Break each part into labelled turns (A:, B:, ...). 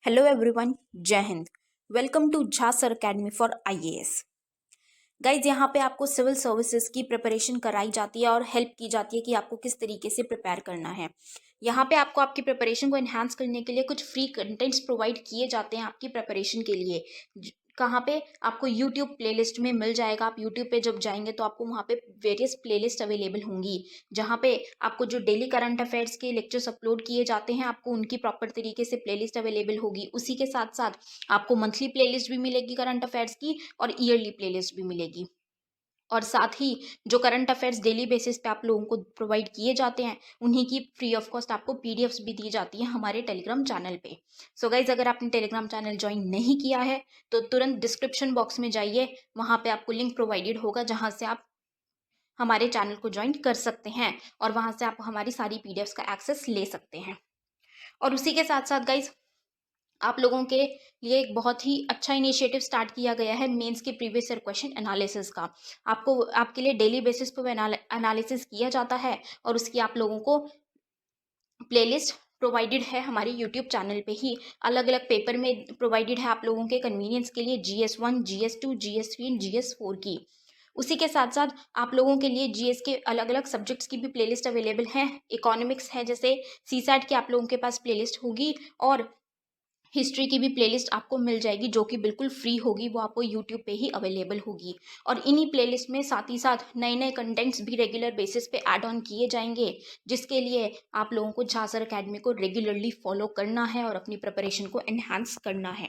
A: Hello everyone, जय हिंद। Welcome to Jha sir academy for IAS. Guys, यहाँ पे आपको सिविल सर्विसेज की प्रिपरेशन कराई जाती है और हेल्प की जाती है कि आपको किस तरीके से प्रिपेयर करना है। यहाँ पे आपको आपकी प्रिपरेशन को एनहांस करने के लिए कुछ फ्री कंटेंट्स प्रोवाइड किए जाते हैं आपकी प्रिपरेशन के लिए। कहाँ पे आपको यूट्यूब प्लेलिस्ट में मिल जाएगा। आप यूट्यूब पे जब जाएंगे तो आपको वहाँ पे वेरियस प्लेलिस्ट अवेलेबल होंगी, जहाँ पे आपको जो डेली करंट अफेयर्स के लेक्चर्स अपलोड किए जाते हैं आपको उनकी प्रॉपर तरीके से प्लेलिस्ट अवेलेबल होगी। उसी के साथ साथ आपको मंथली प्लेलिस्ट भी मिलेगी करंट अफेयर्स की और ईयरली प्लेलिस्ट भी मिलेगी। और साथ ही जो करंट अफेयर्स डेली बेसिस पे आप लोगों को प्रोवाइड किए जाते हैं उन्हीं की फ्री ऑफ कॉस्ट आपको पीडीएफ्स भी दी जाती है हमारे टेलीग्राम चैनल पे। सो गाइज, अगर आपने टेलीग्राम चैनल ज्वाइन नहीं किया है तो तुरंत डिस्क्रिप्शन बॉक्स में जाइए, वहाँ पे आपको लिंक प्रोवाइडेड होगा जहाँ से आप हमारे चैनल को ज्वाइन कर सकते हैं और वहाँ से आप हमारी सारी पीडीएफ्स का एक्सेस ले सकते हैं। और उसी के साथ साथ गाइज, आप लोगों के लिए एक बहुत ही अच्छा इनिशिएटिव स्टार्ट किया गया है मेंस के प्रीवियस ईयर क्वेश्चन एनालिसिस का। आपको आपके लिए डेली बेसिस पर एनालिसिस किया जाता है और उसकी आप लोगों को प्लेलिस्ट प्रोवाइडेड है हमारे यूट्यूब चैनल पे ही। अलग अलग पेपर में प्रोवाइडेड है आप लोगों के कन्वीनियंस के लिए, GS1, GS2, GS3 and GS4 की। उसी के साथ साथ आप लोगों के लिए जीएस के अलग अलग सब्जेक्ट्स की भी प्लेलिस्ट अवेलेबल है। इकोनॉमिक्स है, जैसे सीसैट की आप लोगों के पास प्लेलिस्ट होगी और हिस्ट्री की भी प्लेलिस्ट आपको मिल जाएगी जो कि बिल्कुल फ्री होगी, वो आपको यूट्यूब पे ही अवेलेबल होगी। और इन्हीं प्लेलिस्ट में साथ ही साथ नए नए कंटेंट्स भी रेगुलर बेसिस पे ऐड ऑन किए जाएंगे, जिसके लिए आप लोगों को झा सर अकेडमी को रेगुलरली फॉलो करना है और अपनी प्रिपरेशन को एनहांस करना है,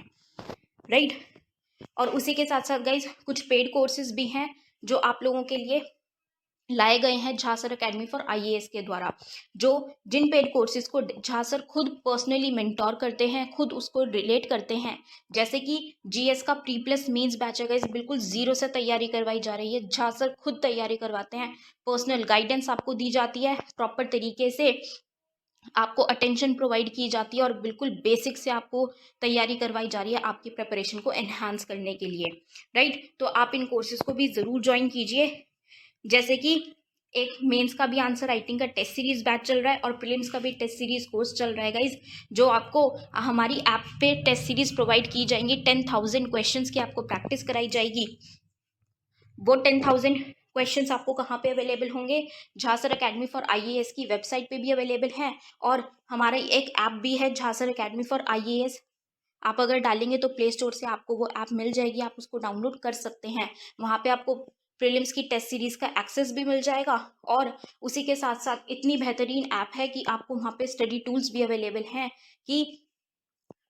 A: राइट। और उसी के साथ साथ गाइज, कुछ पेड कोर्सेज भी हैं जो आप लोगों के लिए लाए गए हैं Jha sir academy for IAS के द्वारा, जो जिन पेड कोर्सेज को झा सर खुद पर्सनली मेंटोर करते हैं, खुद उसको रिलेट करते हैं। जैसे कि जीएस का प्री प्लस मेंस बैच है गाइस, बिल्कुल जीरो से तैयारी करवाई जा रही है। झा सर खुद तैयारी करवाते हैं, पर्सनल गाइडेंस आपको दी जाती है, प्रॉपर तरीके से आपको अटेंशन प्रोवाइड की जाती है और बिल्कुल बेसिक से आपको तैयारी करवाई जा रही है आपकी प्रिपरेशन को एनहांस करने के लिए, राइट। तो आप इन कोर्सेज को भी ज़रूर ज्वाइन कीजिए। जैसे कि एक मेंस का भी आंसर राइटिंग का टेस्ट सीरीज बैच चल रहा है और प्रीलिम्स का भी टेस्ट सीरीज कोर्स चल रहा है गाइज, जो आपको हमारी ऐप पे टेस्ट सीरीज प्रोवाइड की जाएंगी। 10,000 क्वेश्चंस की आपको प्रैक्टिस कराई जाएगी। वो 10,000 क्वेश्चंस आपको कहाँ पे अवेलेबल होंगे? Jha sir academy for IAS की वेबसाइट पे भी अवेलेबल है और हमारा एक ऐप भी है Jha sir academy for IAS. आप अगर डालेंगे तो प्ले स्टोर से आपको वो ऐप मिल जाएगी, आप उसको डाउनलोड कर सकते हैं। वहाँ पे आपको प्रीलिम्स की टेस्ट सीरीज का एक्सेस भी मिल जाएगा और उसी के साथ साथ इतनी बेहतरीन ऐप है कि आपको वहाँ पे स्टडी टूल्स भी अवेलेबल हैं कि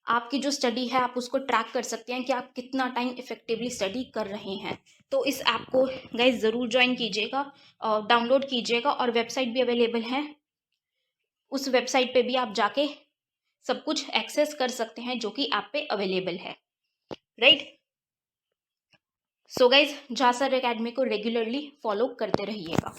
A: आपकी जो स्टडी है आप उसको ट्रैक कर सकते हैं कि आप कितना टाइम इफेक्टिवली स्टडी कर रहे हैं। तो इस ऐप को गाइज ज़रूर ज्वाइन कीजिएगा, डाउनलोड कीजिएगा और वेबसाइट भी अवेलेबल है। उस वेबसाइट पे भी आप जाके सब कुछ एक्सेस कर सकते हैं जो कि ऐप पे अवेलेबल है, right. So guys, Jha sir academy को रेगुलरली फॉलो करते रहिएगा।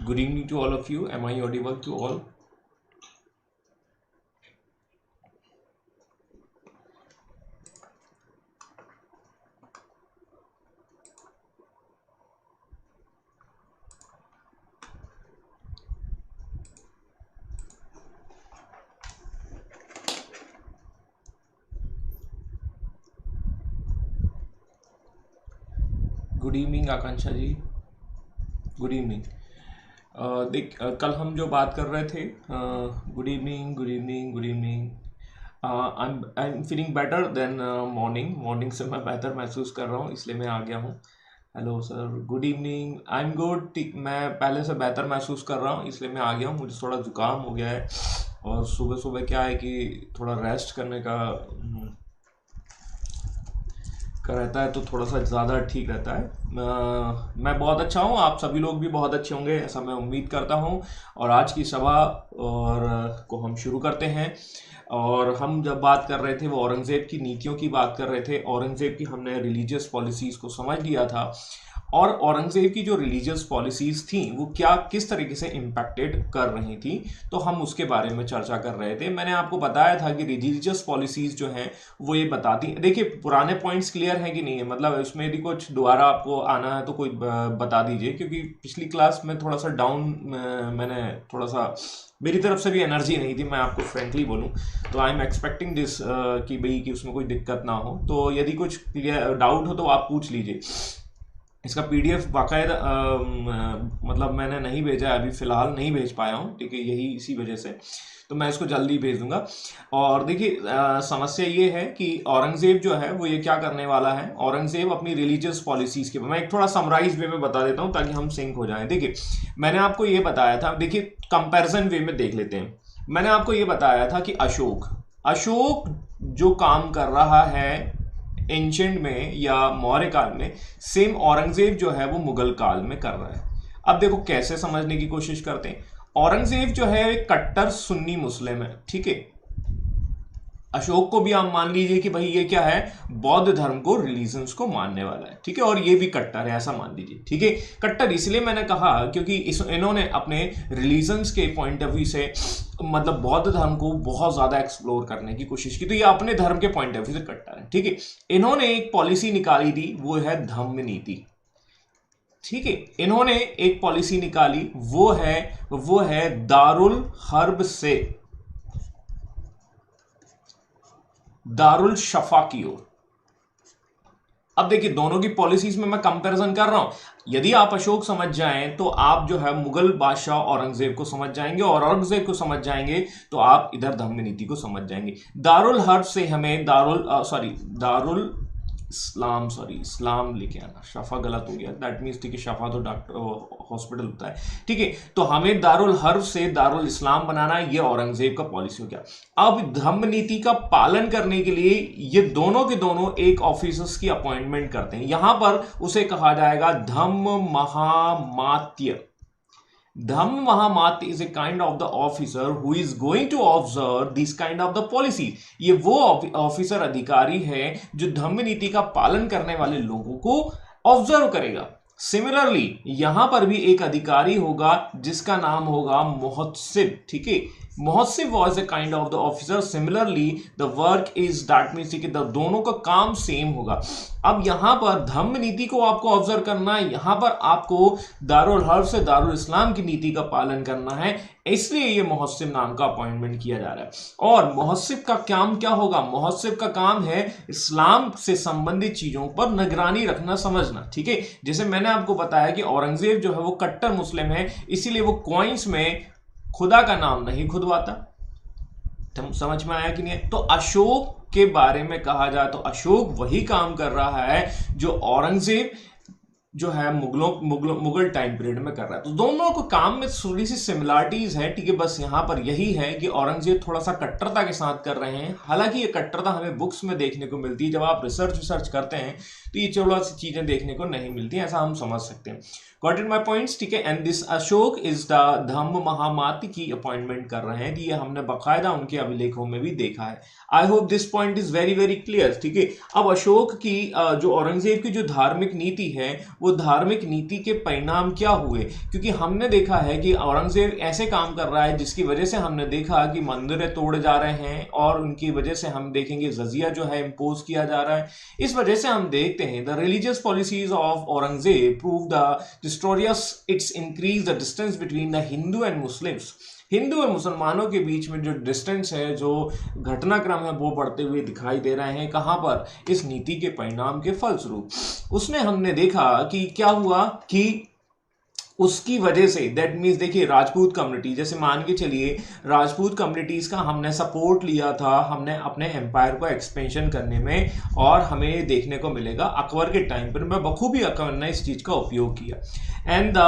B: Good evening to all of you. Am I audible to all? Good evening Akanksha ji, good evening. देख कल हम जो बात कर रहे थे, good evening good evening good evening. I am feeling better than morning से मैं बेहतर महसूस कर रहा हूँ, इसलिए मैं आ गया हूँ। Hello sir, good evening. I am good, ठीक। मैं पहले से बेहतर महसूस कर रहा हूँ इसलिए मैं आ गया हूँ। मुझे थोड़ा जुकाम हो गया है और सुबह सुबह क्या है कि थोड़ा रेस्ट करने का का रहता है तो थोड़ा सा ज़्यादा ठीक रहता है। मैं बहुत अच्छा हूँ, आप सभी लोग भी बहुत अच्छे होंगे ऐसा मैं उम्मीद करता हूँ। और आज की सभा को हम शुरू करते हैं। और हम जब बात कर रहे थे वो औरंगज़ेब की नीतियों की बात कर रहे थे। औरंगज़ेब की हमने रिलीजियस पॉलिसीज़ को समझ लिया था और औरंगज़ेब की जो रिलीजियस पॉलिसीज़ थी वो क्या किस तरीके से इम्पैक्टेड कर रही थी, तो हम उसके बारे में चर्चा कर रहे थे। मैंने आपको बताया था कि रिलीजियस पॉलिसीज़ जो हैं वो ये बताती, देखिए पुराने पॉइंट्स क्लियर हैं कि नहीं है, मतलब इसमें यदि कुछ दोबारा आपको आना है तो कोई बता दीजिए, क्योंकि पिछली क्लास में थोड़ा सा डाउन, मैंने थोड़ा सा मेरी तरफ से भी एनर्जी नहीं थी, मैं आपको फ्रेंकली बोलूं तो आई एम एक्सपेक्टिंग दिस कि भाई कि उसमें कोई दिक्कत ना हो। तो यदि कुछ क्लियर डाउट हो तो आप पूछ लीजिए। इसका पीडीएफ बाकायदा मतलब मैंने नहीं भेजा है, अभी फ़िलहाल नहीं भेज पाया हूँ, ठीक है, यही इसी वजह से, तो मैं इसको जल्दी भेज दूंगा। और देखिए समस्या ये है कि औरंगज़ेब जो है वो ये क्या करने वाला है। औरंगज़ेब अपनी रिलीजियस पॉलिसीज़ के, मैं एक थोड़ा समराइज वे में बता देता हूँ ताकि हम सिंक हो जाएं। देखिए मैंने आपको ये बताया था, देखिए कंपैरिजन वे में देख लेते हैं। मैंने आपको ये बताया था कि अशोक जो काम कर रहा है एंशंट में या मौर्य काल में, सेम औरंगजेब जो है वो मुगल काल में कर रहा है। अब देखो कैसे समझने की कोशिश करते हैं। औरंगजेब जो है एक कट्टर सुन्नी मुस्लिम है, ठीक है। अशोक को भी आप मान लीजिए कि भाई ये क्या है, बौद्ध धर्म को, रिलीजन्स को मानने वाला है, ठीक है, और ये भी कट्टर है ऐसा मान लीजिए, ठीक है। कट्टर इसलिए मैंने कहा क्योंकि इन्होंने अपने रिलीजन्स के पॉइंट ऑफ व्यू से मतलब बौद्ध धर्म को बहुत ज्यादा एक्सप्लोर करने की कोशिश की, तो ये अपने धर्म के पॉइंट ऑफ व्यू से कट्टर है, ठीक है। इन्होंने एक पॉलिसी निकाली थी, वो है धम्म नीति, ठीक है। इन्होंने एक पॉलिसी निकाली, वो है दारुल हर्ब से दारुल शफा की ओर। अब देखिए दोनों की पॉलिसीज में मैं कंपैरिजन कर रहा हूं। यदि आप अशोक समझ जाएं तो आप जो है मुगल बादशाह औरंगजेब को समझ जाएंगे, और औरंगजेब को समझ जाएंगे तो आप इधर धम्म नीति को समझ जाएंगे। दारुल हर्ब से हमें दारुल इस्लाम लेके आना, शफा गलत हो गया, दैट मीन्स, ठीक है, शफा तो डॉक्टर हॉस्पिटल होता है, ठीक है। तो हमें दारुल हर्ब से दारुल इस्लाम बनाना है, ये औरंगजेब का पॉलिसी हो गया। अब धम्म नीति का पालन करने के लिए ये दोनों के दोनों एक ऑफिसर्स की अपॉइंटमेंट करते हैं। यहां पर उसे कहा जाएगा धम्म महामात्य। Dhamma Mahamat is a kind of the officer who is going to observe this kind of the policy. ये वो ऑफिसर अधिकारी है जो धम्म नीति का पालन करने वाले लोगों को ऑब्जर्व करेगा। सिमिलरली यहां पर भी एक अधिकारी होगा जिसका नाम होगा मुहत्सिब, ठीक है। Muhtasib was a kind of the officer. Similarly the work is that means, ठीक है, दोनों का काम सेम होगा। अब यहां पर धम्म नीति को आपको ऑब्जर्व करना है, यहां पर आपको दारुल हर्ब से दारुल इस्लाम की नीति का पालन करना है, इसलिए ये मुहस्सिब नाम का अपॉइंटमेंट किया जा रहा है। और मुहस्सिब का काम क्या होगा? मुहस्सिब का काम है इस्लाम से संबंधित चीजों पर निगरानी रखना, समझना, ठीक है। जैसे मैंने आपको बताया कि औरंगजेब जो है वो कट्टर मुस्लिम है, इसीलिए वो कॉइन्स में खुदा का नाम नहीं खुदवाता। समझ में आया कि नहीं? तो अशोक के बारे में कहा जाए तो अशोक वही काम कर रहा है जो औरंगजेब जो है मुगल टाइम पीरियड में कर रहा है। तो दोनों को काम में थोड़ी सी सिमिलरिटीज है, ठीक है। बस यहां पर यही है कि औरंगजेब थोड़ा सा कट्टरता के साथ कर रहे हैं। हालांकि ये कट्टरता हमें बुक्स में देखने को मिलती है, जब आप रिसर्च करते हैं तो ये थोड़ा सी चीजें देखने को नहीं मिलती, ऐसा हम समझ सकते हैं। गॉट इट माय पॉइंट्स, ठीक है। And this Ashoka is the dhamma mahamatya की अपॉइंटमेंट कर रहे हैं, ये हमने बाकायदा उनके अभिलेखों में भी देखा है। I hope this point is very very clear, ठीक है। अब अशोक की जो औरंगजेब की जो धार्मिक नीति है, वो धार्मिक नीति के परिणाम क्या हुए? क्योंकि हमने देखा है कि औरंगजेब ऐसे काम कर रहा है जिसकी वजह से हमने देखा कि मंदिरें तोड़े जा रहे हैं, और उनकी वजह से हम देखेंगे जजिया जो है इम्पोज किया जा रहा है। इस वजह से हम देखते हैं the religious policies of Aurangzeb prove the disastrous it's increase the distance between the Hindu and Muslims. हिंदू और मुसलमानों के बीच में जो डिस्टेंस है, जो घटनाक्रम है, वो बढ़ते हुए दिखाई दे रहे हैं। कहां पर? इस नीति के परिणाम के फलस्वरूप। उसने हमने देखा कि क्या हुआ कि उसकी वजह से, दैट मीन्स, देखिए राजपूत कम्युनिटी, जैसे मान के चलिए राजपूत कम्युनिटीज का हमने सपोर्ट लिया था, हमने अपने एम्पायर को एक्सपेंशन करने में, और हमें देखने को मिलेगा अकबर के टाइम पर मैं बखूबी अकबर ने इस चीज का उपयोग किया। एंड द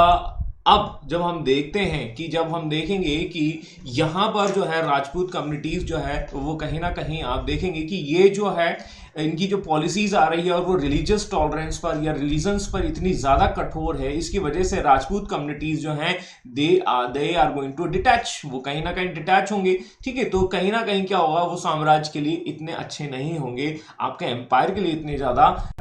B: अब जब हम देखते हैं कि जब हम देखेंगे कि यहाँ पर जो है राजपूत कम्युनिटीज जो है वो कहीं ना कहीं आप देखेंगे कि ये जो है इनकी जो पॉलिसीज आ रही है और वो रिलीजियस टॉलरेंस पर या रिलीजन्स पर इतनी ज़्यादा कठोर है, इसकी वजह से राजपूत कम्युनिटीज जो हैं they are going to detach, वो कहीं ना कहीं डिटैच होंगे। ठीक है, तो कहीं ना कहीं क्या होगा, वो साम्राज्य के लिए इतने अच्छे नहीं होंगे, आपके एम्पायर के लिए इतने ज़्यादा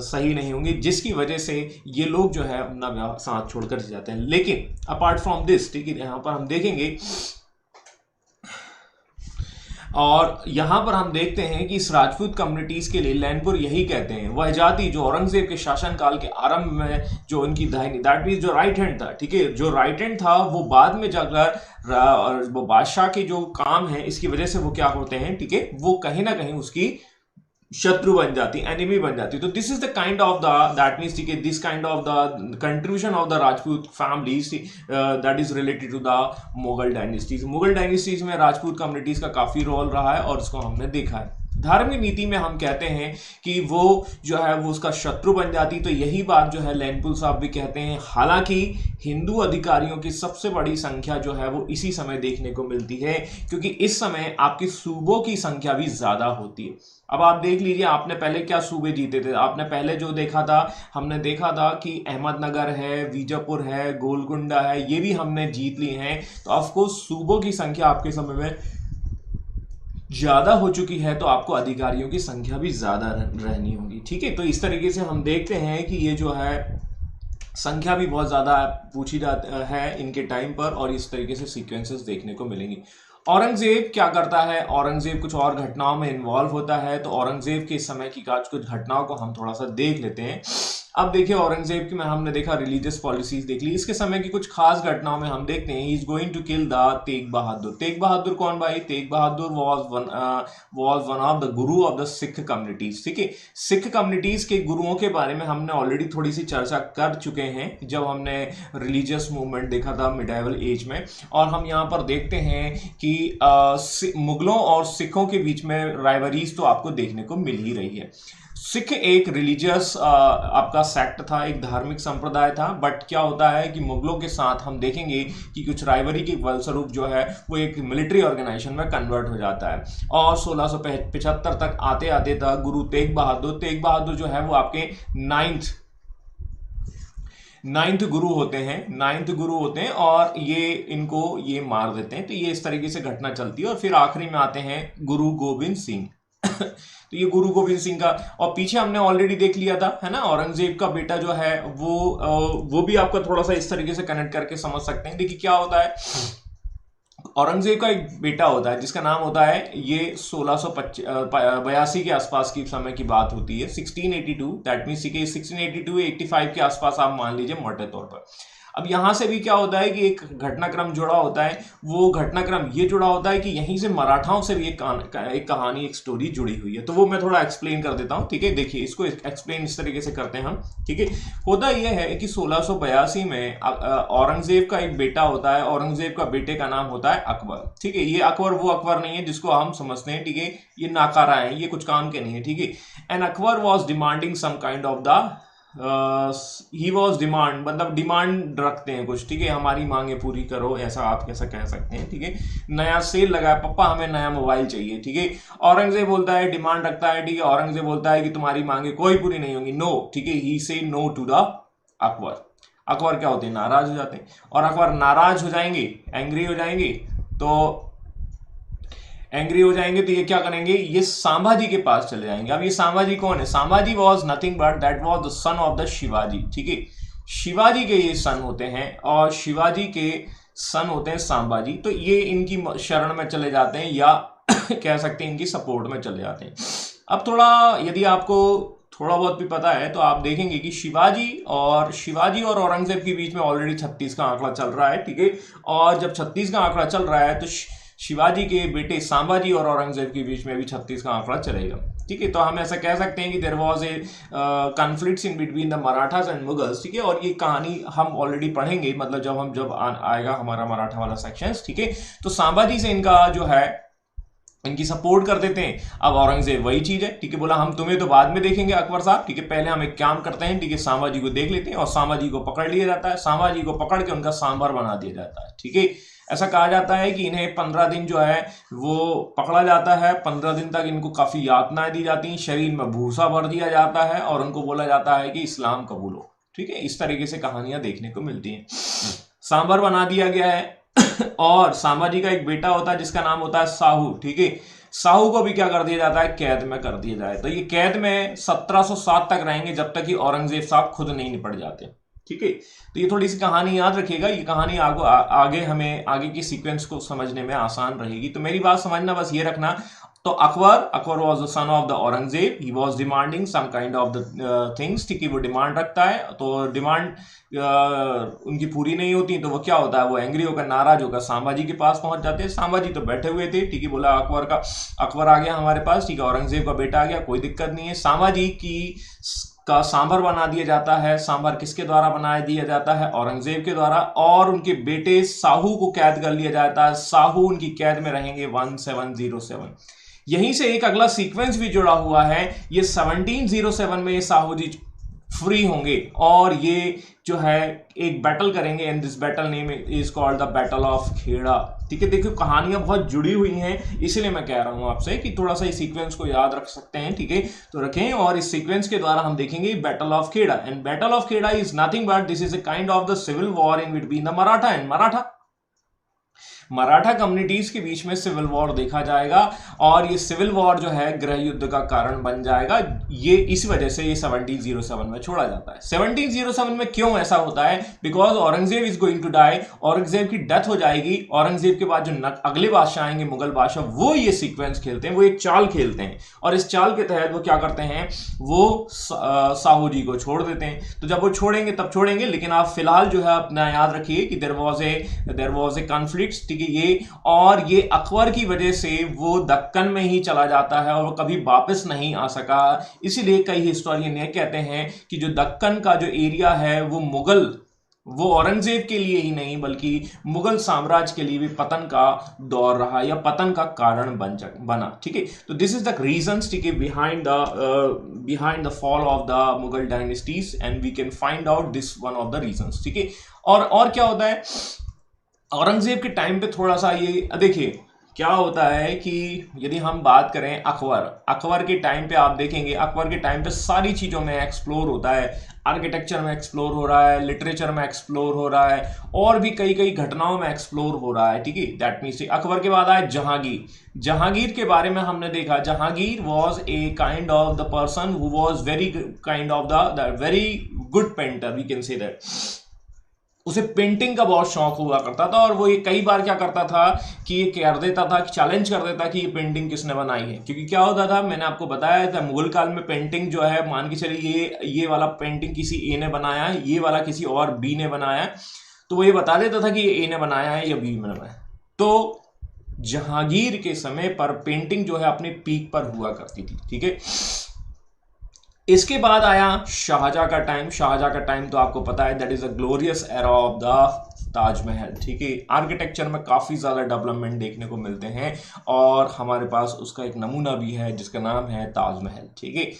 B: सही नहीं होंगे, जिसकी वजह से ये लोग जो है अपना साथ छोड़कर जाते हैं। लेकिन अपार्ट फ्रॉम दिस, ठीक है, यहाँ पर हम देखेंगे और यहां पर हम देखते हैं कि इस राजपूत कम्युनिटीज के लिए लैनपुर यही कहते हैं, वह जाति जो औरंगजेब के शासनकाल के आरंभ में जो उनकी दाहिनी, दैट मींस जो राइट हैंड था, ठीक है, जो राइट हैंड था वो बाद में जाकर वो बादशाह के जो काम है इसकी वजह से वो क्या होते हैं, ठीक है, वो कहीं ना कहीं उसकी शत्रु बन जाती, एनिमी बन जाती। तो this is the kind of the, that means, ठीक है, this kind of the contribution of the Rajput families that is related to the Mughal dynasties. Mughal dynasties में राजपूत कम्युनिटीज का काफी रोल रहा है और इसको हमने देखा है। धार्मिक नीति में हम कहते हैं कि वो जो है वो उसका शत्रु बन जाती, तो यही बात जो है लैनपुल साहब भी कहते हैं। हालांकि हिंदू अधिकारियों की सबसे बड़ी संख्या जो है वो इसी समय देखने को मिलती है, क्योंकि इस समय आपके सूबों की संख्या भी ज्यादा होती है। अब आप देख लीजिए, आपने पहले क्या सूबे जीते थे, आपने पहले जो देखा था, हमने देखा था कि अहमदनगर है, बीजापुर है, गोलकुंडा है, ये भी हमने जीत लिए हैं। तो ऑफकोर्स सूबों की संख्या आपके समय में ज्यादा हो चुकी है, तो आपको अधिकारियों की संख्या भी ज्यादा रहनी होगी। ठीक है, तो इस तरीके से हम देखते हैं कि ये जो है संख्या भी बहुत ज्यादा पूछी जाती है इनके टाइम पर, और इस तरीके से सीक्वेंसेस देखने को मिलेंगी। औरंगजेब क्या करता है, औरंगजेब कुछ और घटनाओं में इन्वॉल्व होता है, तो औरंगजेब के समय की कुछ घटनाओं को हम थोड़ा सा देख लेते हैं। अब देखिए, औरंगजेब की में हमने देखा रिलीजियस पॉलिसीज देख ली, इसके समय की कुछ खास घटनाओं में हम देखते हैं, he is going to kill the Tegh Bahadur. Tegh Bahadur कौन भाई? Tegh Bahadur was one of the guru of the Sikh communities. ठीक है, सिख कम्युनिटीज के गुरुओं के बारे में हमने ऑलरेडी थोड़ी सी चर्चा कर चुके हैं जब हमने रिलीजियस मूवमेंट देखा था मिडाइवल एज में, और हम यहाँ पर देखते हैं कि मुगलों और सिखों के बीच में राइवरीज तो आपको देखने को मिल ही रही है। सिख एक रिलीजियस आपका सेक्ट था, एक धार्मिक संप्रदाय था, बट क्या होता है कि मुगलों के साथ हम देखेंगे कि कुछ राइवरी के फलस्वरूप जो है वो एक मिलिट्री ऑर्गेनाइजेशन में कन्वर्ट हो जाता है, और 1675 तक आते आते तक गुरु तेग बहादुर जो है वो आपके नाइन्थ गुरु होते हैं, और ये मार देते हैं। तो ये इस तरीके से घटना चलती है, और फिर आखिरी में आते हैं गुरु गोविंद सिंह। तो ये गुरु गोविंद सिंह का, और पीछे हमने ऑलरेडी देख लिया था, है ना, औरंगजेब का बेटा जो है वो भी आपका थोड़ा सा इस तरीके से कनेक्ट करके समझ सकते हैं। देखिए क्या होता है, औरंगजेब का एक बेटा होता है जिसका नाम होता है, ये 1682 के आसपास की समय की बात होती है, 1682, दैट मीन्स 1682-85 के आसपास आप मान लीजिए मोटे तौर पर। अब यहां से भी क्या होता है कि एक घटनाक्रम जुड़ा होता है, वो घटनाक्रम ये जुड़ा होता है कि यहीं से मराठाओं से भी एक कहानी, एक स्टोरी जुड़ी हुई है। तो वो मैं थोड़ा एक्सप्लेन कर देता हूं। ठीक है, देखिए इसको एक्सप्लेन इस तरीके से करते हैं हम। ठीक है, होता यह है कि 1682 में औरंगजेब का एक बेटा होता है, औरंगजेब का बेटे का नाम होता है अकबर। ठीक है, ये अकबर वो अकबर नहीं है जिसको हम समझते हैं, ठीक है, ये नाकारा है, ये कुछ काम के नहीं है। ठीक है, and Akbar was demanding some kind of the he was demand, मतलब डिमांड रखते हैं कुछ, ठीक है, हमारी मांगे पूरी करो, ऐसा आप कैसा कह सकते हैं। ठीक है, नया सेल लगाया, पापा हमें नया मोबाइल चाहिए। ठीक है, औरंगजेब बोलता है, डिमांड रखता है, ठीक है, औरंगजेब बोलता है कि तुम्हारी मांगे कोई पूरी नहीं होंगी, नो। ठीक है, he say no to the Akbar. Akbar क्या होते हैं, नाराज हो जाते हैं, और अकबर नाराज हो जाएंगे, एंग्री हो जाएंगे, तो ये क्या करेंगे, ये संभाजी के पास चले जाएंगे। अब ये संभाजी कौन है? Sambhaji was nothing but that was the son of the Shivaji. ठीक है, शिवाजी के ये सन होते हैं, और शिवाजी के सन होते हैं संभाजी। तो ये इनकी शरण में चले जाते हैं, या कह सकते हैं इनकी सपोर्ट में चले जाते हैं। अब थोड़ा यदि आपको थोड़ा बहुत भी पता है तो आप देखेंगे कि शिवाजी और औरंगजेब के बीच में ऑलरेडी 36 का आंकड़ा चल रहा है। ठीक है, और जब 36 का आंकड़ा चल रहा है तो शिवाजी के बेटे संभाजी और औरंगजेब के बीच में भी 36 का आंकड़ा चलेगा। ठीक है, तो हम ऐसा कह सकते हैं कि there was a conflicts in between the Marathas and Mughals. ठीक है, और ये कहानी हम ऑलरेडी पढ़ेंगे, मतलब जब आएगा हमारा मराठा वाला सेक्शन। ठीक है, तो संभाजी से इनका जो है इनकी सपोर्ट कर देते हैं। अब औरंगजेब वही चीज है, ठीक है, बोला हम तुम्हें तो बाद में देखेंगे अकबर साहब, ठीक है, पहले हम एक काम करते हैं, ठीक है, सांबाजी को देख लेते हैं, और सांबाजी को पकड़ लिया जाता है, सांबाजी को पकड़ के उनका सांभर बना दिया जाता है, ठीक है। ऐसा कहा जाता है कि इन्हें 15 दिन जो है वो पकड़ा जाता है, 15 दिन तक इनको काफी यातनाएं दी जाती हैं, शरीर में भूसा भर दिया जाता है और उनको बोला जाता है कि इस्लाम कबूलो, ठीक है। इस तरीके से कहानियां देखने को मिलती हैं। सांभर बना दिया गया है और सांबाजी का एक बेटा होता है जिसका नाम होता है साहू, ठीक है। साहू को भी क्या कर दिया जाता है, कैद में कर दिया जाए। तो ये कैद में 1707 तक रहेंगे, जब तक कि औरंगजेब साहब खुद नहीं निपट जाते, ठीक है। तो ये थोड़ी सी कहानी याद रखिएगा, ये कहानी आगे हमें आगे की सीक्वेंस को समझने में आसान रहेगी। तो मेरी बात समझना, बस ये रखना। तो Akbar was the son of the Aurangzeb, he was demanding some kind of the things, ठीक है, वो डिमांड रखता है। तो डिमांड उनकी पूरी नहीं होती, तो वो क्या होता है, वो एंग्री होकर, नाराज होकर सांबाजी के पास पहुंच जाते हैं। सांबाजी तो बैठे हुए थे, ठीक है, बोला अकबर आ गया हमारे पास, ठीक है, औरंगजेब का बेटा आ गया, कोई दिक्कत नहीं है। सांबाजी का सांभर बना दिया जाता है। सांभर किसके द्वारा बनाया दिया जाता है, औरंगजेब के द्वारा, और उनके बेटे साहू को कैद कर लिया जाता है। साहू उनकी कैद में रहेंगे 1707। यहीं से एक अगला सीक्वेंस भी जुड़ा हुआ है, ये 1707 में ये साहू जी फ्री होंगे और ये जो है एक बैटल करेंगे, and this battle name is called the battle of Kheda, ठीक है। देखिए कहानियां बहुत जुड़ी हुई हैं, इसलिए मैं कह रहा हूं आपसे कि थोड़ा सा इस सीक्वेंस को याद रख सकते हैं, ठीक है, तो रखें। और इस सीक्वेंस के द्वारा हम देखेंगे battle of Kheda, and battle of Kheda is nothing but this is a kind of the civil war in between the Maratha and Maratha communities के बीच में सिविल वॉर देखा जाएगा, और ये सिविल वॉर जो है गृह युद्ध का कारण बन जाएगा। ये इस वजह से ये 1707 में छोड़ा जाता है। 1707 में क्यों ऐसा होता है, because Aurangzeb is going to die, Aurangzeb की डेथ हो जाएगी। औरंगजेब के बाद जो अगले बादशाह आएंगे, मुगल बादशाह, वो ये सीक्वेंस खेलते हैं, वो एक चाल खेलते हैं, और इस चाल के तहत वो क्या करते हैं, वो साहू जी को छोड़ देते हैं। तो जब वो छोड़ेंगे तब छोड़ेंगे, लेकिन आप फिलहाल जो है अपना याद रखिए कि देयर वाज ए कॉन्फ्लिक्ट, ठीक है, ये अकबर की वजह से वो दक्कन में ही चला जाता है और वो कभी वापस नहीं आ सका। इसीलिए कई हिस्टोरियन ये कहते हैं कि जो दक्कन का जो एरिया है वो औरंगजेब के लिए ही नहीं बल्कि मुगल साम्राज्य के लिए भी पतन का दौर रहा या पतन का कारण बना, ठीक है। तो दिस इज द रीजंस, ठीक है, behind the fall of the Mughal dynasties, and we can find out this one of the reasons, ठीक है। और क्या होता है औरंगजेब के टाइम पे, थोड़ा सा ये देखिए क्या होता है कि यदि हम बात करें अकबर के टाइम पे, आप देखेंगे अकबर के टाइम पे सारी चीज़ों में एक्सप्लोर होता है, आर्किटेक्चर में एक्सप्लोर हो रहा है, लिटरेचर में एक्सप्लोर हो रहा है, और भी कई घटनाओं में एक्सप्लोर हो रहा है, ठीक है। दैट मीन्स अकबर के बाद आए जहांगीर के बारे में हमने देखा। Jahangir was a kind of the person who was very kind of the very good painter, we can say that. उसे पेंटिंग का बहुत शौक हुआ करता था, और वो ये कई बार क्या करता था कि ये कह देता था, चैलेंज कर देता कि ये पेंटिंग किसने बनाई है। क्योंकि क्या होता था, मैंने आपको बताया था, मुगल काल में पेंटिंग जो है, मान के चलिए ये वाला पेंटिंग किसी ए ने बनाया है, ये वाला किसी और बी ने बनाया है, तो वो ये बता देता था कि ये ए ने बनाया है या बी ने बनाया है। तो जहांगीर के समय पर पेंटिंग जो है अपने पीक पर हुआ करती थी, ठीक है। इसके बाद आया शाहजहां का टाइम तो आपको पता है related is a glorious era of the Taj Mahal, ठीक है। आर्किटेक्चर में काफ़ी ज़्यादा डेवलपमेंट देखने को मिलते हैं, और हमारे पास उसका एक नमूना भी है जिसका नाम है ताजमहल, ठीक है।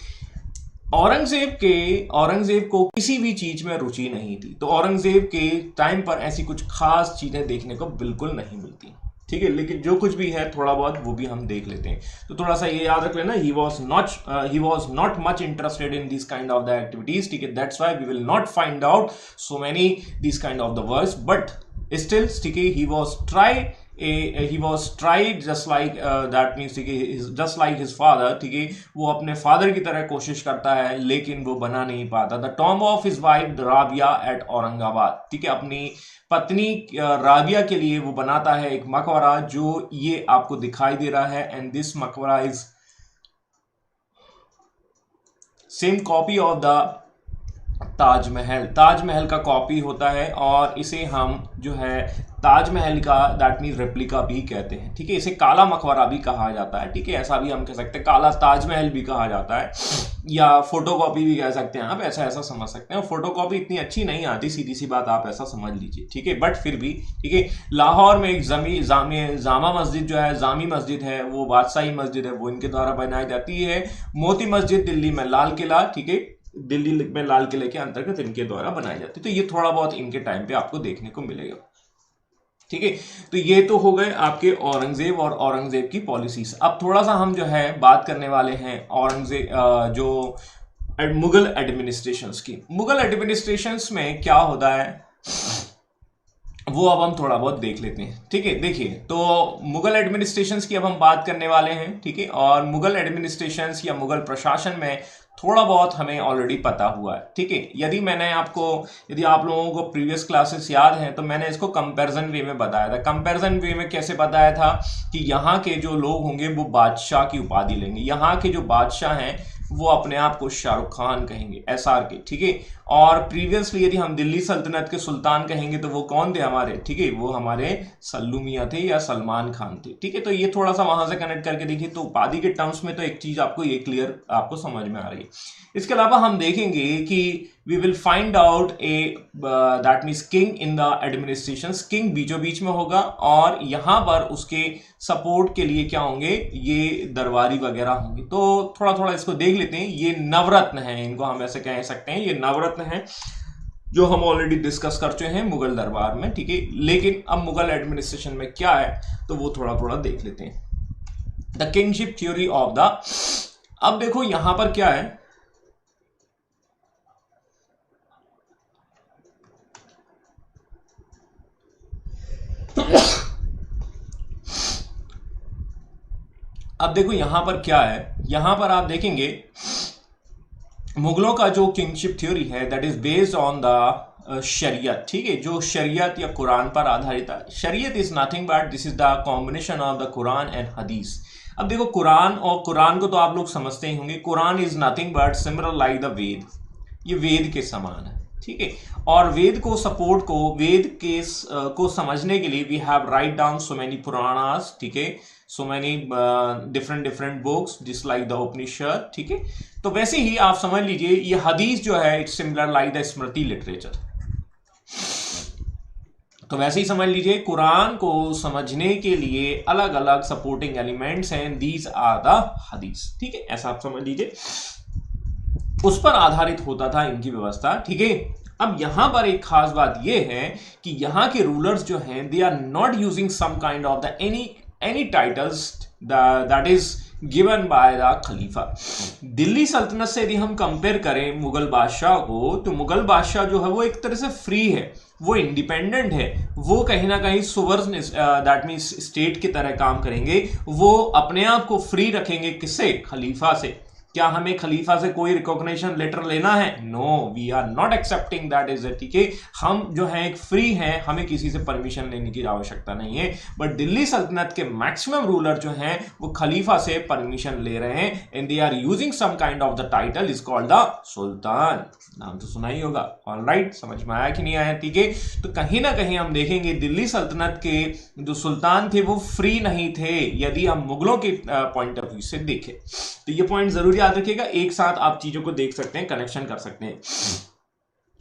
B: औरंगजेब को किसी भी चीज़ में रुचि नहीं थी, तो औरंगजेब के टाइम पर ऐसी कुछ खास चीज़ें देखने को बिल्कुल नहीं मिलती, ठीक है। लेकिन जो कुछ भी है थोड़ा बहुत वो भी हम देख लेते हैं। तो थोड़ा सा ये याद रख लेना, he was not much interested in this kind of the activities, ठीक है। That's why we will not find out so many this kind of the words, but still, ठीक है, he was tried just like that means, ठीक है, just like his father, ठीक है, वो अपने फादर की तरह कोशिश करता है, लेकिन वो बना नहीं पाता। The tomb of his wife Rabia at Aurangabad, ठीक है, अपनी पत्नी राबिया के लिए वो बनाता है एक मकबरा, जो ये आपको दिखाई दे रहा है, एंड दिस मकबरा is same copy of the Taj Mahal का कॉपी होता है, और इसे हम जो है ताजमहल का दैट मीन्स रेप्लिका भी कहते हैं, ठीक है। इसे काला मकबरा भी कहा जाता है, ठीक है, ऐसा भी हम कह सकते हैं, काला ताजमहल भी कहा जाता है, या फोटोकॉपी भी कह सकते हैं आप, ऐसा ऐसा समझ सकते हैं। फोटोकॉपी इतनी अच्छी नहीं आती, सीधी सी बात, आप ऐसा समझ लीजिए, ठीक है, बट फिर भी ठीक है। लाहौर में एक जामा मस्जिद जो है, जामी मस्जिद है, वो बादशाही मस्जिद है, वो इनके द्वारा बनाई जाती है। मोती मस्जिद दिल्ली में, लाल किला, ठीक है, दिल्ली में लाल किले के अंतर्गत इनके द्वारा बनाई जाती है। तो ये थोड़ा बहुत इनके टाइम पे आपको देखने को मिलेगा, ठीक है। तो ये तो हो गए आपके औरंगजेब और औरंगजेब की पॉलिसीज। अब थोड़ा सा हम जो है बात करने वाले हैं औरंगजेब जो मुगल एडमिनिस्ट्रेशंस की। मुगल एडमिनिस्ट्रेशंस में क्या होता है वो अब हम थोड़ा बहुत देख लेते हैं, ठीक है। देखिए, तो मुगल एडमिनिस्ट्रेशंस की अब हम बात करने वाले हैं, ठीक है। और मुगल एडमिनिस्ट्रेशंस या मुगल प्रशासन में थोड़ा बहुत हमें ऑलरेडी पता हुआ है, ठीक है। यदि आप लोगों को प्रीवियस क्लासेस याद हैं तो मैंने इसको कंपैरिजन वे में बताया था। कंपैरिजन वे में कैसे बताया था कि यहाँ के जो लोग होंगे वो बादशाह की उपाधि लेंगे। यहाँ के जो बादशाह हैं वो अपने आप को शाहरुख खान कहेंगे, SR के, ठीक है। और प्रीवियसली यदि हम दिल्ली सल्तनत के सुल्तान कहेंगे तो वो कौन थे हमारे, ठीक है, वो हमारे सल्लू मियाँ थे या सलमान खान थे, ठीक है। तो ये थोड़ा सा वहां से कनेक्ट करके देखिए, तो उपाधि के टर्म्स में तो एक चीज आपको ये क्लियर आपको समझ में आ रही है। इसके अलावा हम देखेंगे कि we will find out that means king in the administration. King बीचों बीच में होगा और यहाँ पर उसके सपोर्ट के लिए क्या होंगे, ये दरबारी वगैरह होंगे। तो थोड़ा थोड़ा इसको देख लेते हैं। ये नवरत्न है, इनको हम ऐसे कह सकते हैं, ये नवरत्न है जो हम ऑलरेडी डिस्कस कर चुके हैं मुगल दरबार में, ठीक है। लेकिन अब मुगल एडमिनिस्ट्रेशन में क्या है तो वो थोड़ा थोड़ा देख लेते हैं। The kingship theory of the, अब देखो यहां पर क्या है, अब देखो यहां पर क्या है, यहां पर आप देखेंगे मुगलों का जो किंगशिप थ्योरी है related is based on the शरीयत, ठीक है, जो शरीयत या कुरान पर आधारित है। शरीयत is nothing but this is the combination of the Quran and हदीस। अब देखो कुरान, और कुरान को तो आप लोग समझते ही होंगे, Quran is nothing but similar like the Veda, ये वेद के समान है, ठीक है। और वेद को सपोर्ट को, वेद के को समझने के लिए we have write down so many Puranas, ठीक है, सो मेनी डिफरेंट बुक्स जिस लाइक द उपनिषद, ठीक है। तो वैसे ही आप समझ लीजिए ये हदीस जो है it's similar like the Smriti literature. तो वैसे ही समझ लीजिए कुरान को समझने के लिए अलग अलग सपोर्टिंग एलिमेंट्स हैं, दीज आर द हदीस, ठीक है, ऐसा आप समझ लीजिए। उस पर आधारित होता था इनकी व्यवस्था, ठीक है। अब यहां पर एक खास बात यह है कि यहां के रूलर्स जो हैं they are not using some kind of the any titles that is given by the Khalifa. Delhi Sultanate से यदि हम कंपेयर करें मुगल बादशाह को, तो मुगल बादशाह जो है वो एक तरह से फ्री है, वो इंडिपेंडेंट है, वो कहीं ना कहीं सुवर्न दैट मीन्स स्टेट की तरह काम करेंगे। वो अपने आप को फ्री रखेंगे, किससे, खलीफा से। क्या हमें खलीफा से कोई रिकॉग्निशन लेटर लेना है? No, we are not accepting that is, ठीक है। हम जो है एक फ्री हैं, हमें किसी से परमिशन लेने की आवश्यकता नहीं है। बट दिल्ली सल्तनत के मैक्सिमम रूलर जो हैं वो खलीफा से परमिशन ले रहे हैं and they are using some kind of the title is called the sultan. नाम तो सुना ही होगा, ऑलराइट, समझ में आया कि नहीं आया, ठीक है। तो कहीं ना कहीं हम देखेंगे दिल्ली सल्तनत के जो सुल्तान थे वो फ्री नहीं थे, यदि हम मुगलों के पॉइंट ऑफ व्यू से देखें। तो ये पॉइंट जरूर याद रखिएगा, एक साथ आप चीजों को देख सकते हैं, कनेक्शन कर सकते हैं।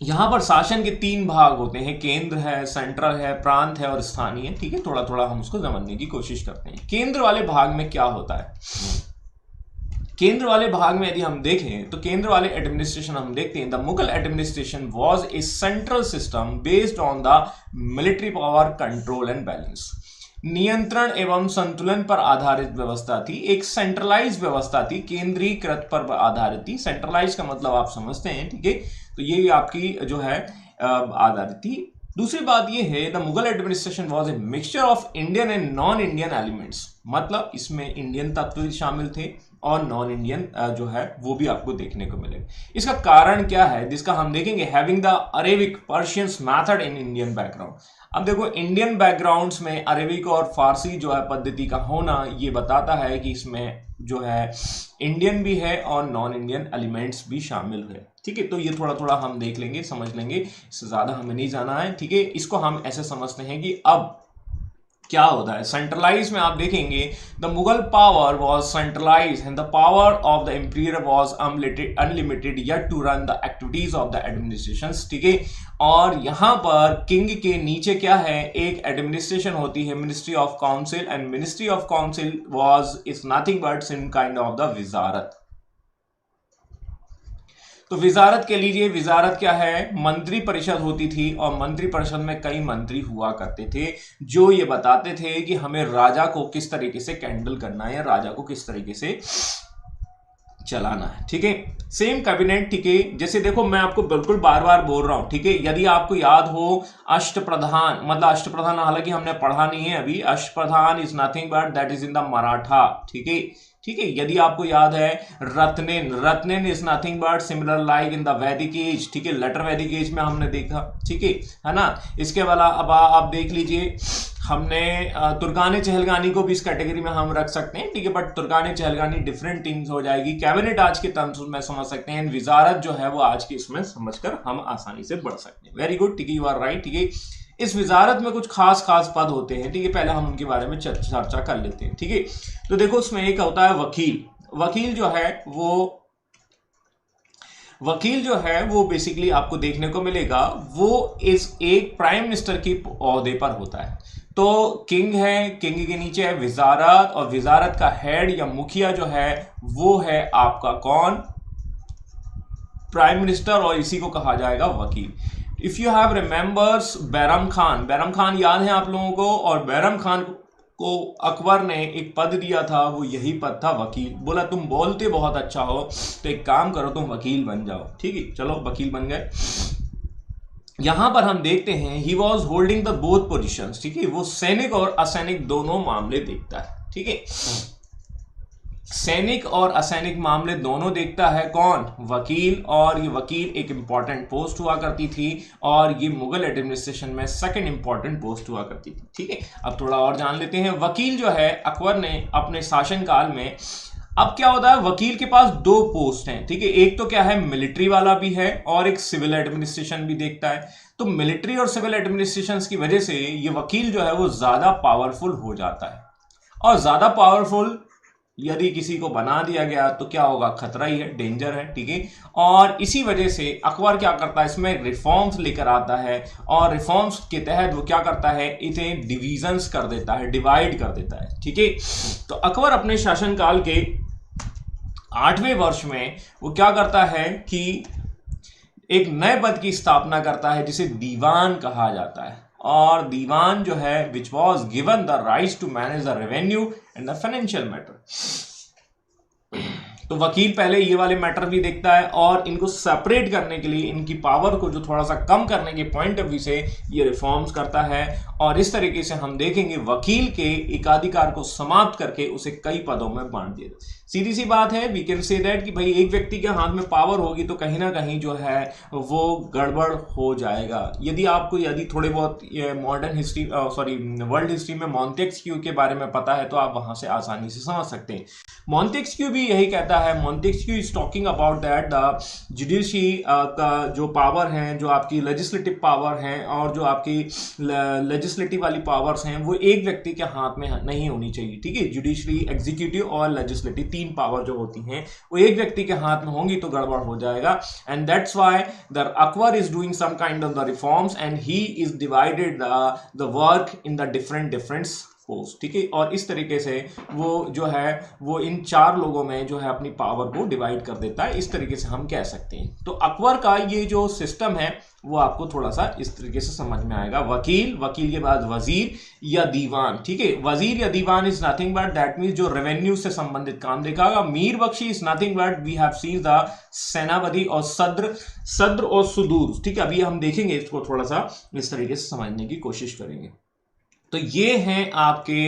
B: यहां पर शासन के 3 भाग होते हैं, केंद्र है, सेंट्रल है, प्रांत है और स्थानीय, ठीक है। थोड़ा थोड़ा हम उसको समझने की कोशिश करते हैं। केंद्र वाले भाग में क्या होता है, केंद्र वाले भाग में यदि हम देखें तो केंद्र वाले एडमिनिस्ट्रेशन हम देखते हैं, the Mughal administration was a central system based on the military power, control and balance. नियंत्रण एवं संतुलन पर आधारित व्यवस्था थी, एक सेंट्रलाइज व्यवस्था थी, केंद्रीकृत पर आधारित थी। सेंट्रलाइज का मतलब आप समझते हैं, ठीक है। तो ये आपकी जो है आधारित थी। दूसरी बात ये है the Mughal administration was a mixture of Indian and non Indian elements, मतलब इसमें इंडियन तत्व भी शामिल थे, और नॉन इंडियन जो है वो भी आपको देखने को मिलेगा। इसका कारण क्या है जिसका हम देखेंगे, having the Arabic Persians method in Indian background. अब देखो इंडियन बैकग्राउंड्स में अरेबिक और फारसी जो है पद्धति का होना ये बताता है कि इसमें जो है इंडियन भी है और नॉन इंडियन एलिमेंट्स भी शामिल है। ठीक है, तो ये थोड़ा थोड़ा हम देख लेंगे, समझ लेंगे, इससे ज्यादा हमें नहीं जाना है। ठीक है, इसको हम ऐसे समझते हैं कि अब क्या होता है सेंट्रलाइज में। आप देखेंगे the Mughal power was centralise and the power of the empire was unlimited yet to run the activities of the administration. ठीक है, और यहां पर किंग के नीचे क्या है, एक एडमिनिस्ट्रेशन होती है, ministry of council, and ministry of council was is nothing but some kind of the wizarat. तो विजारत के लीजिए, विजारत क्या है, मंत्री परिषद होती थी और मंत्री परिषद में कई मंत्री हुआ करते थे जो ये बताते थे कि हमें राजा को किस तरीके से कैंडल करना है या राजा को किस तरीके से चलाना है। ठीक है, सेम कैबिनेट। ठीक है, जैसे देखो मैं आपको बिल्कुल बार बार बोल रहा हूं, ठीक है, यदि आपको याद हो अष्टप्रधान, मतलब अष्टप्रधान हालांकि हमने पढ़ा नहीं है अभी, Ashtapradhan is nothing but that is in the Maratha. ठीक है, ठीक है, यदि आपको याद है Ratnin, Ratnin is nothing but similar like in the Vedic age. ठीक है, लेटर वैदिक एज में हमने देखा। ठीक है ना। इसके अलावा अब आप देख लीजिए, हमने तुर्काने चहलगानी को भी इस कैटेगरी में हम रख सकते हैं। ठीक है, बट तुर्काने चहलगानी डिफरेंट थिंग्स हो जाएगी। कैबिनेट आज के टर्म्स में समझ सकते हैं, विजारत जो है वो आज के इसमें समझकर हम आसानी से बढ़ सकते हैं। वेरी गुड, ठीक है, यू आर राइट। ठीक है, इस विजारत में कुछ खास खास पद होते हैं। ठीक है, पहले हम उनके बारे में चर्चा कर लेते हैं। ठीक है, तो देखो उसमें एक होता है वकील। वकील जो है वो बेसिकली आपको देखने को मिलेगा, वो इस एक प्राइम मिनिस्टर की ओहदे पर होता है। तो किंग है, किंग के नीचे है विजारत, और विजारत का हेड या मुखिया जो है वो है आपका कौन, प्राइम मिनिस्टर, और इसी को कहा जाएगा वकील। If you have remembers Bairam Khan, Bairam Khan याद है आप लोगों को, और बैरम खान को अकबर ने एक पद दिया था, वो यही पद था वकील। बोला तुम बोलते बहुत अच्छा हो तो एक काम करो तुम वकील बन जाओ। ठीक है, चलो वकील बन गए। यहां पर हम देखते हैं he was holding the both positions. ठीक है, वो सैनिक और असैनिक दोनों मामले देखता है। ठीक है, सैनिक और असैनिक मामले दोनों देखता है कौन, वकील। और ये वकील एक इंपॉर्टेंट पोस्ट हुआ करती थी, और ये मुगल एडमिनिस्ट्रेशन में सेकंड इंपॉर्टेंट पोस्ट हुआ करती थी। ठीक है, अब थोड़ा और जान लेते हैं। वकील जो है अकबर ने अपने शासनकाल में, अब क्या होता है, वकील के पास दो पोस्ट हैं। ठीक है, एक तो क्या है मिलिट्री वाला भी है और एक सिविल एडमिनिस्ट्रेशन भी देखता है। तो मिलिट्री और सिविल एडमिनिस्ट्रेशन की वजह से ये वकील जो है वो ज्यादा पावरफुल हो जाता है, और ज्यादा पावरफुल यदि किसी को बना दिया गया तो क्या होगा, खतरा ही है, डेंजर है। ठीक है, और इसी वजह से अकबर क्या करता है, इसमें रिफॉर्म्स लेकर आता है, और रिफॉर्म्स के तहत वो क्या करता है, इसे डिविजन्स कर देता है, डिवाइड कर देता है। ठीक है, तो अकबर अपने शासनकाल के 8वें वर्ष में वो क्या करता है कि एक नए पद की स्थापना करता है जिसे दीवान कहा जाता है। और दीवान जो है which was given the rights to manage the revenue and the financial matter. तो वकील पहले ये वाले मैटर भी देखता है, और इनको सेपरेट करने के लिए, इनकी पावर को जो थोड़ा सा कम करने के पॉइंट ऑफ व्यू से ये रिफॉर्म्स करता है। और इस तरीके से हम देखेंगे वकील के एकाधिकार को समाप्त करके उसे कई पदों में बांट दिया। सीधी सी बात है, वी कैन से दैट कि भाई एक व्यक्ति के हाथ में पावर होगी तो कहीं ना कहीं जो है वो गड़बड़ हो जाएगा। यदि थोड़े बहुत मॉडर्न हिस्ट्री वर्ल्ड हिस्ट्री में मॉन्टेस्क्यू के बारे में पता है तो आप वहां से आसानी से समझ सकते हैं। मॉन्टेस्क्यू भी यही कहता है, Montesquieu is talking about that the judiciary का जो पावर है, जो आपकी लेजिस्लेटिव पावर है और जो आपकी लेजिस्लेटिव वाली पावर्स हैं, वो एक व्यक्ति के हाथ में नहीं होनी चाहिए। ठीक है, जुडिशरी, एग्जीक्यूटिव और लेजिस्लेटिव, तीन पावर जो होती हैं वो एक व्यक्ति के हाथ में होंगी तो गड़बड़ हो जाएगा। And that's why the Akbar is doing some kind of the reforms and he is divided the work in the different post. ठीक है, और इस तरीके से वो जो है वो इन चार लोगों में जो है अपनी पावर को डिवाइड कर देता है। इस तरीके से हम कह सकते हैं। तो अकबर का ये जो सिस्टम है वो आपको थोड़ा सा इस तरीके से समझ में आएगा। वकील, वकील के बाद वजीर या दीवान। ठीक है, वजीर या diwan is nothing but that means जो रेवेन्यू से संबंधित काम देखागा। Mir Bakhshi is nothing but we have seen the senapati और सद्र और सुदूर। ठीक है, अभी हम देखेंगे इसको थोड़ा सा इस तरीके से समझने की कोशिश करेंगे। तो ये हैं आपके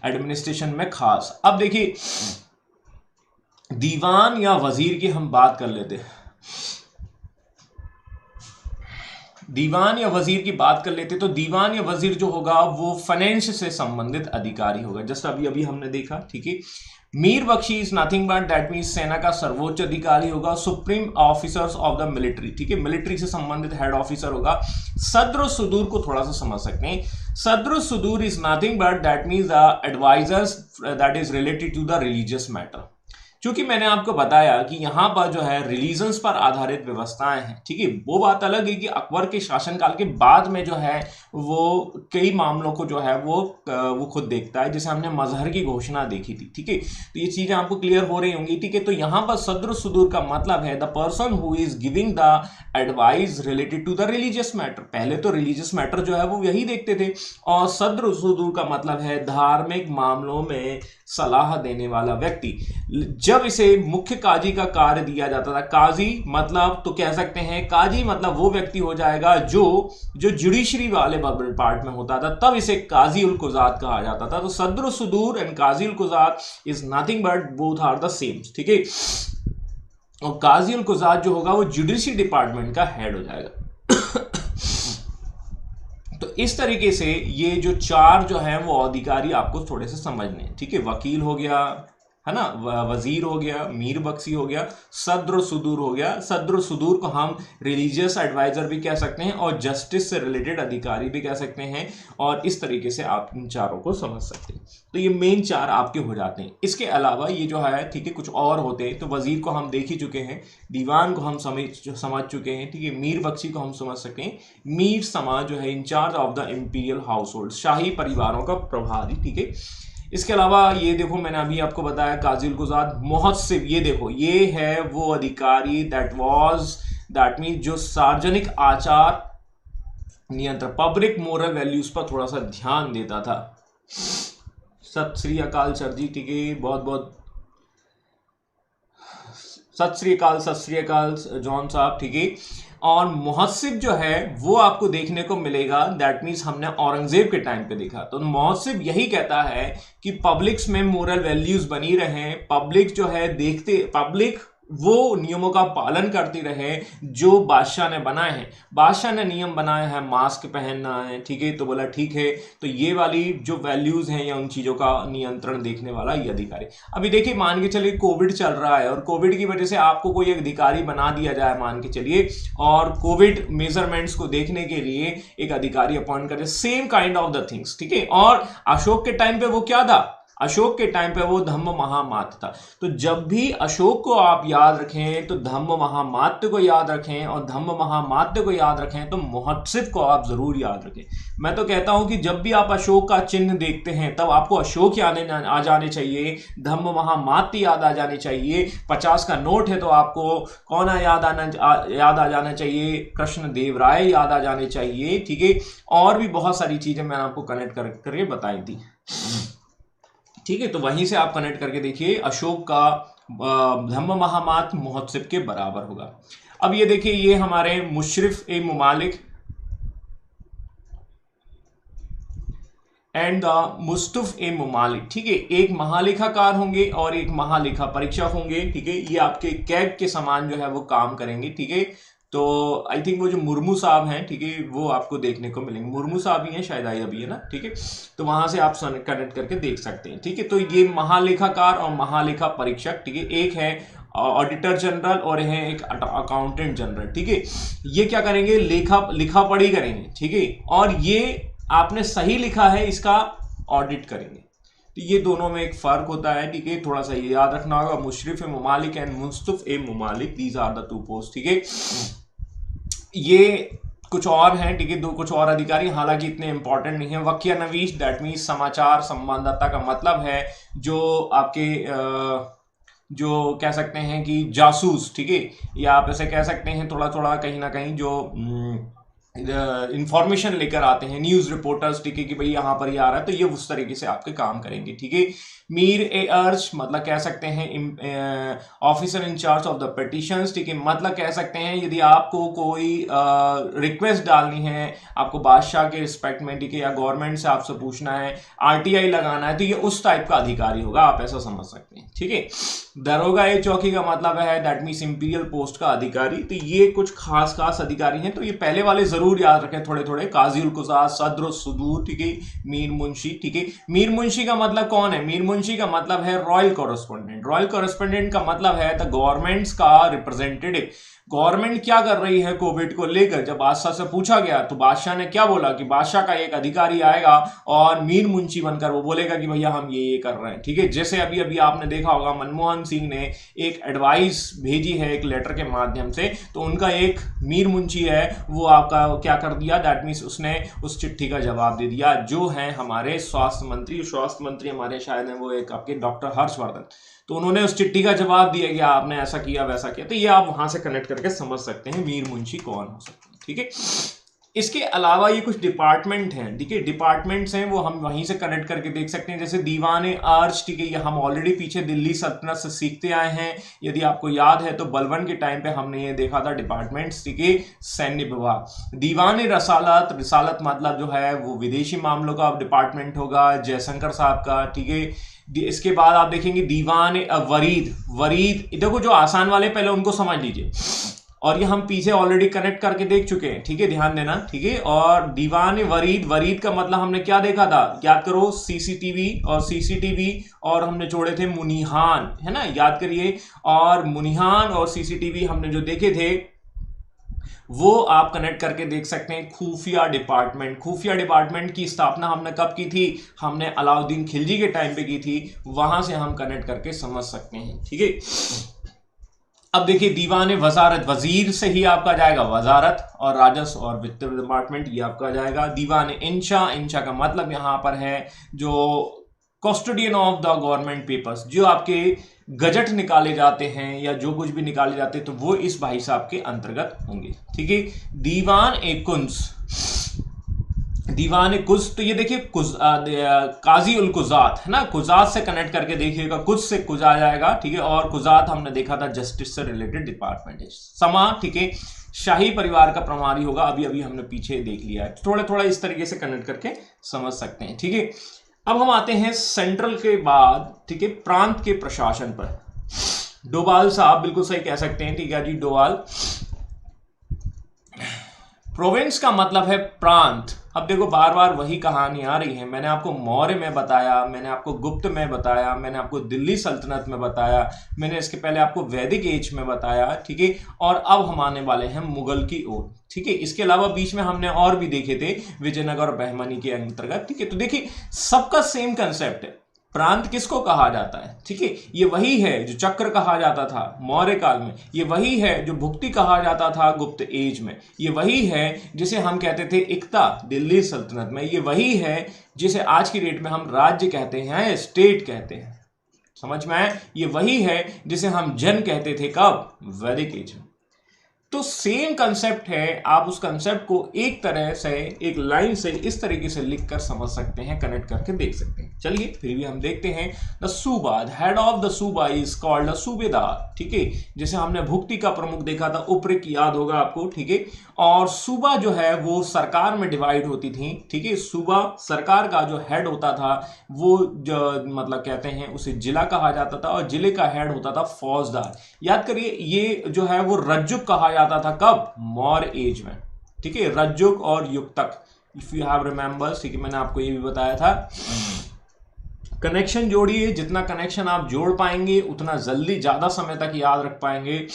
B: एडमिनिस्ट्रेशन में खास। अब देखिए दीवान या वजीर की हम बात कर लेते हैं। दीवान या वजीर की बात कर लेते तो दीवान या वजीर जो होगा वो फाइनेंस से संबंधित अधिकारी होगा, जैसे अभी अभी हमने देखा, ठीक है। Mir Bakhshi is nothing but that means सेना का सर्वोच्च अधिकारी होगा, supreme officers of the military, ठीक है, मिलिट्री से संबंधित हेड ऑफिसर होगा। सद्र सुदूर को थोड़ा सा समझ सकते हैं। Sadr Sudur is nothing but that means the advisers that is related to the religious matter. क्योंकि मैंने आपको बताया कि यहाँ पर जो है रिलीजन्स पर आधारित व्यवस्थाएं हैं, ठीक है। वो बात अलग है कि अकबर के शासनकाल के बाद में जो है वो कई मामलों को जो है वो खुद देखता है, जैसे हमने मजहर की घोषणा देखी थी, ठीक है। तो ये चीजें आपको क्लियर हो रही होंगी, ठीक है। तो यहाँ पर सद्र सुदूर का मतलब है the person who is giving the advice related to the religious matter. पहले तो रिलीजियस मैटर जो है वो यही देखते थे, और सद्र सुदूर का मतलब है धार्मिक मामलों में सलाह देने वाला व्यक्ति। जब इसे मुख्य काजी का कार्य दिया जाता था, काजी मतलब तो कह सकते हैं, काजी मतलब वो व्यक्ति हो जाएगा जो जुडिशरी वाले पार्ट में होता था, तब इसे काजी उल कुजात कहा जाता था। तो sadr sudur and qazi ul quzat is nothing but both are the same, ठीक है। और काजी उल कुजात जो होगा वो जुडिशरी डिपार्टमेंट का हेड हो जाएगा। तो इस तरीके से ये जो चार जो है वो अधिकारी आपको थोड़े से समझने हैं, ठीक है। वकील हो गया, है ना, वजीर हो गया, मीर बख्शी हो गया, सद्र सुदूर हो गया। सद्र सुदूर को हम रिलीजियस एडवाइजर भी कह सकते हैं और जस्टिस से रिलेटेड अधिकारी भी कह सकते हैं, और इस तरीके से आप इन चारों को समझ सकते हैं। तो ये मेन चार आपके हो जाते हैं। इसके अलावा ये जो है, ठीक है, कुछ और होते हैं। तो वजीर को हम देख ही चुके हैं, दीवान को हम समझ चुके हैं, ठीक है। मीर बख्शी को हम समझ सकते हैं, मीर समाज जो है in charge of the imperial household, शाही परिवारों का प्रभारी, ठीक है। इसके अलावा ये देखो, मैंने अभी आपको बताया काजी उल कुजात। मुहस्सिब, ये देखो, ये है वो अधिकारी दैट मीन जो सार्वजनिक आचार नियंत्रण, पब्लिक मोरल वैल्यूज पर थोड़ा सा ध्यान देता था। सत श्री अकाल सर जी, ठीक है, बहुत बहुत सत श्री अकाल जॉन साहब, ठीक है। और मुहस्सिब जो है वो आपको देखने को मिलेगा, दैट मीन्स हमने औरंगजेब के टाइम पे देखा। तो मुहस्सिब यही कहता है कि पब्लिक्स में मोरल वैल्यूज बनी रहे, पब्लिक जो है पब्लिक वो नियमों का पालन करती रहे जो बादशाह ने बनाए हैं। बादशाह ने नियम बनाए हैं, मास्क पहनना है, ठीक है, तो बोला ठीक है। तो ये वाली जो वैल्यूज हैं या उन चीजों का नियंत्रण देखने वाला ये अधिकारी। अभी देखिए, मान के चलिए कोविड चल रहा है और कोविड की वजह से आपको कोई एक अधिकारी बना दिया जाए, मान के चलिए, और कोविड मेजरमेंट्स को देखने के लिए एक अधिकारी अपॉइंट करे, same kind of the things, ठीक है। और अशोक के टाइम पे वो क्या था, अशोक के टाइम पे वो धम्म महामात्य था। तो जब भी अशोक को आप याद रखें तो धम्म महामात्य को याद रखें, और धम्म महामात्य को याद रखें तो मुहस्सिब को आप जरूर याद रखें। मैं तो कहता हूं कि जब भी आप अशोक का चिन्ह देखते हैं तब आपको अशोक याद आ जाने चाहिए, धम्म महामात्य याद आ जाने चाहिए। 50 का नोट है तो आपको कौन याद आ जाना चाहिए, कृष्ण देव राय याद आ जाने चाहिए, ठीक है। और भी बहुत सारी चीजें मैंने आपको कनेक्ट करके बताई थी, ठीक है। तो वहीं से आप कनेक्ट करके देखिए, अशोक का धम्म महामात्य मुहस्सिब के बराबर होगा। अब ये देखिए, ये हमारे मुशर्रिफ ए मुमालिक एंड द मुस्तफ ए मुमालिक, ठीक है। एक महालेखाकार होंगे और एक महालेखा परीक्षक होंगे, ठीक है। ये आपके कैग के समान जो है वो काम करेंगे, ठीक है। तो आई थिंक वो जो मुर्मू साहब हैं, ठीक है, वो आपको देखने को मिलेंगे। मुर्मू साहब ही हैं शायद, आई अभी है ना, ठीक है। तो वहां से आप कनेक्ट करके देख सकते हैं, ठीक है। तो ये महालेखाकार और महालेखा परीक्षक, ठीक है, एक है ऑडिटर जनरल और है एक अकाउंटेंट जनरल, ठीक है। ये क्या करेंगे, लिखा पढ़ी करेंगे, ठीक है। और ये आपने सही लिखा है इसका ऑडिट करेंगे। तो ये दोनों में एक फर्क होता है, ठीक है, थोड़ा सा ये याद रखना होगा। Mushrif e Mumalik and Mustaufi e Mumalik, these are the two post, ठीक है। ये कुछ और हैं, ठीक है, दो कुछ और अधिकारी, हालांकि इतने इंपॉर्टेंट नहीं है। वकीय नवीश, दैट मीन्स समाचार संवाददाता का मतलब है जो आपके जो कह सकते हैं कि जासूस, ठीक है, या आप ऐसे कह सकते हैं थोड़ा थोड़ा कहीं ना कहीं जो इंफॉर्मेशन लेकर आते हैं, न्यूज रिपोर्टर्स, ठीक है, कि भाई यहाँ पर ये आ रहा है, तो ये उस तरीके से आपके काम करेंगे, ठीक है। मीर ए अर्ज मतलब कह सकते हैं officer incharge of the petitions, ठीक है, मतलब कह सकते हैं यदि आपको कोई रिक्वेस्ट डालनी है आपको बादशाह के रिस्पेक्ट में, ठीक है, या गवर्नमेंट से आपसे पूछना है, आरटीआई लगाना है, तो ये उस टाइप का अधिकारी होगा, आप ऐसा समझ सकते हैं, ठीक है। दरोगा ए चौकी का मतलब है दैट मीन्स इंपीरियल पोस्ट का अधिकारी। तो ये कुछ खास खास अधिकारी हैं, तो ये पहले वाले जरूर याद रखें थोड़े थोड़े, काजी उल कुज़ात, सद्र सुदूर, ठीक है, मीर मुंशी, ठीक है। मीर मुंशी का मतलब कौन है? मीर मुंशी का मतलब है रॉयल कॉरेस्पोंडेंट। रॉयल कॉरेस्पोंडेंट का मतलब है द गवर्नमेंट्स का रिप्रेजेंटेटिव। गवर्नमेंट क्या कर रही है कोविड को लेकर, जब बादशाह से पूछा गया तो बादशाह ने क्या बोला कि बादशाह का एक अधिकारी आएगा और मीर मुंशी बनकर वो बोलेगा कि भैया हम ये कर रहे हैं, ठीक है। जैसे अभी अभी आपने देखा होगा मनमोहन सिंह ने एक एडवाइस भेजी है एक लेटर के माध्यम से, तो उनका एक मीर मुंशी है वो आपका क्या कर दिया, दैट मीन्स उसने उस चिट्ठी का जवाब दे दिया, जो है हमारे स्वास्थ्य मंत्री हमारे शायद है वो एक आपके डॉक्टर हर्षवर्धन, तो उन्होंने उस चिट्ठी का जवाब दिया कि आपने ऐसा किया वैसा किया। तो ये आप वहां से कनेक्ट करके समझ सकते हैं मीर मुंशी कौन हो सकते हैं, ठीक है। इसके अलावा ये कुछ डिपार्टमेंट हैं, ठीक है, डिपार्टमेंट्स हैं, वो हम वहीं से कनेक्ट करके देख सकते हैं, जैसे दीवान आर्च, ठीक है, ये हम ऑलरेडी पीछे दिल्ली सल्तनत से सीखते आए हैं। यदि आपको याद है तो बलबन के टाइम पे हमने ये देखा था डिपार्टमेंट्स, ठीक है, सैन्य विभाग। दीवान रसालत, रिसालत मतलब जो है वो विदेशी मामलों का डिपार्टमेंट होगा, जयशंकर साहब का, ठीक है। इसके बाद आप देखेंगे दीवान वरीद। वरीद देखो जो आसान वाले पहले उनको समझ लीजिए, और ये हम पीछे ऑलरेडी कनेक्ट करके देख चुके हैं, ठीक है, ध्यान देना, ठीक है। और दीवान वरीद, वरीद का मतलब हमने क्या देखा था, याद करो, सीसीटीवी और सीसीटीवी, और हमने जोड़े थे मुनिहान, है ना, याद करिए। और मुनिहान और सीसीटीवी हमने जो देखे थे वो आप कनेक्ट करके देख सकते हैं। खुफिया डिपार्टमेंट, खुफिया डिपार्टमेंट की स्थापना हमने कब की थी, हमने अलाउद्दीन खिलजी के टाइम पे की थी, वहां से हम कनेक्ट करके समझ सकते हैं, ठीक है। अब देखिए दीवान वजारत, वजीर से ही आपका जाएगा वजारत, और राजस्व और वित्त डिपार्टमेंट ये आपका जाएगा। दीवान इंशा, इंशा का मतलब यहां पर है जो custodian of the government papers, जो आपके गजट निकाले जाते हैं या जो कुछ भी निकाले जाते हैं तो वो इस भाई साहब के अंतर्गत होंगे, ठीक है। दीवान ए कुंज, दीवान कुज, तो ये देखिए काजी उल कुजात, है ना, कुजात से कनेक्ट करके देखिएगा, कुज से कुज आ जाएगा, ठीक है। और कुजात हमने देखा था जस्टिस से रिलेटेड डिपार्टमेंट है। समा, ठीक है, शाही परिवार का प्रमारी होगा, अभी अभी हमने पीछे देख लिया है, थोड़ा थोड़ा इस तरीके से कनेक्ट करके समझ सकते हैं, ठीक है। अब हम आते हैं सेंट्रल के बाद, ठीक है, प्रांत के प्रशासन पर। डोभाल साहब बिल्कुल सही कह सकते हैं, ठीक है जी, डोभाल। प्रोविंस का मतलब है प्रांत। अब देखो बार बार वही कहानी आ रही है, मैंने आपको मौर्य में बताया, मैंने आपको गुप्त में बताया, मैंने आपको दिल्ली सल्तनत में बताया, मैंने इसके पहले आपको वैदिक एज में बताया, ठीक है। और अब हम आने वाले हैं मुगल की ओर, ठीक है। इसके अलावा बीच में हमने और भी देखे थे विजयनगर और बहमनी के अंतर्गत, ठीक है। तो देखिए सबका सेम कंसेप्ट है। प्रांत किसको कहा जाता है, ठीक है, ये वही है जो चक्र कहा जाता था मौर्य काल में, ये वही है जो भुक्ति कहा जाता था गुप्त एज में, ये वही है जिसे हम कहते थे इक्ता दिल्ली सल्तनत में, ये वही है जिसे आज की डेट में हम राज्य कहते हैं, स्टेट कहते हैं, समझ में आए। ये वही है जिसे हम जन कहते थे कब, वैदिक एज में। तो सेम कंसेप्ट है, आप उस कंसेप्ट को एक तरह से एक लाइन से इस तरीके से लिखकर समझ सकते हैं, कनेक्ट करके देख सकते हैं। चलिए फिर भी हम देखते हैं। द सूबा, हेड ऑफ द सूबा इज कॉल्ड द सूबेदार, ठीक है। जैसे हमने भुक्ति का प्रमुख देखा था, उपरिक याद होगा आपको, ठीक है। और सूबा जो है वो सरकार में डिवाइड होती थी, ठीक है। सूबा सरकार का जो हेड होता था वो जो मतलब कहते हैं उसे जिला कहा जाता था, और जिले का हेड होता था फौजदार। याद करिए ये जो है वो रज्जुक कहा जाता था कब, मौर्य एज में, ठीक है, रज्जुक और युक्तक, इफ यू हैव रिमेंबर, ठीक है, मैंने आपको ये भी बताया था। कनेक्शन जोड़िए, जितना कनेक्शन आप जोड़ पाएंगे उतना जल्दी ज्यादा समय तक याद रख पाएंगे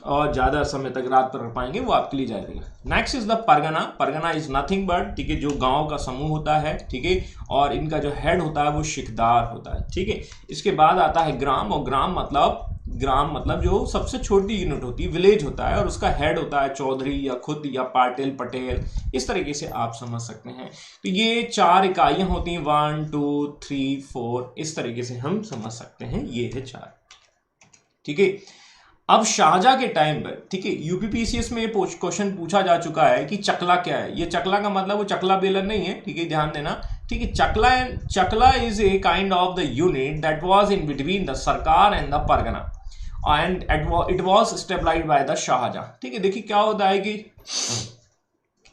B: और ज्यादा समय तक रात पर रख पाएंगे, वो आपके लिए जाएगा। Next is the Pargana. Pargana is nothing but, ठीक है, जो गांव का समूह होता है, ठीक है, और इनका जो हेड होता है वो शिकदार होता है, ठीक है। इसके बाद आता है ग्राम, और ग्राम मतलब जो सबसे छोटी यूनिट होती है, विलेज होता है, और उसका हेड होता है चौधरी या खुद या पाटिल पटेल, इस तरीके से आप समझ सकते हैं। तो ये 4 इकाइयां होती हैं, 1 2 3 4, इस तरीके से हम समझ सकते हैं, ये है 4, ठीक है। अब शाहजहां के टाइम पर, ठीक है, यूपीपीसीएस में ये क्वेश्चन पूछा जा चुका है कि चकला क्या है। ये चकला का मतलब वो चकला बेलन नहीं है, ठीक है, ध्यान देना, ठीक है। Chakla is a kind of the unit that was in between the sarkar and the pargana and it was stabilised by the Shah Jahan, ठीक है। देखिए क्या होता है कि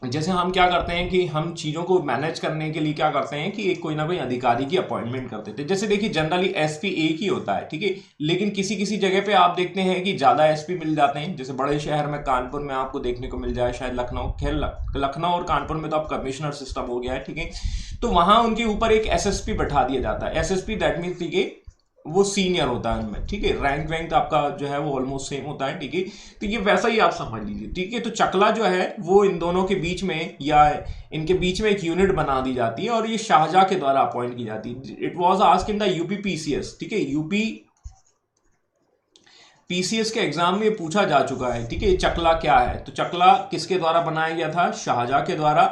B: जैसे हम क्या करते हैं कि हम चीज़ों को मैनेज करने के लिए क्या करते हैं कि एक कोई ना कोई अधिकारी की अपॉइंटमेंट करते थे। जैसे देखिए जनरली एसपी एक ही होता है, ठीक है, लेकिन किसी किसी जगह पे आप देखते हैं कि ज़्यादा एसपी मिल जाते हैं। जैसे बड़े शहर में कानपुर में आपको देखने को मिल जाए, शायद लखनऊ, खैर लखनऊ और कानपुर में तो अब कमिश्नर सिस्टम हो गया है, ठीक है। तो वहाँ उनके ऊपर एक एसएसपी बैठा दिया जाता है। एसएसपी दैट मीन्स, ठीक है, वो सीनियर होता है उनमें, ठीक है। रैंक वैंक आपका जो है वो ऑलमोस्ट सेम होता है, ठीक है। तो ये वैसा ही आप समझ लीजिए, ठीक है। तो चकला जो है वो इन दोनों के बीच में या इनके बीच में एक यूनिट बना दी जाती है और ये शाहजहां के द्वारा अपॉइंट की जाती है। It was asked in the UPPCS, ठीक है, यूपीपीसीएस के एग्जाम में ये पूछा जा चुका है, ठीक है, चकला क्या है। तो चकला किसके द्वारा बनाया गया था? शाहजहां के द्वारा।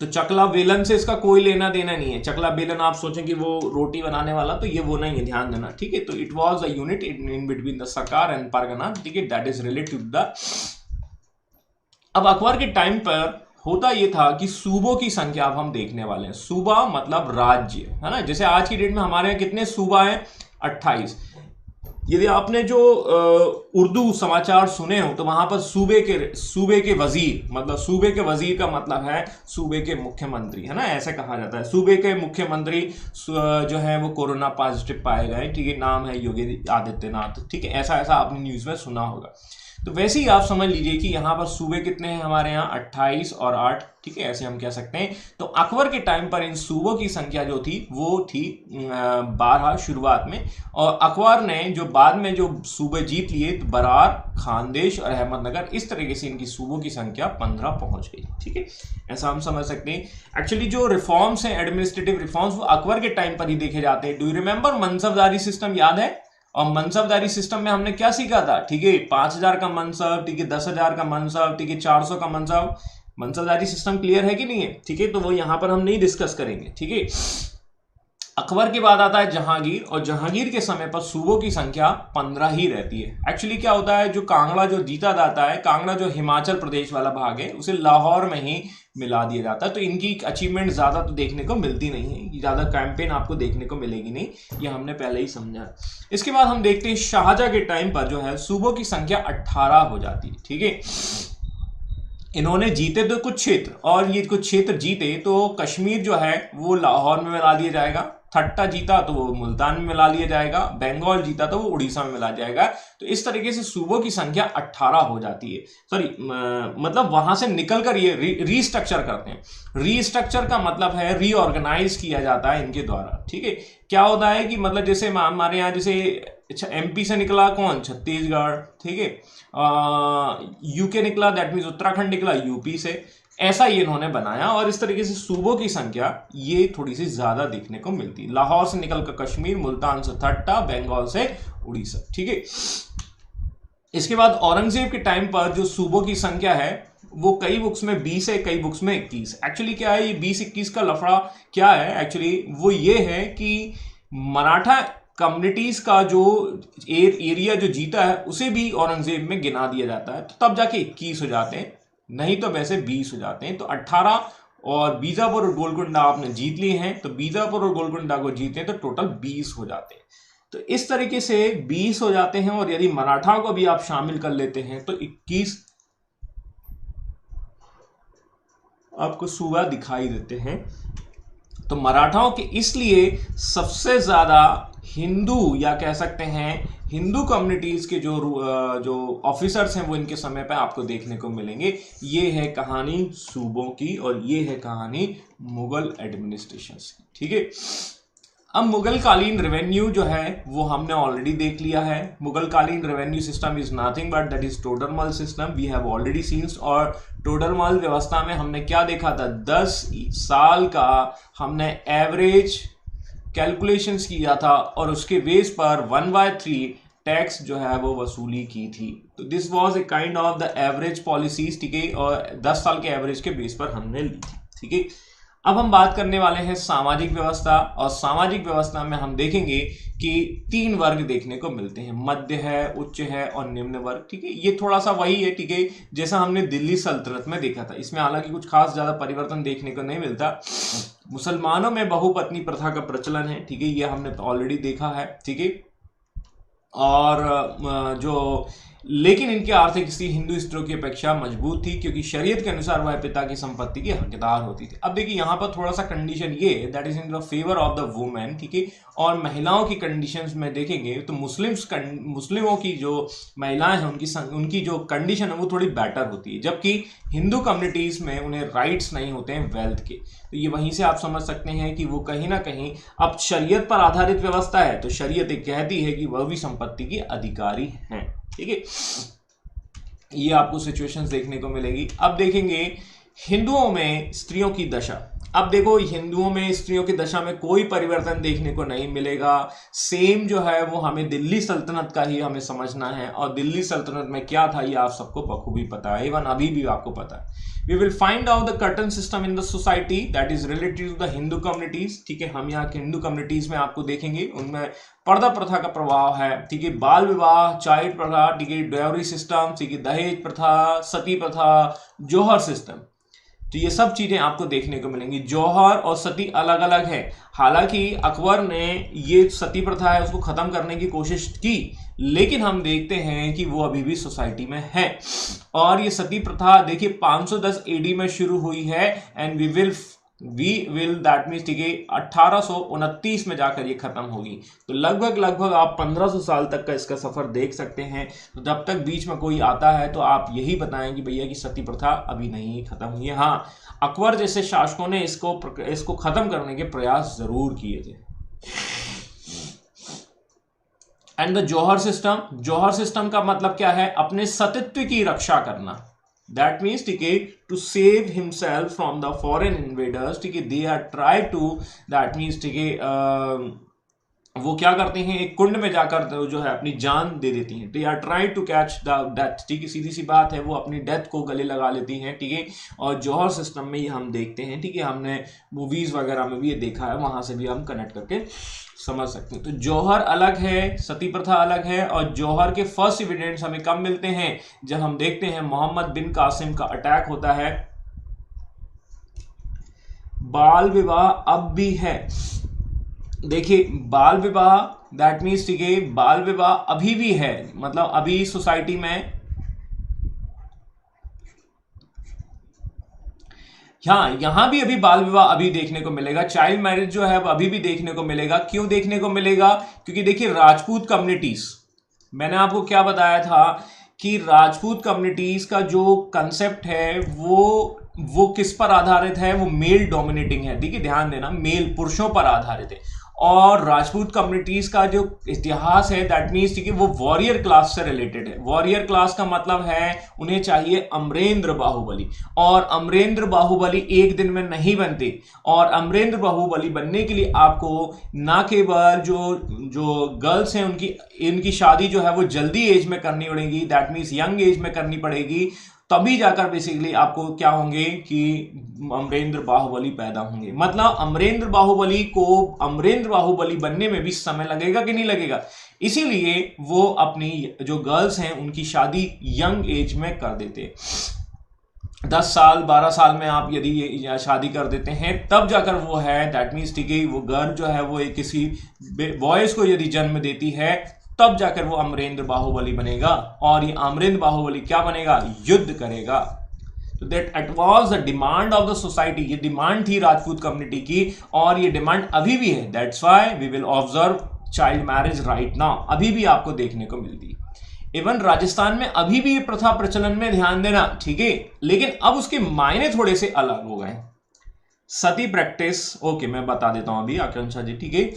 B: तो चकला बेलन से इसका कोई लेना देना नहीं है। चकला बेलन आप सोचें कि वो रोटी बनाने वाला, तो ये वो नहीं है, ध्यान देना, ठीक है। तो it was a unit in between the sarkar and pargana, that is, related is related to द। अब अकबर के टाइम पर होता ये था कि सूबों की संख्या अब हम देखने वाले हैं। सूबा मतलब राज्य, है ना। जैसे आज की डेट में हमारे यहाँ कितने सूबा हैं? 28। यदि आपने जो उर्दू समाचार सुने हो तो वहां पर सूबे के वजीर, मतलब सूबे के वजीर का मतलब है सूबे के मुख्यमंत्री, है ना, ऐसे कहा जाता है। सूबे के मुख्यमंत्री जो है वो कोरोना पॉजिटिव पाए गए, ठीक है, नाम है योगी आदित्यनाथ, ठीक है, ऐसा ऐसा आपने न्यूज में सुना होगा। तो वैसे ही आप समझ लीजिए कि यहाँ पर सूबे कितने हैं हमारे यहाँ? 28 और 8, ठीक है, ऐसे हम कह सकते हैं। तो अकबर के टाइम पर इन सूबों की संख्या जो थी वो थी 12 शुरुआत में, और अकबर ने जो बाद में जो सूबे जीत लिए, तो बरार, खानदेश और अहमदनगर, इस तरीके से इनकी सूबों की संख्या 15 पहुंच गई, ठीक है, ऐसा हम समझ सकते हैं। एक्चुअली जो रिफॉर्म्स हैं, एडमिनिस्ट्रेटिव रिफॉर्म्स, वो अकबर के टाइम पर ही देखे जाते हैं। Do you remember मनसबदारी system? याद है? और मनसबदारी सिस्टम में हमने क्या सीखा था? ठीक है, 5000 का मनसब, ठीक है, 10,000 का मनसब, ठीक है, 400 का मनसब। मनसबदारी सिस्टम क्लियर है कि नहीं है? ठीक है, तो वो यहां पर हम नहीं डिस्कस करेंगे, ठीक है। अकबर के बाद आता है जहांगीर, और जहांगीर के समय पर सूबों की संख्या 15 ही रहती है। एक्चुअली क्या होता है, जो कांगड़ा जो जीता जाता है, कांगड़ा जो हिमाचल प्रदेश वाला भाग है, उसे लाहौर में ही मिला दिया जाता है। तो इनकी अचीवमेंट ज्यादा तो देखने को मिलती नहीं है, ज्यादा कैंपेन आपको देखने को मिलेगी नहीं, ये हमने पहले ही समझा। इसके बाद हम देखते हैं शाहजहां के टाइम पर जो है सूबों की संख्या 18 हो जाती है, ठीक है। इन्होंने जीते तो कुछ क्षेत्र, और ये कुछ क्षेत्र जीते तो कश्मीर जो है वो लाहौर में मिला दिया जाएगा, थट्टा जीता तो वो मुल्तान में मिला लिया जाएगा, बंगाल जीता तो वो उड़ीसा में मिला जाएगा। तो इस तरीके से सूबों की संख्या 18 हो जाती है। सॉरी, मतलब वहां से निकलकर ये रीस्ट्रक्चर करते हैं। रीस्ट्रक्चर का मतलब है रीऑर्गेनाइज किया जाता है इनके द्वारा, ठीक है। क्या होता है कि मतलब जैसे हमारे यहाँ जैसे अच्छा एमपी से निकला कौन? छत्तीसगढ़, ठीक है, यूके निकला, दैट मीन्स उत्तराखंड निकला यूपी से, ऐसा ही इन्होंने बनाया। और इस तरीके से सूबों की संख्या ये थोड़ी सी ज्यादा देखने को मिलती है। लाहौर से निकलकर कश्मीर, मुल्तान से थट्टा, बंगाल से उड़ीसा, ठीक है। इसके बाद औरंगजेब के टाइम पर जो सूबों की संख्या है वो कई बुक्स में 20 है, कई बुक्स में 21। एक्चुअली क्या है ये 20-21 का लफड़ा क्या है? एक्चुअली वो ये है कि मराठा कम्युनिटीज का जो एरिया जो जीता है उसे भी औरंगजेब में गिना दिया जाता है, तो तब जाके 21 हो जाते हैं, नहीं तो वैसे 20 हो जाते हैं। तो 18 और बीजापुर और गोलकुंडा आपने जीत लिए हैं, तो बीजापुर और गोलकुंडा को जीते हैं तो टोटल 20 हो जाते हैं। तो इस तरीके से 20 हो जाते हैं, और यदि मराठा को भी आप शामिल कर लेते हैं तो 21 आपको सूबा दिखाई देते हैं। तो मराठाओं के इसलिए सबसे ज्यादा हिंदू, या कह सकते हैं हिंदू कम्युनिटीज के जो ऑफिसर्स हैं वो इनके समय पे आपको देखने को मिलेंगे। ये है कहानी सूबों की, और ये है कहानी मुगल एडमिनिस्ट्रेशन की, ठीक है। अब मुगल कालीन रेवेन्यू जो है वो हमने ऑलरेडी देख लिया है। मुगल कालीन revenue system is nothing but that is Todarmal system, we have already seen. और टोडरमल व्यवस्था में हमने क्या देखा था? 10 साल का हमने एवरेज कैलकुलेशंस किया था, और उसके बेस पर 1/3 टैक्स जो है वो वसूली की थी। तो this was a kind of the average policies, ठीक है, और 10 साल के एवरेज के बेस पर हमने ली थी, ठीक है। अब हम बात करने वाले हैं सामाजिक व्यवस्था, और सामाजिक व्यवस्था में हम देखेंगे कि 3 वर्ग देखने को मिलते हैं, मध्य है, उच्च है और निम्न वर्ग। ठीक है, ये थोड़ा सा वही है, ठीक है, जैसा हमने दिल्ली सल्तनत में देखा था। इसमें हालांकि कुछ खास ज्यादा परिवर्तन देखने को नहीं मिलता। मुसलमानों में बहुपत्नी प्रथा का प्रचलन है, ठीक है, ये हमने ऑलरेडी देखा है। ठीक है, और जो लेकिन इनकी आर्थिक स्थिति हिंदू स्त्रियों की अपेक्षा मजबूत थी, क्योंकि शरीयत के अनुसार वह पिता की संपत्ति की हकदार होती थी। अब देखिए यहाँ पर थोड़ा सा कंडीशन ये है, related is in the favour of the women. ठीक है, और महिलाओं की कंडीशंस में देखेंगे तो मुस्लिमों की जो महिलाएं हैं उनकी जो कंडीशन है वो थोड़ी बेटर होती है, जबकि हिंदू कम्युनिटीज में उन्हें राइट्स नहीं होते हैं वेल्थ के। तो ये वहीं से आप समझ सकते हैं कि वो कहीं ना कहीं, अब शरीयत पर आधारित व्यवस्था है तो शरीयत एक कहती है कि वह भी संपत्ति की अधिकारी हैं। ठीक है, ये आपको सिचुएशंस देखने को मिलेगी। अब देखेंगे हिंदुओं में स्त्रियों की दशा। अब देखो हिंदुओं में स्त्रियों की दशा में कोई परिवर्तन देखने को नहीं मिलेगा। सेम जो है वो हमें दिल्ली सल्तनत का ही हमें समझना है, और दिल्ली सल्तनत में क्या था ये आप सबको बखूबी पता है, इवन अभी भी आपको पता है। We will find out the curtain system in the society that is related to the Hindu communities. ठीक है, हम यहाँ के हिंदू कम्युनिटीज में आपको देखेंगे उनमें पर्दा प्रथा का प्रभाव है। ठीक है, बाल विवाह, चाइल्ड प्रथा, ठीक है, डायरी सिस्टम, ठीक है, दहेज प्रथा, सती प्रथा, जौहर सिस्टम, तो ये सब चीजें आपको देखने को मिलेंगी। जौहर और सती अलग अलग है। हालांकि अकबर ने ये सती प्रथा है उसको खत्म करने की कोशिश की, लेकिन हम देखते हैं कि वो अभी भी सोसाइटी में है। और ये सती प्रथा देखिए 510 एडी में शुरू हुई है, and we will that means, ठीक है, 1829 में जाकर ये खत्म होगी। तो लगभग आप 1500 साल तक का इसका सफर देख सकते हैं। तो जब तक बीच में कोई आता है तो आप यही बताएं कि भैया कि सती प्रथा अभी नहीं खत्म हुई है। हाँ, अकबर जैसे शासकों ने इसको खत्म करने के प्रयास जरूर किए थे। एंड द जौहर सिस्टम का मतलब क्या है? अपने सतीत्व की रक्षा करना। दैट मीन्स, ठीक है, to save himself from the foreign invaders. ठीक है, they are try to, that means, ठीक है, वो क्या करते हैं, एक कुंड में जाकर जो है अपनी जान दे देती हैं। They are try to catch the death. ठीक है, सीधी सी बात है, वो अपनी डेथ को गले लगा लेती हैं। ठीक है, और जौहर सिस्टम में ये हम देखते हैं। ठीक है, हमने मूवीज वगैरह में भी ये देखा है, वहां से भी हम कनेक्ट करके समझ सकते हैं। तो जौहर अलग है, सती प्रथा अलग है, और जौहर के फर्स्ट एविडेंस हमें कब मिलते हैं? जब हम देखते हैं मोहम्मद बिन कासिम का अटैक होता है। बाल विवाह अब भी है। देखिए, बाल विवाह दैट मीन्स, ठीक है, बाल विवाह अभी भी है, मतलब अभी सोसाइटी में, हाँ, यहां भी अभी बाल विवाह अभी देखने को मिलेगा। चाइल्ड मैरिज जो है वो अभी भी देखने को मिलेगा। क्यों देखने को मिलेगा? क्योंकि देखिए राजपूत कम्युनिटीज, मैंने आपको क्या बताया था कि राजपूत कम्युनिटीज का जो कंसेप्ट है वो किस पर आधारित है? वो मेल डोमिनेटिंग है। ठीक है, ध्यान देना, मेल, पुरुषों पर आधारित है। और राजपूत कम्युनिटीज का जो इतिहास है दैट मीन्स, ठीक है, वो वॉरियर क्लास से रिलेटेड है। वॉरियर क्लास का मतलब है उन्हें चाहिए अमरेंद्र बाहुबली, और अमरेंद्र बाहुबली एक दिन में नहीं बनते। और अमरेंद्र बाहुबली बनने के लिए आपको ना केवल जो गर्ल्स हैं इनकी शादी जो है वो जल्दी एज में करनी पड़ेगी, दैट मीन्स यंग एज में करनी पड़ेगी, तभी जाकर बेसिकली आपको क्या होंगे कि अमरेंद्र बाहुबली पैदा होंगे। मतलब अमरेंद्र बाहुबली बनने में भी समय लगेगा कि नहीं लगेगा? इसीलिए वो अपनी जो गर्ल्स हैं उनकी शादी यंग एज में कर देते। 10 साल 12 साल में आप यदि ये शादी कर देते हैं तब जाकर वो है, दैट मीन्स, ठीक है, वो गर्ल जो है वो एक किसी बॉयज को यदि जन्म देती है तब जाकर वो अमरेंद्र बाहुबली बनेगा। और ये अमरेंद्र बाहुबली क्या बनेगा? युद्ध करेगा। तो that it was the demand of the society. ये डिमांड थी राजपूत कम्युनिटी की, और ये डिमांड अभी भी है। That's why we will observe child marriage right now. अभी भी आपको देखने को मिलती है। इवन राजस्थान में अभी भी ये प्रथा प्रचलन में, ध्यान देना, ठीक है, लेकिन अब उसके मायने थोड़े से अलग हो गए। सती प्रैक्टिस, ओके, मैं बता देता हूं अभी आकांक्षा जी, ठीक है,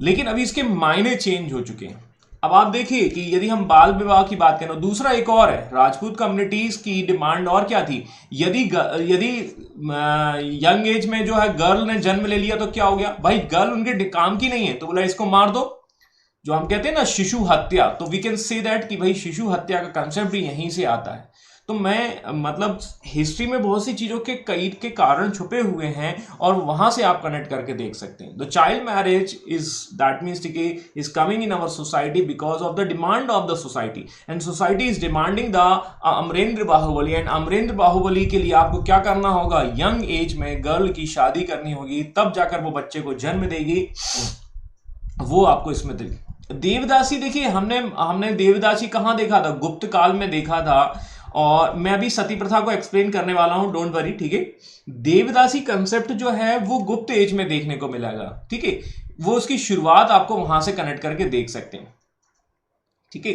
B: लेकिन अभी इसके मायने चेंज हो चुके हैं। अब आप देखिए कि यदि हम बाल विवाह की बात करें, दूसरा एक और है, राजपूत कम्युनिटीज की डिमांड और क्या थी? यदि यंग एज में जो है गर्ल ने जन्म ले लिया तो क्या हो गया? भाई गर्ल उनके काम की नहीं है, तो बोला इसको मार दो, जो हम कहते हैं ना शिशु हत्या। तो वी कैन से दैट कि भाई शिशु हत्या का कंसेप्ट भी यहीं से आता है। तो मैं मतलब हिस्ट्री में बहुत सी चीज़ों के कई के कारण छुपे हुए हैं और वहाँ से आप कनेक्ट करके देख सकते हैं। The child marriage is that means कि is coming in our society because of the demand of the society, and society is demanding the Amarendra Baahubali, and Amarendra Baahubali के लिए आपको क्या करना होगा, यंग एज में गर्ल की शादी करनी होगी, तब जाकर वो बच्चे को जन्म देगी। वो आपको इसमें देवदासी देखिए, हमने देवदासी कहाँ देखा था, गुप्त काल में देखा था, और मैं अभी सती प्रथा को एक्सप्लेन करने वाला हूं, डोंट वरी, ठीक है। देवदासी कंसेप्ट जो है वो गुप्त एज में देखने को मिलेगा, ठीक है। वो उसकी शुरुआत आपको वहां से कनेक्ट करके देख सकते हैं, ठीक है।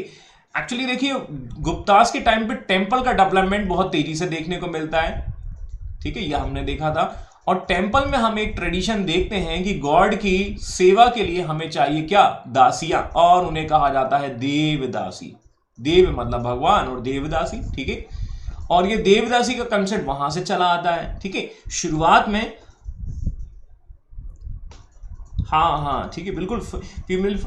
B: एक्चुअली देखिए, गुप्तास के टाइम पे टेम्पल का डेवलपमेंट बहुत तेजी से देखने को मिलता है, ठीक है, यह हमने देखा था। और टेम्पल में हम एक ट्रेडिशन देखते हैं कि गॉड की सेवा के लिए हमें चाहिए क्या, दासियां, और उन्हें कहा जाता है देवदासी। देव मतलब भगवान और देवदासी, ठीक है। और ये देवदासी का कंसेप्ट वहां से चला आता है, ठीक है, शुरुआत में। हाँ, ठीक है, बिल्कुल फीमेल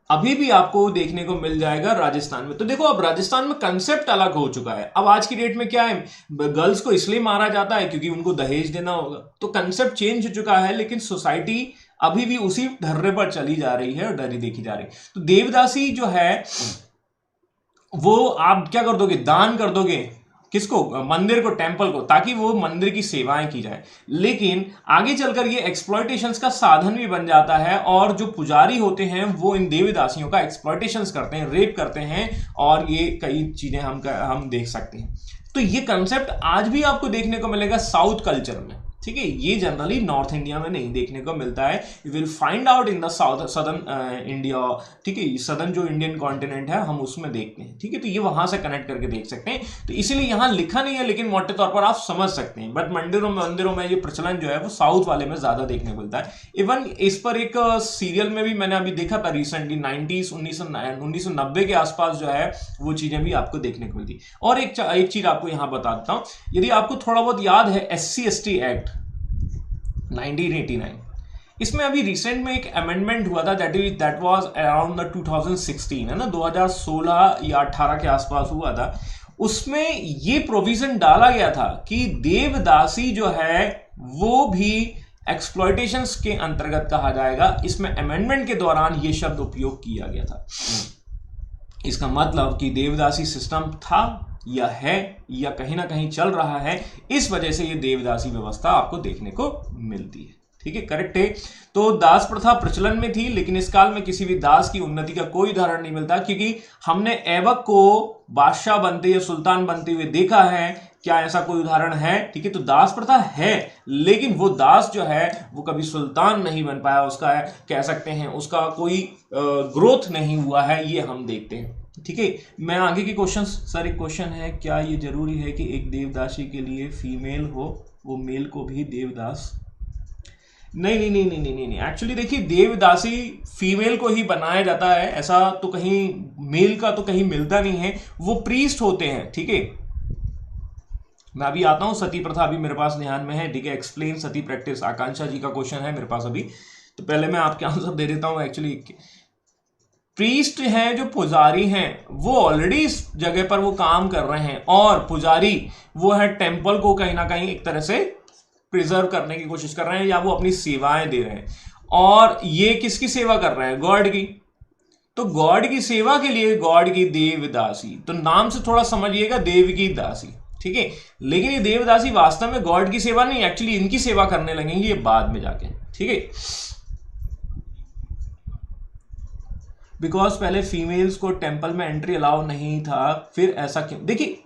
B: अभी भी आपको देखने को मिल जाएगा राजस्थान में। तो देखो, अब राजस्थान में कंसेप्ट अलग हो चुका है। अब आज की डेट में क्या है, गर्ल्स को इसलिए मारा जाता है क्योंकि उनको दहेज देना होगा, तो कंसेप्ट चेंज हो चुका है, लेकिन सोसाइटी अभी भी उसी ढर्रे पर चली जा रही है और डरी देखी जा रही है। तो देवदासी जो है वो आप क्या कर दोगे, दान कर दोगे, किसको, मंदिर को, टेम्पल को, ताकि वो मंदिर की सेवाएं की जाए। लेकिन आगे चलकर ये एक्सप्लॉयटेशंस का साधन भी बन जाता है, और जो पुजारी होते हैं वो इन देवदासियों का एक्सप्लॉयटेशंस करते हैं, रेप करते हैं, और ये कई चीजें हम देख सकते हैं। तो ये कंसेप्ट आज भी आपको देखने को मिलेगा साउथ कल्चर में, ठीक है। ये जनरली नॉर्थ इंडिया में नहीं देखने को मिलता है, you will find out in the south southern India, ठीक है। सदर्न जो इंडियन कॉन्टिनेंट है हम उसमें देखते हैं, ठीक है। तो ये वहां से कनेक्ट करके देख सकते हैं। तो इसीलिए यहां लिखा नहीं है, लेकिन मोटे तौर पर आप समझ सकते हैं। बट मंदिरों में ये प्रचलन जो है वो साउथ वाले में ज्यादा देखने को मिलता है। इवन इस पर एक सीरियल में भी मैंने अभी देखा था रिसेंटली, 1990 के आसपास जो है वो चीजें भी आपको देखने को मिलती। और एक चीज आपको यहां बता देता हूं, यदि आपको थोड़ा बहुत याद है, SC/ST एक्ट 1989, इसमें अभी रिसेंट में एक अमेंडमेंट हुआ था, दैट वाज अराउंड द 2016, है ना, 2016 या 18 के आसपास हुआ था। उसमें ये प्रोविजन डाला गया था कि देवदासी जो है वो भी एक्सप्लॉयटेशंस के अंतर्गत कहा जाएगा। इसमें अमेंडमेंट के दौरान ये शब्द उपयोग किया गया था। इसका मतलब कि देवदासी सिस्टम था या है या कहीं ना कहीं चल रहा है, इस वजह से ये देवदासी व्यवस्था आपको देखने को मिलती है, ठीक है, करेक्ट है। तो दास प्रथा प्रचलन में थी, लेकिन इस काल में किसी भी दास की उन्नति का कोई उदाहरण नहीं मिलता, क्योंकि हमने ऐबक को बादशाह बनते या सुल्तान बनते हुए देखा है। क्या ऐसा कोई उदाहरण है, ठीक है। तो दास प्रथा है, लेकिन वो दास जो है वो कभी सुल्तान नहीं बन पाया, उसका कह सकते हैं उसका कोई ग्रोथ नहीं हुआ है, ये हम देखते हैं, ठीक है। मैं आगे के क्वेश्चन, सर एक क्वेश्चन है, क्या ये जरूरी है कि एक देवदासी के लिए फीमेल हो, वो मेल को भी देवदास? नहीं, एक्चुअली देखिए, देवदासी फीमेल को ही बनाया जाता है, ऐसा तो कहीं मेल का तो कहीं मिलता नहीं है, वो प्रीस्ट होते हैं, ठीक है। मैं अभी आता हूं, सती प्रथा अभी मेरे पास ध्यान में है, ठीक है। एक्सप्लेन सती प्रैक्टिस, आकांक्षा जी का क्वेश्चन है मेरे पास अभी, तो पहले मैं आपके आंसर दे देता हूं। एक्चुअली प्रीस्ट हैं, जो पुजारी हैं, वो ऑलरेडी इस जगह पर वो काम कर रहे हैं, और पुजारी वो है टेम्पल को कहीं ना कहीं एक तरह से प्रिजर्व करने की कोशिश कर रहे हैं, या वो अपनी सेवाएं दे रहे हैं। और ये किसकी सेवा कर रहे हैं, गॉड की। तो गॉड की सेवा के लिए गॉड की देवदासी, तो नाम से थोड़ा समझिएगा, देव की दासी, ठीक है। लेकिन ये देवदासी वास्तव में गॉड की सेवा नहीं, एक्चुअली इनकी सेवा करने लगेंगे ये बाद में जाके, ठीक है। बिकॉज पहले फीमेल्स को टेम्पल में एंट्री अलाउ नहीं था, फिर ऐसा क्यों? देखिए,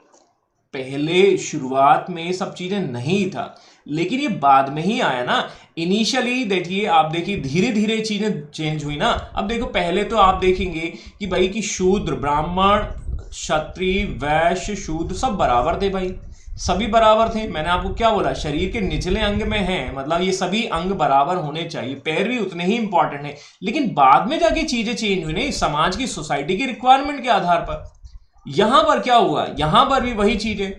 B: पहले शुरुआत में सब चीजें नहीं था, लेकिन ये बाद में ही आया ना। इनिशियली देखिए, आप देखिए धीरे धीरे चीजें चेंज हुई ना। अब देखो, पहले तो आप देखेंगे कि भाई कि शूद्र, ब्राह्मण, क्षत्रिय, वैश्य, शूद्र सब बराबर थे भाई, सभी बराबर थे। मैंने आपको क्या बोला, शरीर के निचले अंग में है, मतलब ये सभी अंग बराबर होने चाहिए, पैर भी उतने ही इंपॉर्टेंट है। लेकिन बाद में जाके चीजें चेंज हुई नहीं, समाज की, सोसाइटी की रिक्वायरमेंट के आधार पर। यहां पर क्या हुआ, यहां पर भी वही चीजें,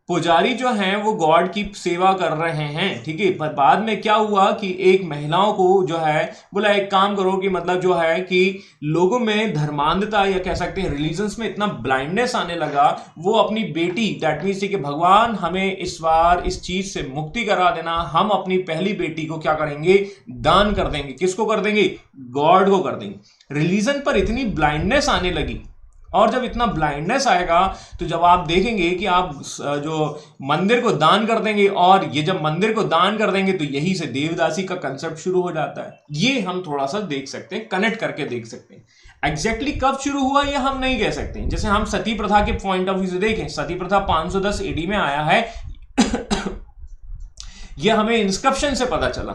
B: पुजारी जो हैं वो गॉड की सेवा कर रहे हैं, ठीक है। पर बाद में क्या हुआ कि एक महिलाओं को जो है बोला एक काम करो कि मतलब जो है कि लोगों में धर्मांधता या कह सकते हैं रिलीजन्स में इतना ब्लाइंडनेस आने लगा, वो अपनी बेटी दैट मीन्स कि भगवान हमें इस बार इस चीज से मुक्ति करा देना, हम अपनी पहली बेटी को क्या करेंगे, दान कर देंगे। किसको कर देंगे, गॉड को कर देंगे। रिलीजन पर इतनी ब्लाइंडनेस आने लगी, और जब इतना ब्लाइंडनेस आएगा तो जब आप देखेंगे कि आप जो मंदिर को दान कर देंगे, और ये जब मंदिर को दान कर देंगे तो यही से देवदासी का कंसेप्ट शुरू हो जाता है। ये हम थोड़ा सा देख सकते हैं, कनेक्ट करके देख सकते हैं। एग्जैक्टली कब शुरू हुआ ये हम नहीं कह सकते। जैसे हम सती प्रथा के पॉइंट ऑफ व्यू से देखें, सती प्रथा 510 एडी में आया है यह हमें इंस्क्रिप्शन से पता चला,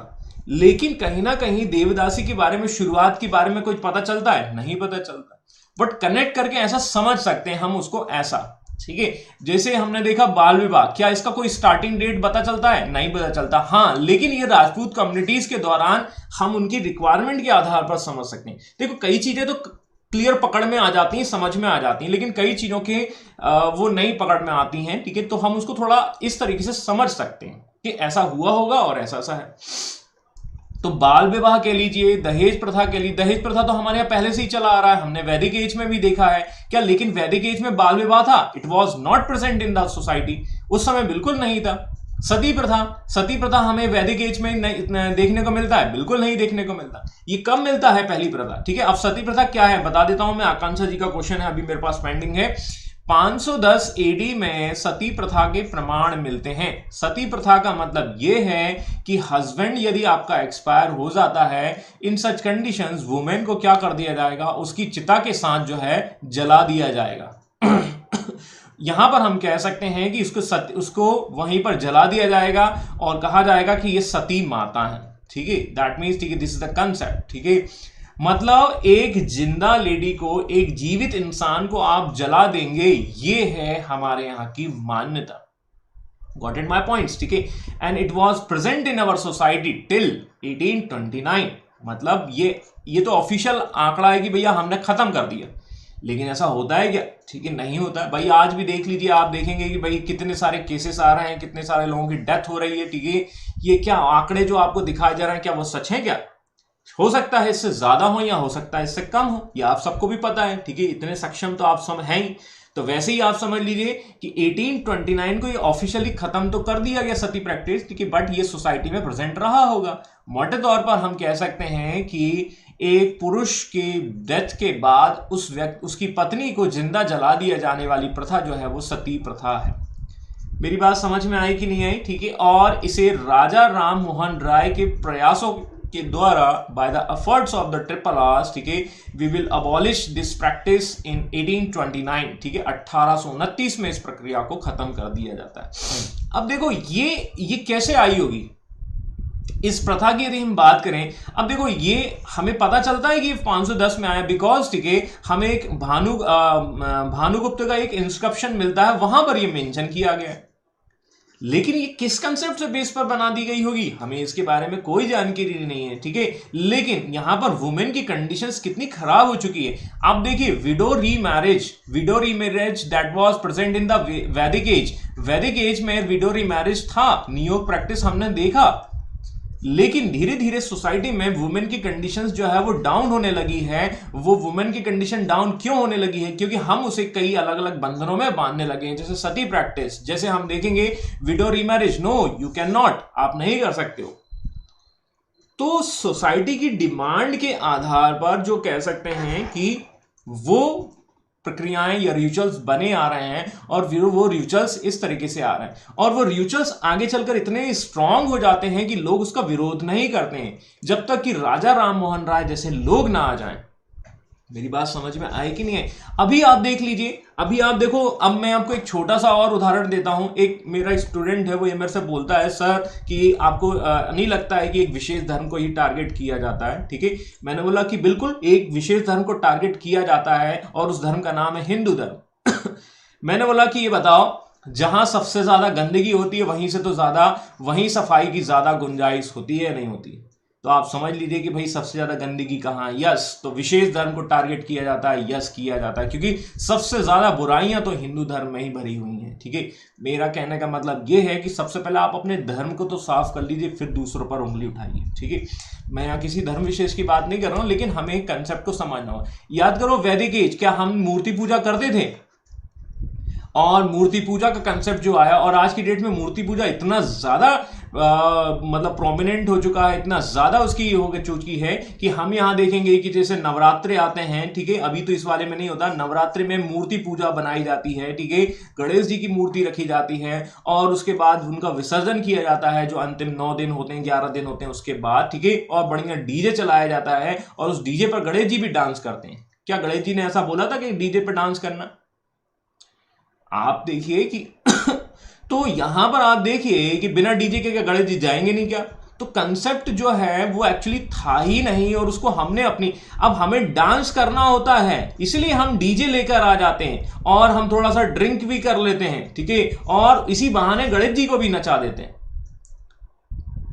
B: लेकिन कहीं ना कहीं देवदासी के बारे में, शुरुआत के बारे में कुछ पता चलता है, नहीं पता चलता। बट कनेक्ट करके ऐसा समझ सकते हैं हम उसको ऐसा, ठीक है। जैसे हमने देखा बाल विवाह, क्या इसका कोई स्टार्टिंग डेट पता चलता है, नहीं पता चलता। हाँ, लेकिन ये राजपूत कम्युनिटीज के दौरान हम उनकी रिक्वायरमेंट के आधार पर समझ सकते हैं। देखो कई चीजें तो क्लियर पकड़ में आ जाती हैं, समझ में आ जाती हैं, लेकिन कई चीजों के वो नहीं पकड़ में आती हैं, ठीक है। तो हम उसको थोड़ा इस तरीके से समझ सकते हैं कि ऐसा हुआ होगा और ऐसा ऐसा है। तो बाल विवाह कह लीजिए, दहेज प्रथा कह लीजिए। दहेज प्रथा तो हमारे यहाँ पहले से ही चला आ रहा है, हमने वैदिक एज में भी देखा है क्या, लेकिन वैदिक एज में बाल विवाह था, it was not present in the society, उस समय बिल्कुल नहीं था। सती प्रथा हमें वैदिक एज में देखने को मिलता है, बिल्कुल नहीं देखने को मिलता। ये कब मिलता है, पहली प्रथा, ठीक है। अब सती प्रथा क्या है बता देता हूं मैं, आकांक्षा जी का क्वेश्चन है अभी मेरे पास पेंडिंग है। 510 एडी में सती प्रथा के प्रमाण मिलते हैं। सती प्रथा का मतलब यह है कि हस्बैंड यदि आपका एक्सपायर हो जाता है, इन सच कंडीशंस वुमेन को क्या कर दिया जाएगा, उसकी चिता के साथ जो है जला दिया जाएगा। यहां पर हम कह सकते हैं कि उसको वहीं पर जला दिया जाएगा और कहा जाएगा कि ये सती माता है, ठीक है। दैट मीन्स, ठीक है, दिस इज द कंसेप्ट, ठीक है। मतलब एक जिंदा लेडी को, एक जीवित इंसान को आप जला देंगे, ये है हमारे यहां की मान्यता। गॉट इट माई पॉइंट्स, ठीक है। And it was present in our society till 1829। मतलब ये तो ऑफिशियल आंकड़ा है कि भैया हमने खत्म कर दिया, लेकिन ऐसा होता है क्या, ठीक है, नहीं होता है भाई। आज भी देख लीजिए, आप देखेंगे कि भाई कितने सारे केसेस आ रहे हैं, कितने सारे लोगों की डेथ हो रही है, ठीक है। ये क्या आंकड़े जो आपको दिखाए जा रहे हैं, क्या वो सच है? क्या हो सकता है इससे ज्यादा हो या हो सकता है इससे कम हो, ये आप सबको भी पता है, ठीक है। इतने सक्षम तो आप सब हैं ही। तो वैसे ही आप समझ लीजिए कि 1829 को ये ऑफिशियली खत्म तो कर दिया गया सती प्रैक्टिस, ठीक है, बट ये सोसाइटी में प्रेजेंट रहा होगा। मोटे तौर पर हम कह सकते हैं कि एक पुरुष के डेथ के बाद उसकी पत्नी को जिंदा जला दिया जाने वाली प्रथा जो है वो सती प्रथा है। मेरी बात समझ में आई कि नहीं आई, ठीक है। और इसे राजा राम मोहन राय के प्रयासों के द्वारा, by the efforts of the triple R's, ठीक है, we will abolish this practice in 1829, ठीक है। 1829 में इस प्रक्रिया को खत्म कर दिया जाता है। अब देखो ये कैसे आई होगी इस प्रथा की, यदि हम बात करें। अब देखो ये हमें पता चलता है कि 510 में आया, बिकॉज, ठीक है, हमें एक भानुगुप्त का एक इंस्क्रिप्शन मिलता है, वहां पर ये मेंशन किया गया है। लेकिन ये किस कंसेप्ट से बेस पर बना दी गई होगी, हमें इसके बारे में कोई जानकारी नहीं है, ठीक है। लेकिन यहां पर वुमेन की कंडीशंस कितनी खराब हो चुकी है। आप देखिए, window remarriage that was present in the Vedic as में विडो रीमैरिज था, नियोग प्रैक्टिस हमने देखा। लेकिन धीरे धीरे सोसाइटी में वुमेन की कंडीशंस जो है वो डाउन होने लगी है। वो वुमेन की कंडीशन डाउन क्यों होने लगी है, क्योंकि हम उसे कई अलग अलग बंधनों में बांधने लगे हैं, जैसे सती प्रैक्टिस। जैसे हम देखेंगे widow remarriage, no you can not, आप नहीं कर सकते हो। तो सोसाइटी की डिमांड के आधार पर जो कह सकते हैं कि वो प्रक्रियाएं या रिचुअल्स बने आ रहे हैं, और वो रिचुअल्स इस तरीके से आ रहे हैं, और वो रिचुअल्स आगे चलकर इतने स्ट्रांग हो जाते हैं कि लोग उसका विरोध नहीं करते हैं, जब तक कि राजा राम मोहन राय जैसे लोग ना आ जाएं। मेरी बात समझ में आई कि नहीं है? अभी आप देख लीजिए, अभी आप देखो, अब मैं आपको एक छोटा सा और उदाहरण देता हूं। एक मेरा स्टूडेंट है, वो ये मेरे से बोलता है, सर कि आपको नहीं लगता है कि एक विशेष धर्म को ही टारगेट किया जाता है, ठीक है। मैंने बोला कि बिल्कुल एक विशेष धर्म को टारगेट किया जाता है, और उस धर्म का नाम है हिंदू धर्म। मैंने बोला कि ये बताओ, जहां सबसे ज्यादा गंदगी होती है वहीं से तो ज्यादा, वहीं सफाई की ज्यादा गुंजाइश होती है, नहीं होती? तो आप समझ लीजिए कि भाई सबसे ज्यादा गंदगी कहाँ है। यस, तो विशेष धर्म को टारगेट किया जाता है, यस किया जाता है, क्योंकि सबसे ज्यादा बुराइयां तो हिंदू धर्म में ही भरी हुई हैं। ठीक है, मेरा कहने का मतलब ये है कि सबसे पहले आप अपने धर्म को तो साफ कर लीजिए, फिर दूसरों पर उंगली उठाइए। ठीक है, मैं यहाँ किसी धर्म विशेष की बात नहीं कर रहा हूँ, लेकिन हमें कंसेप्ट को समझना हो। याद करो वैदिक एज, क्या हम मूर्ति पूजा करते थे? और मूर्ति पूजा का कंसेप्ट जो आया, और आज की डेट में मूर्ति पूजा इतना ज्यादा मतलब प्रोमिनेंट हो चुका है, इतना ज्यादा उसकी हो चुकी है कि हम यहां देखेंगे कि जैसे नवरात्रे आते हैं, ठीक है, अभी तो इस वाले में नहीं होता, नवरात्रि में मूर्ति पूजा बनाई जाती है। ठीक है, गणेश जी की मूर्ति रखी जाती है और उसके बाद उनका विसर्जन किया जाता है, जो अंतिम 9 दिन होते हैं, 11 दिन होते हैं उसके बाद। ठीक है, और बढ़िया डीजे चलाया जाता है और उस डीजे पर गणेश जी भी डांस करते हैं। क्या गणेश जी ने ऐसा बोला था कि डीजे पर डांस करना? आप देखिए कि तो यहां पर आप देखिए कि बिना डीजे के क्या गणेश जी जाएंगे नहीं क्या? तो कंसेप्ट जो है वो एक्चुअली था ही नहीं, और उसको हमने अपनी, अब हमें डांस करना होता है इसलिए हम डीजे लेकर आ जाते हैं और हम थोड़ा सा ड्रिंक भी कर लेते हैं। ठीक है, और इसी बहाने गणेश जी को भी नचा देते हैं।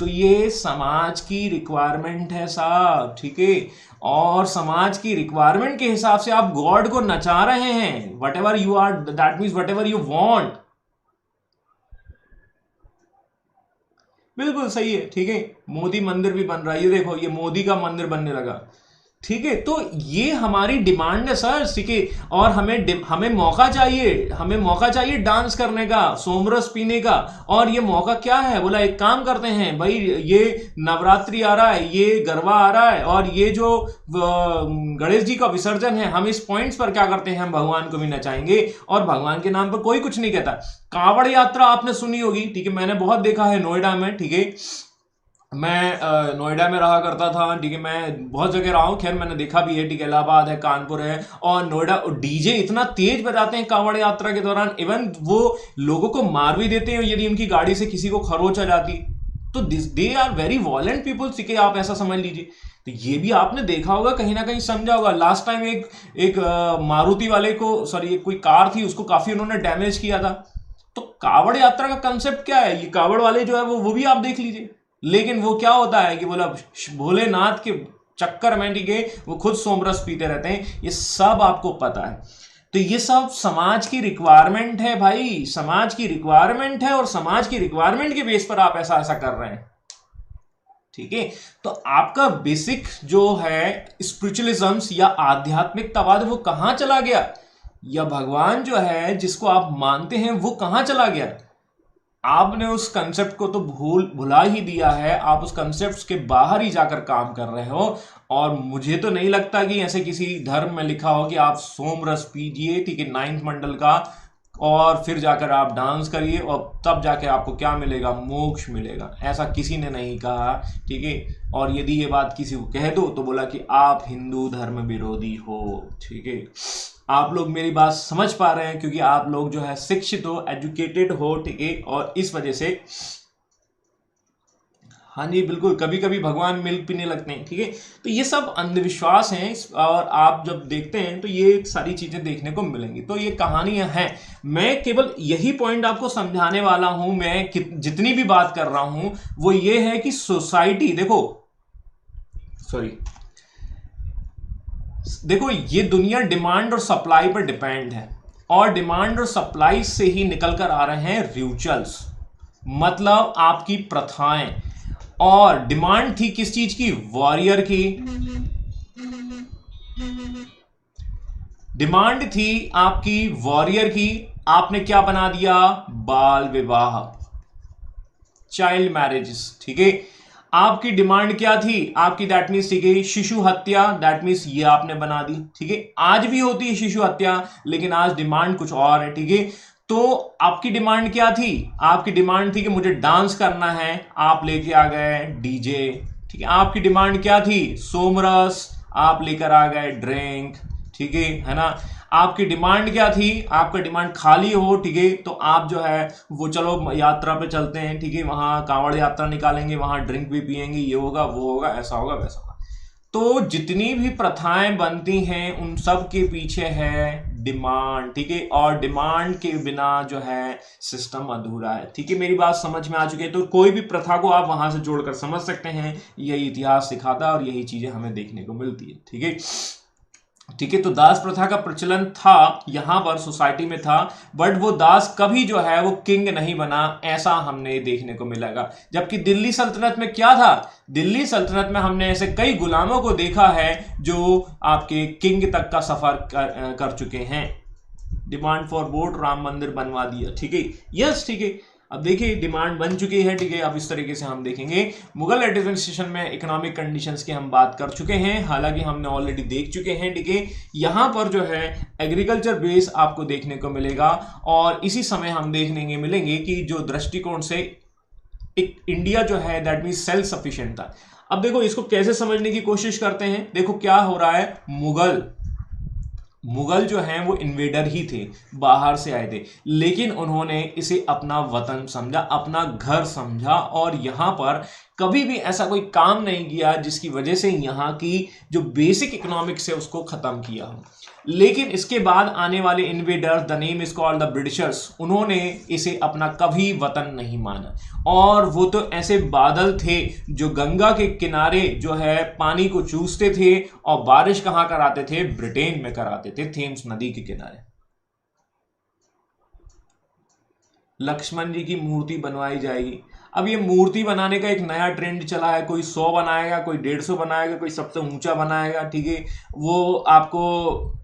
B: तो ये समाज की रिक्वायरमेंट है साहब। ठीक है, और समाज की रिक्वायरमेंट के हिसाब से आप गॉड को नचा रहे हैं। Whatever you are, that means whatever you want. बिल्कुल सही है। ठीक है, मोदी मंदिर भी बन रहा है, ये देखो ये मोदी का मंदिर बनने लगा। ठीक है, तो ये हमारी डिमांड है सर। ठीक है, और हमें मौका चाहिए, हमें मौका चाहिए डांस करने का, सोमरस पीने का। और ये मौका क्या है? बोला एक काम करते हैं भाई, ये नवरात्रि आ रहा है, ये गरबा आ रहा है, और ये जो गणेश जी का विसर्जन है, हम इस पॉइंट्स पर क्या करते हैं, हम भगवान को भी नचाएंगे और भगवान के नाम पर कोई कुछ नहीं कहता। कांवड़ यात्रा आपने सुनी होगी, ठीक है, मैंने बहुत देखा है नोएडा में। ठीक है, मैं नोएडा में रहा करता था। ठीक है, मैं बहुत जगह रहा हूँ, खैर मैंने देखा भी है। ठीक है, इलाहाबाद है, कानपुर है, और नोएडा डीजे इतना तेज बजाते हैं कांवड़ यात्रा के दौरान, इवन वो लोगों को मार भी देते हैं यदि उनकी गाड़ी से किसी को खरोच आ जाती। तो they are very violent people. ठीक है, आप ऐसा समझ लीजिए। तो ये भी आपने देखा होगा, कहीं ना कहीं समझा होगा। लास्ट टाइम एक मारुति वाले को, सॉरी एक कोई कार थी, उसको काफी उन्होंने डैमेज किया था। तो कांवड़ यात्रा का कंसेप्ट क्या है? ये कांवड़ वाले जो है वो भी आप देख लीजिए। लेकिन वो क्या होता है कि बोला भोलेनाथ के चक्कर में, ठीक है, वो खुद सोमरस पीते रहते हैं। ये सब आपको पता है। तो ये सब समाज की रिक्वायरमेंट है भाई, समाज की रिक्वायरमेंट है, और समाज की रिक्वायरमेंट के बेस पर आप ऐसा ऐसा कर रहे हैं। ठीक है, तो आपका बेसिक जो है स्पिरिचुअलिज्म या आध्यात्मिकतावाद वो कहां चला गया, या भगवान जो है जिसको आप मानते हैं वो कहां चला गया? आपने उस कंसेप्ट को तो भुला ही दिया है। आप उस कंसेप्ट के बाहर ही जाकर काम कर रहे हो। और मुझे तो नहीं लगता कि ऐसे किसी धर्म में लिखा हो कि आप सोमरस पीजिए, ठीक है, 9th मंडल का, और फिर जाकर आप डांस करिए और तब जाके आपको क्या मिलेगा, मोक्ष मिलेगा। ऐसा किसी ने नहीं कहा। ठीक है, और यदि ये बात किसी को कह दो तो बोला कि आप हिंदू धर्म विरोधी हो। ठीक है, आप लोग मेरी बात समझ पा रहे हैं, क्योंकि आप लोग जो है शिक्षित हो, एजुकेटेड हो। ठीक है, और इस वजह से, हाँ जी बिल्कुल, कभी कभी भगवान मिल्क पीने लगते हैं। ठीक है, तो ये सब अंधविश्वास हैं, और आप जब देखते हैं तो ये सारी चीजें देखने को मिलेंगी। तो ये कहानियां हैं। मैं केवल यही पॉइंट आपको समझाने वाला हूं। मैं जितनी भी बात कर रहा हूं वो ये है कि सोसाइटी, देखो ये दुनिया डिमांड और सप्लाई पर डिपेंड है, और डिमांड और सप्लाई से ही निकल कर आ रहे हैं रिचुअल्स, मतलब आपकी प्रथाएं। और डिमांड थी किस चीज की? वॉरियर की। डिमांड थी आपकी वॉरियर की। आपने क्या बना दिया? बाल विवाह, चाइल्ड मैरिजेस। ठीक है, आपकी डिमांड क्या थी? आपकी दैट मीन्स, ठीक है, शिशु हत्या, दैट मीन्स ये आपने बना दी। ठीक है, आज भी होती है शिशु हत्या, लेकिन आज डिमांड कुछ और है। ठीक है, तो आपकी डिमांड क्या थी? आपकी डिमांड थी कि मुझे डांस करना है, आप लेके आ गए डीजे। ठीक है, आपकी डिमांड क्या थी? सोमरस, आप लेकर आ गए ड्रिंक। ठीक है ना? आपकी डिमांड क्या थी? आपका डिमांड खाली हो, ठीक है, तो आप जो है वो चलो यात्रा पे चलते हैं। ठीक है, वहां कांवड़ यात्रा निकालेंगे, वहां ड्रिंक भी पिएंगे, ये होगा वो होगा, ऐसा होगा वैसा होगा। तो जितनी भी प्रथाएं बनती हैं उन सब के पीछे है डिमांड, ठीक है, और डिमांड के बिना जो है सिस्टम अधूरा है, ठीक है। मेरी बात समझ में आ चुकी है। तो कोई भी प्रथा को आप वहां से जोड़कर समझ सकते हैं, यही इतिहास सिखाता है और यही चीजें हमें देखने को मिलती है, ठीक है। ठीक है, तो दास प्रथा का प्रचलन था यहां पर सोसाइटी में था, बट वो दास कभी जो है वो किंग नहीं बना, ऐसा हमने देखने को मिलेगा। जबकि दिल्ली सल्तनत में क्या था, दिल्ली सल्तनत में हमने ऐसे कई गुलामों को देखा है जो आपके किंग तक का सफर कर चुके हैं। डिमांड फॉर वोट, राम मंदिर बनवा दिया, ठीक है, यस, ठीक है। अब देखिए डिमांड बन चुकी है, ठीक है। अब इस तरीके से हम देखेंगे मुगल एडमिनिस्ट्रेशन में इकोनॉमिक कंडीशंस की हम बात कर चुके हैं, हालांकि हमने ऑलरेडी देख चुके हैं, ठीक है। यहां पर जो है एग्रीकल्चर बेस आपको देखने को मिलेगा, और इसी समय हम देखने मिलेंगे कि जो दृष्टिकोण से एक इंडिया जो है दैट मीन सेल्फ सफिशिएंट था। अब देखो इसको कैसे समझने की कोशिश करते हैं। देखो क्या हो रहा है, मुगल जो हैं वो इन्वेडर ही थे, बाहर से आए थे, लेकिन उन्होंने इसे अपना वतन समझा, अपना घर समझा, और यहां पर कभी भी ऐसा कोई काम नहीं किया जिसकी वजह से यहां की जो बेसिक इकोनॉमिक्स है उसको खत्म किया हो। लेकिन इसके बाद आने वाले invaders, the name is called the Britishers, उन्होंने इसे अपना कभी वतन नहीं माना, और वो तो ऐसे बादल थे जो गंगा के किनारे जो है पानी को चूसते थे, और बारिश कहां कराते थे, ब्रिटेन में कराते थे, थेम्स नदी के किनारे। लक्ष्मण जी की मूर्ति बनवाई जाएगी। अब ये मूर्ति बनाने का एक नया ट्रेंड चला है, कोई 100 बनाएगा, कोई 150 बनाएगा, कोई सबसे ऊंचा बनाएगा, ठीक है। वो आपको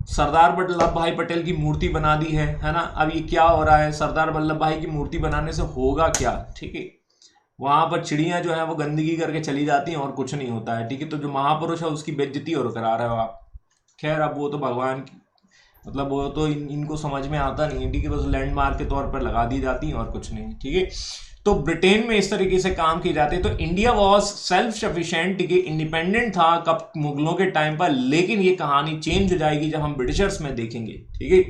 B: सरदार वल्लभ भाई पटेल की मूर्ति बना दी है ना। अब ये क्या हो रहा है, सरदार वल्लभ भाई की मूर्ति बनाने से होगा क्या, ठीक है। वहां पर चिड़ियां जो है वो गंदगी करके चली जाती हैं और कुछ नहीं होता है, ठीक है। तो जो महापुरुष है उसकी बेइज्जती और करा रहे हो आप। खैर अब वो तो भगवान की, मतलब वो तो इनको समझ में आता नहीं है, ठीक है, बस लैंडमार्क के तौर पर लगा दी जाती है और कुछ नहीं, ठीक है। तो ब्रिटेन में इस तरीके से काम किए जाते हैं। तो इंडिया वॉज सेल्फ सफिशिएंट, ठीक है, इंडिपेंडेंट था कब, मुगलों के टाइम पर, लेकिन ये कहानी चेंज हो जाएगी जब हम ब्रिटिशर्स में देखेंगे, ठीक है।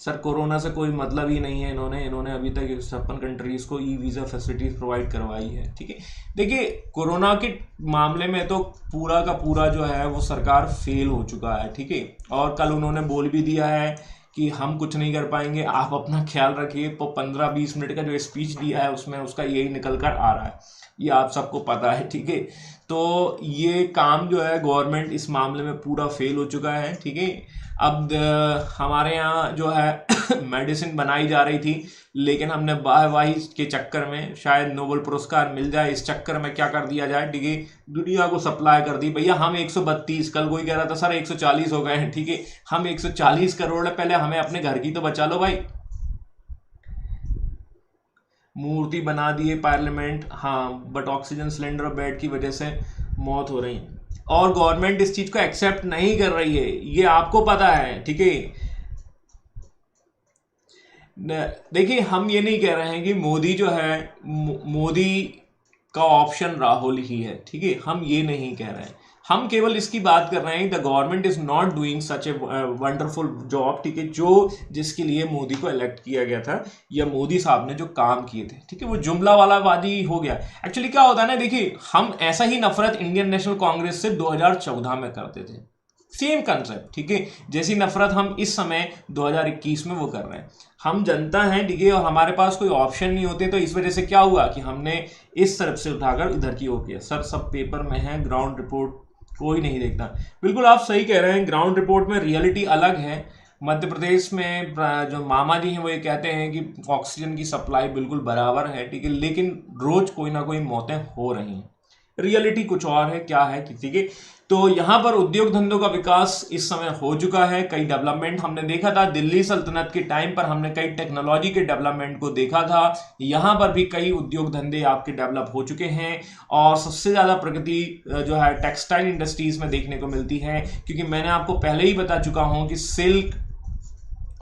B: सर कोरोना से कोई मतलब ही नहीं है, इन्होंने अभी तक 56 कंट्रीज को ई वीज़ा फैसिलिटीज प्रोवाइड करवाई है, ठीक है। देखिए कोरोना के मामले में तो पूरा का पूरा जो है वो सरकार फेल हो चुका है, ठीक है। और कल उन्होंने बोल भी दिया है कि हम कुछ नहीं कर पाएंगे, आप अपना ख्याल रखिए। तो 15-20 मिनट का जो स्पीच दिया है उसमें उसका यही निकल कर आ रहा है, ये आप सबको पता है, ठीक है। तो ये काम जो है गवर्नमेंट इस मामले में पूरा फेल हो चुका है, ठीक है। अब हमारे यहाँ जो है मेडिसिन बनाई जा रही थी, लेकिन हमने वाहवाही के चक्कर में, शायद नोबेल पुरस्कार मिल जाए इस चक्कर में, क्या कर दिया जाए, ठीक है, दुनिया को सप्लाई कर दी। भैया हम 132, कल कोई कह रहा था सर 140 हो गए हैं, ठीक है, हम 140 करोड़ है, पहले हमें अपने घर की तो बचा लो भाई। मूर्ति बना दिए पार्लियामेंट, हाँ, बट ऑक्सीजन सिलेंडर और बेड की वजह से मौत हो रही है, और गवर्नमेंट इस चीज को एक्सेप्ट नहीं कर रही है, ये आपको पता है, ठीक है। देखिए हम ये नहीं कह रहे हैं कि मोदी जो है, मोदी का ऑप्शन राहुल ही है, ठीक है, हम ये नहीं कह रहे हैं। हम केवल इसकी बात कर रहे हैं the government is not doing such a wonderful job, ठीक है, जो जिसके लिए मोदी को इलेक्ट किया गया था, या मोदी साहब ने जो काम किए थे, ठीक है, वो जुमला वाला वादी हो गया। एक्चुअली क्या होता है ना, देखिए हम ऐसा ही नफरत इंडियन नेशनल कांग्रेस से 2014 में करते थे, सेम कंसेप्ट, ठीक है, जैसी नफरत हम इस समय 2021 में वो कर रहे हैं। हम जनता हैं, ठीक है, और हमारे पास कोई ऑप्शन नहीं होते, तो इस वजह से क्या हुआ कि हमने इस तरफ से उठाकर इधर की ओर किया। सर सब पेपर में है, ग्राउंड रिपोर्ट कोई नहीं देखता। बिल्कुल आप सही कह रहे हैं, ग्राउंड रिपोर्ट में रियलिटी अलग है। मध्य प्रदेश में जो मामा जी हैं वो ये कहते हैं कि ऑक्सीजन की सप्लाई बिल्कुल बराबर है, ठीक है, लेकिन रोज कोई ना कोई मौतें हो रही हैं। रियलिटी कुछ और है, क्या है किसी के। तो यहाँ पर उद्योग धंधों का विकास इस समय हो चुका है, कई डेवलपमेंट हमने देखा था दिल्ली सल्तनत के टाइम पर, हमने कई टेक्नोलॉजी के डेवलपमेंट को देखा था। यहाँ पर भी कई उद्योग धंधे आपके डेवलप हो चुके हैं, और सबसे ज़्यादा प्रगति जो है टेक्सटाइल इंडस्ट्रीज में देखने को मिलती है, क्योंकि मैंने आपको पहले ही बता चुका हूँ कि सिल्क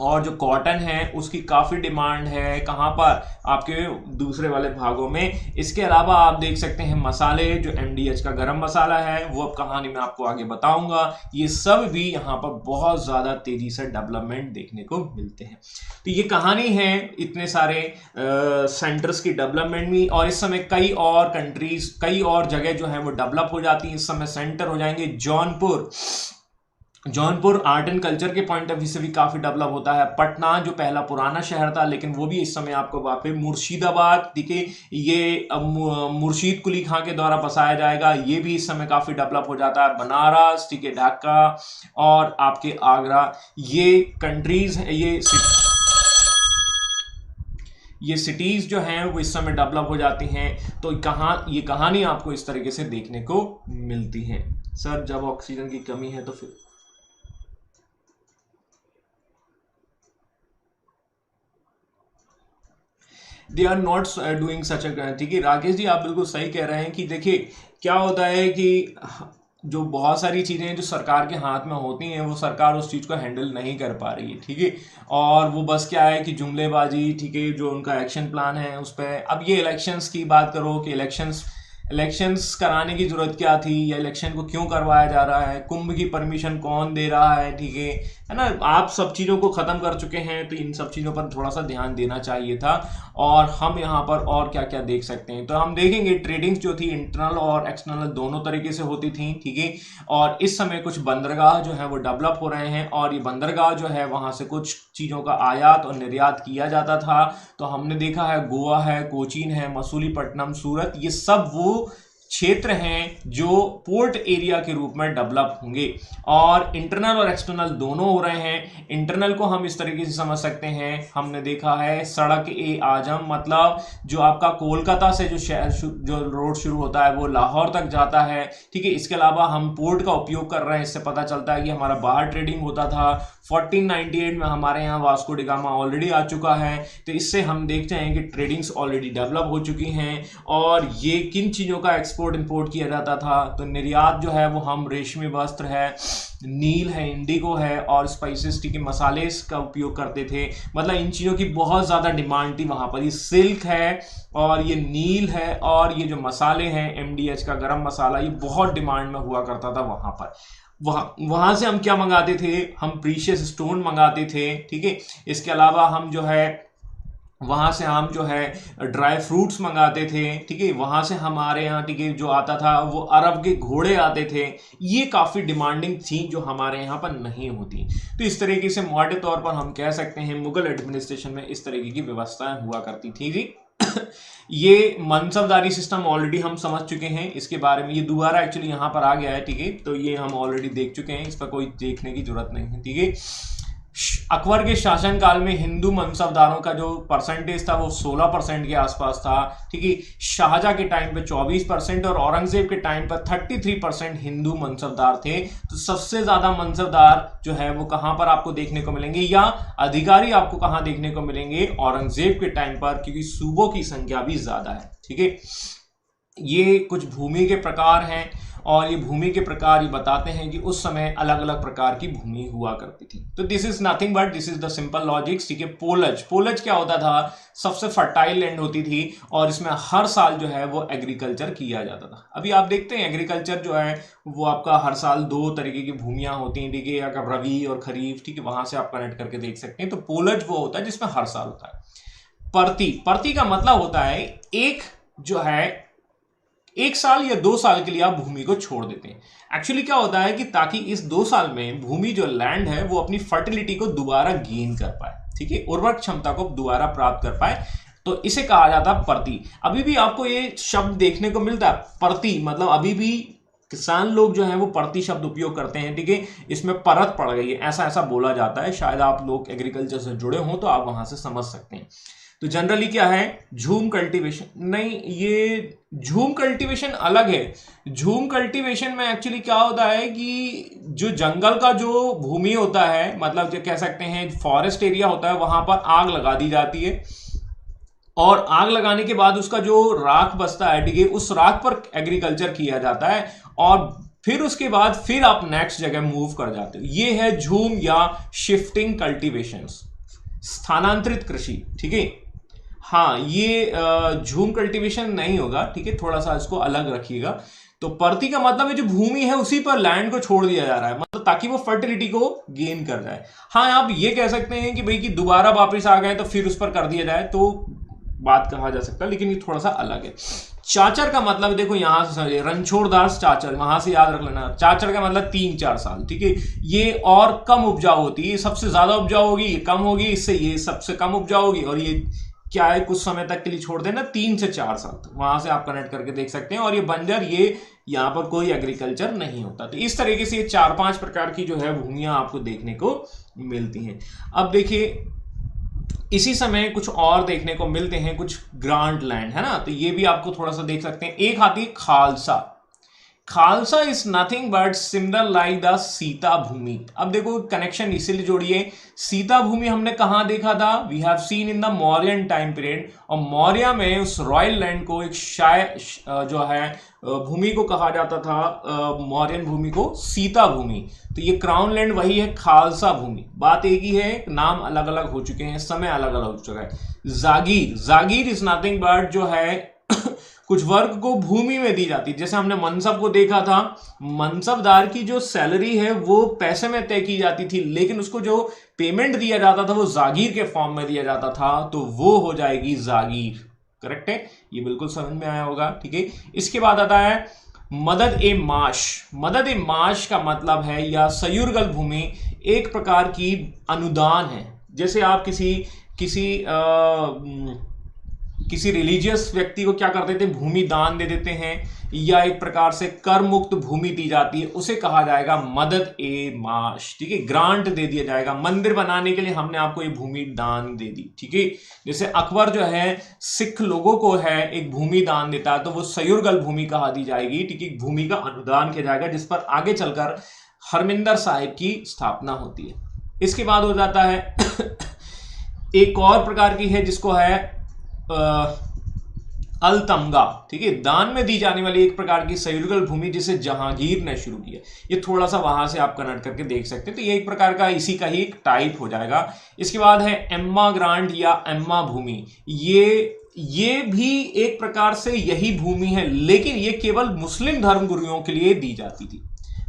B: और जो कॉटन है उसकी काफ़ी डिमांड है, कहाँ पर, आपके दूसरे वाले भागों में। इसके अलावा आप देख सकते हैं मसाले, जो MDH का गरम मसाला है वो अब कहानी में आपको आगे बताऊंगा, ये सब भी यहाँ पर बहुत ज़्यादा तेज़ी से डेवलपमेंट देखने को मिलते हैं। तो ये कहानी है इतने सारे सेंटर्स की डेवलपमेंट में, और इस समय कई और कंट्रीज, कई और जगह जो है वो डेवलप हो जाती है। इस समय सेंटर हो जाएंगे Jaunpur, Jaunpur art and culture के पॉइंट ऑफ व्यू से भी काफ़ी डेवलप होता है। पटना जो पहला पुराना शहर था, लेकिन वो भी इस समय आपको वहाँ पे मुर्शिदाबाद, देखिए ये मुर्शीद कुली खां के द्वारा बसाया जाएगा, ये भी इस समय काफ़ी डेवलप हो जाता है। बनारस, ठीक है, ढाका और आपके आगरा, ये कंट्रीज हैं, ये सिटीज़ जो हैं वो इस समय डेवलप हो जाती हैं। तो ये कहानी आपको इस तरीके से देखने को मिलती है। सर जब ऑक्सीजन की कमी है तो फिर they are not doing such a, ठीक है राकेश जी, आप बिल्कुल सही कह रहे हैं कि देखिए क्या होता है कि जो बहुत सारी चीज़ें जो सरकार के हाथ में होती हैं वो सरकार उस चीज़ को हैंडल नहीं कर पा रही है, ठीक है। और वो बस क्या है कि जुमलेबाजी, ठीक है, जो उनका एक्शन प्लान है उस पर। अब ये इलेक्शंस की बात करो कि इलेक्शंस कराने की जरूरत क्या थी, या इलेक्शन को क्यों करवाया जा रहा है, कुंभ की परमिशन कौन दे रहा है, ठीक है ना। आप सब चीज़ों को ख़त्म कर चुके हैं, तो इन सब चीज़ों पर थोड़ा सा ध्यान देना चाहिए था। और हम यहाँ पर और क्या क्या देख सकते हैं, तो हम देखेंगे ट्रेडिंग्स जो थी इंटरनल और एक्सटर्नल दोनों तरीके से होती थी, ठीक है। और इस समय कुछ बंदरगाह जो है वो डेवलप हो रहे हैं, और ये बंदरगाह जो है वहाँ से कुछ चीज़ों का आयात और निर्यात किया जाता था। तो हमने देखा है गोवा है, कोचीन है, मसूलीपट्टनम, सूरत, ये सब वो क्षेत्र हैं जो पोर्ट एरिया के रूप में डेवलप होंगे। और इंटरनल और एक्सटर्नल दोनों हो रहे हैं। इंटरनल को हम इस तरीके से समझ सकते हैं, हमने देखा है सड़क ए आजम, मतलब जो आपका कोलकाता से जो शहर जो रोड शुरू होता है वो लाहौर तक जाता है, ठीक है। इसके अलावा हम पोर्ट का उपयोग कर रहे हैं, इससे पता चलता है कि हमारा बाहर ट्रेडिंग होता था। 1498 में हमारे यहाँ वास्को डी गामा ऑलरेडी आ चुका है। तो इससे हम देखते हैं कि ट्रेडिंग्स ऑलरेडी डेवलप हो चुकी हैं। और ये किन चीज़ों का एक्सपोर्ट इंपोर्ट किया जाता था, तो निर्यात जो है वो हम रेशमी वस्त्र है, नील है, इंडिगो है और स्पाइसेस, ठीक है, मसाले का उपयोग करते थे। मतलब इन चीज़ों की बहुत ज़्यादा डिमांड थी वहाँ पर। ये सिल्क है और ये नील है और ये जो मसाले हैं MDH का गरम मसाला, ये बहुत डिमांड में हुआ करता था वहाँ पर। वहाँ से हम क्या मंगाते थे, हम प्रीशियस स्टोन मंगाते थे, ठीक है। इसके अलावा हम जो है वहाँ से हम जो है ड्राई फ्रूट्स मंगाते थे, ठीक है। वहाँ से हमारे यहाँ, ठीक है, जो आता था वो अरब के घोड़े आते थे। ये काफ़ी डिमांडिंग थी जो हमारे यहाँ पर नहीं होती। तो इस तरीके से मोटे तौर पर हम कह सकते हैं मुगल एडमिनिस्ट्रेशन में इस तरीके की व्यवस्थाएं हुआ करती थी जी। ये मनसबदारी सिस्टम ऑलरेडी हम समझ चुके हैं, इसके बारे में ये दोबारा एक्चुअली यहाँ पर आ गया है, ठीक है। तो ये हम ऑलरेडी देख चुके हैं, इस पर कोई देखने की जरूरत नहीं है, ठीक है। अकबर के शासनकाल में हिंदू मनसबदारों का जो परसेंटेज था वो 16% के आसपास था, ठीक है। शाहजहां के टाइम पे 24% और औरंगजेब के टाइम पर 33% हिंदू मनसबदार थे। तो सबसे ज्यादा मनसबदार जो है वो कहां पर आपको देखने को मिलेंगे, या अधिकारी आपको कहां देखने को मिलेंगे, औरंगजेब के टाइम पर, क्योंकि सूबों की संख्या भी ज्यादा है, ठीक है। ये कुछ भूमि के प्रकार हैं और ये भूमि के प्रकार ये बताते हैं कि उस समय अलग अलग प्रकार की भूमि हुआ करती थी। तो this is nothing but this is the simple logics, ठीक है। पोलज क्या होता था, सबसे फर्टाइल लैंड होती थी और इसमें हर साल जो है वो एग्रीकल्चर किया जाता था। अभी आप देखते हैं एग्रीकल्चर जो है वो आपका हर साल 2 तरीके की भूमियां होती हैं, ठीक है, या रबी और खरीफ, ठीक है, वहां से आप कनेक्ट करके देख सकते हैं। तो पोलज वो होता है जिसमें हर साल होता है। परती का मतलब होता है एक जो है 1 साल या 2 साल के लिए आप भूमि को छोड़ देते हैं। एक्चुअली क्या होता है कि ताकि इस 2 साल में भूमि जो लैंड है वो अपनी फर्टिलिटी को दोबारा गेन कर पाए, ठीक है, उर्वरक क्षमता को दोबारा प्राप्त कर पाए। तो इसे कहा जाता है परती। अभी भी आपको ये शब्द देखने को मिलता है परती, मतलब अभी भी किसान लोग जो है वो परती शब्द उपयोग करते हैं, ठीक है। इसमें परत पड़ गई है, ऐसा ऐसा बोला जाता है। शायद आप लोग एग्रीकल्चर से जुड़े हों तो आप वहां से समझ सकते हैं। तो जनरली क्या है, झूम कल्टीवेशन नहीं, ये झूम कल्टीवेशन अलग है। झूम कल्टीवेशन में एक्चुअली क्या होता है कि जो जंगल का जो भूमि होता है, मतलब जो कह सकते हैं फॉरेस्ट एरिया होता है, वहां पर आग लगा दी जाती है और आग लगाने के बाद उसका जो राख बचता है, ठीक है, उस राख पर एग्रीकल्चर किया जाता है और फिर उसके बाद फिर आप नेक्स्ट जगह मूव कर जाते हो। ये है झूम या शिफ्टिंग कल्टीवेशन, स्थानांतरित कृषि, ठीक है। हाँ, ये झूम कल्टीवेशन नहीं होगा, ठीक है, थोड़ा सा इसको अलग रखिएगा। तो परती का मतलब है जो भूमि है उसी पर लैंड को छोड़ दिया जा रहा है, मतलब ताकि वो फर्टिलिटी को गेन कर जाए। हाँ, आप ये कह सकते हैं कि भाई कि दोबारा वापस आ गए तो फिर उस पर कर दिया जाए, तो बात कहा जा सकता है, लेकिन ये थोड़ा सा अलग है। चाचर का मतलब देखो यहां से रणछोड़ दास चाचर, वहां से याद रख लेना। चाचर का मतलब 3-4 साल, ठीक है। ये और कम उपजाऊ होती है, सबसे ज्यादा उपजाऊ होगी, ये कम होगी, इससे ये सबसे कम उपजाऊ होगी, और ये क्या है कुछ समय तक के लिए छोड़ देना, 3 से 4 साल तक, वहां से आप कनेक्ट करके देख सकते हैं। और ये बंजर, ये यहाँ पर कोई एग्रीकल्चर नहीं होता। तो इस तरीके से ये 4-5 प्रकार की जो है भूमियां आपको देखने को मिलती हैं। अब देखिए इसी समय कुछ और देखने को मिलते हैं, कुछ ग्रांट लैंड, है ना, तो ये भी आपको थोड़ा सा देख सकते हैं। एक आती है Khalsa. Khalsa is nothing but similar like the Sita Bhumi. अब देखो कनेक्शन इसीलिए जोड़िए, सीता भूमि हमने कहां देखा था, we have seen in the Mauryan time period, और मौर्य में उस रॉयल लैंड को एक जो है भूमि को कहा जाता था, मौर्यन भूमि को सीता भूमि। तो ये क्राउन लैंड वही है, खालसा भूमि, बात एक ही है, नाम अलग अलग हो चुके हैं, समय अलग अलग हो चुका है। जागीर, जागीर इज नथिंग बट जो है कुछ वर्ग को भूमि में दी जाती है। जैसे हमने मनसब को देखा था, मनसबदार की जो सैलरी है वो पैसे में तय की जाती थी, लेकिन उसको जो पेमेंट दिया जाता था वो जागीर के फॉर्म में दिया जाता था, तो वो हो जाएगी जागीर। करेक्ट है, ये बिल्कुल समझ में आया होगा, ठीक है। इसके बाद आता है मदद ए माश। मदद ए माश का मतलब है, या सयुरगल भूमि एक प्रकार की अनुदान है। जैसे आप किसी रिलीजियस व्यक्ति को क्या कर देते हैं, भूमि दान दे देते हैं, या एक प्रकार से कर मुक्त भूमि दी जाती है, उसे कहा जाएगा मदद ए माश, ठीक है। ग्रांट दे दिया जाएगा, मंदिर बनाने के लिए हमने आपको ये भूमि दान दे दी, ठीक है। जैसे अकबर जो है सिख लोगों को है एक भूमि दान देता है, तो वो सयुरगल भूमि कहा दी जाएगी, ठीक है। भूमि का अनुदान किया जाएगा, जिस पर आगे चलकर हरमिंदर साहिब की स्थापना होती है। इसके बाद हो जाता है एक और प्रकार की है, जिसको है अलतमगा, ठीक है। दान में दी जाने वाली एक प्रकार की सयुरगल भूमि, जिसे जहांगीर ने शुरू किया। ये थोड़ा सा वहां से आप कनेक्ट करके देख सकते हैं, तो ये एक प्रकार का इसी का ही एक टाइप हो जाएगा। इसके बाद है एम्मा ग्रांट या एम्मा भूमि। ये भी एक प्रकार से यही भूमि है, लेकिन ये केवल मुस्लिम धर्मगुरुओं के लिए दी जाती थी,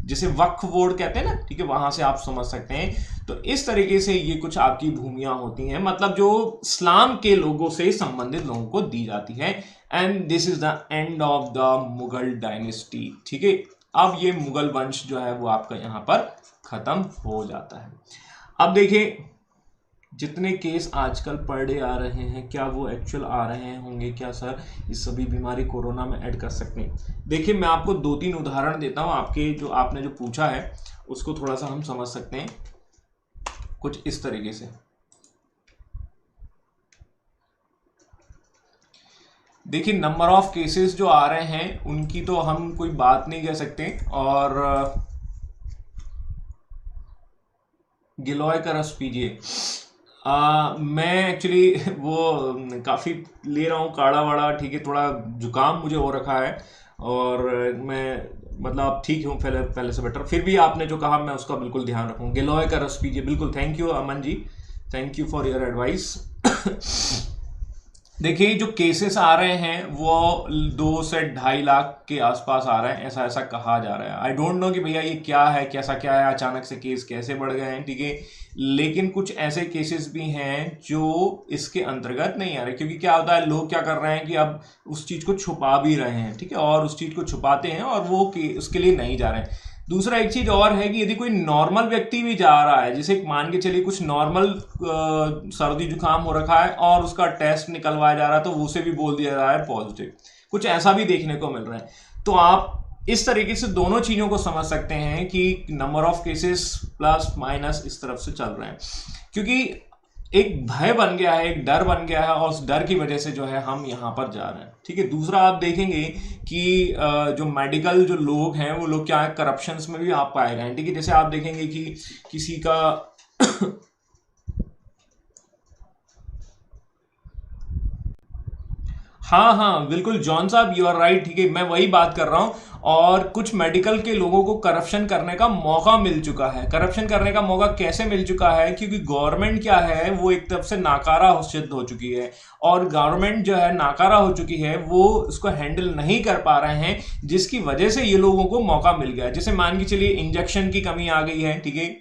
B: जिसे वक्फ बोर्ड कहते हैं ना, ठीक है, वहां से आप समझ सकते हैं। तो इस तरीके से ये कुछ आपकी भूमियां होती हैं, मतलब जो इस्लाम के लोगों से संबंधित लोगों को दी जाती है। And this is the end of the Mughal dynasty, ठीक है। अब ये मुगल वंश जो है वो आपका यहां पर खत्म हो जाता है। अब देखिए जितने केस आजकल पर डे आ रहे हैं, क्या वो एक्चुअल आ रहे होंगे क्या सर, इस सभी बीमारी कोरोना में ऐड कर सकते हैं? देखिए मैं आपको 2-3 उदाहरण देता हूं, आपने जो पूछा है उसको थोड़ा सा हम समझ सकते हैं कुछ इस तरीके से। देखिए नंबर ऑफ केसेस जो आ रहे हैं उनकी तो हम कोई बात नहीं कह सकते, और गिलोय का रस पीजिए। मैं एक्चुअली वो काफ़ी ले रहा हूँ काढ़ा वाड़ा, ठीक है, थोड़ा जुकाम मुझे हो रखा है, और मैं मतलब ठीक हूँ पहले से बेटर। फिर भी आपने जो कहा मैं उसका बिल्कुल ध्यान रखूँ। गिलोय का रस पीजिए, बिल्कुल। Thank you Aman ji, thank you for your advice. देखिए जो केसेस आ रहे हैं वो 2 से 2.5 लाख के आसपास आ रहे हैं, ऐसा कहा जा रहा है। आई डोंट नो कि भैया ये क्या है, कैसा क्या है, अचानक से केस कैसे बढ़ गए हैं, ठीक है। लेकिन कुछ ऐसे केसेस भी हैं जो इसके अंतर्गत नहीं आ रहे, क्योंकि क्या होता है, लोग क्या कर रहे हैं कि अब उस चीज़ को छुपा भी रहे हैं, ठीक है, और उस चीज़ को छुपाते हैं और वो उसके लिए नहीं जा रहे हैं। दूसरा एक चीज और है कि यदि कोई नॉर्मल व्यक्ति भी जा रहा है, जैसे मान के चलिए कुछ नॉर्मल सर्दी जुकाम हो रखा है और उसका टेस्ट निकलवाया जा रहा है, तो उसे भी बोल दिया जा रहा है पॉजिटिव, कुछ ऐसा भी देखने को मिल रहा है। तो आप इस तरीके से दोनों चीजों को समझ सकते हैं कि number of cases plus minus इस तरफ से चल रहे हैं, क्योंकि एक भय बन गया है, एक डर बन गया है, और उस डर की वजह से जो है हम यहाँ पर जा रहे हैं, ठीक है। दूसरा आप देखेंगे कि जो मेडिकल जो लोग हैं वो लोग क्या है, करप्शंस में भी आप पाए गए हैं, ठीक है। जैसे आप देखेंगे कि किसी का हाँ बिल्कुल जॉन साहब, यू आर राइट, ठीक है, मैं वही बात कर रहा हूँ। और कुछ मेडिकल के लोगों को करप्शन करने का मौका मिल चुका है। करप्शन करने का मौका कैसे मिल चुका है, क्योंकि गवर्नमेंट क्या है वो एक तरफ से नाकारा सिद्ध हो चुकी है, और गवर्नमेंट जो है नाकारा हो चुकी है, वो उसको हैंडल नहीं कर पा रहे हैं, जिसकी वजह से ये लोगों को मौका मिल गया है। जैसे मान के चलिए इंजेक्शन की कमी आ गई है, ठीक है,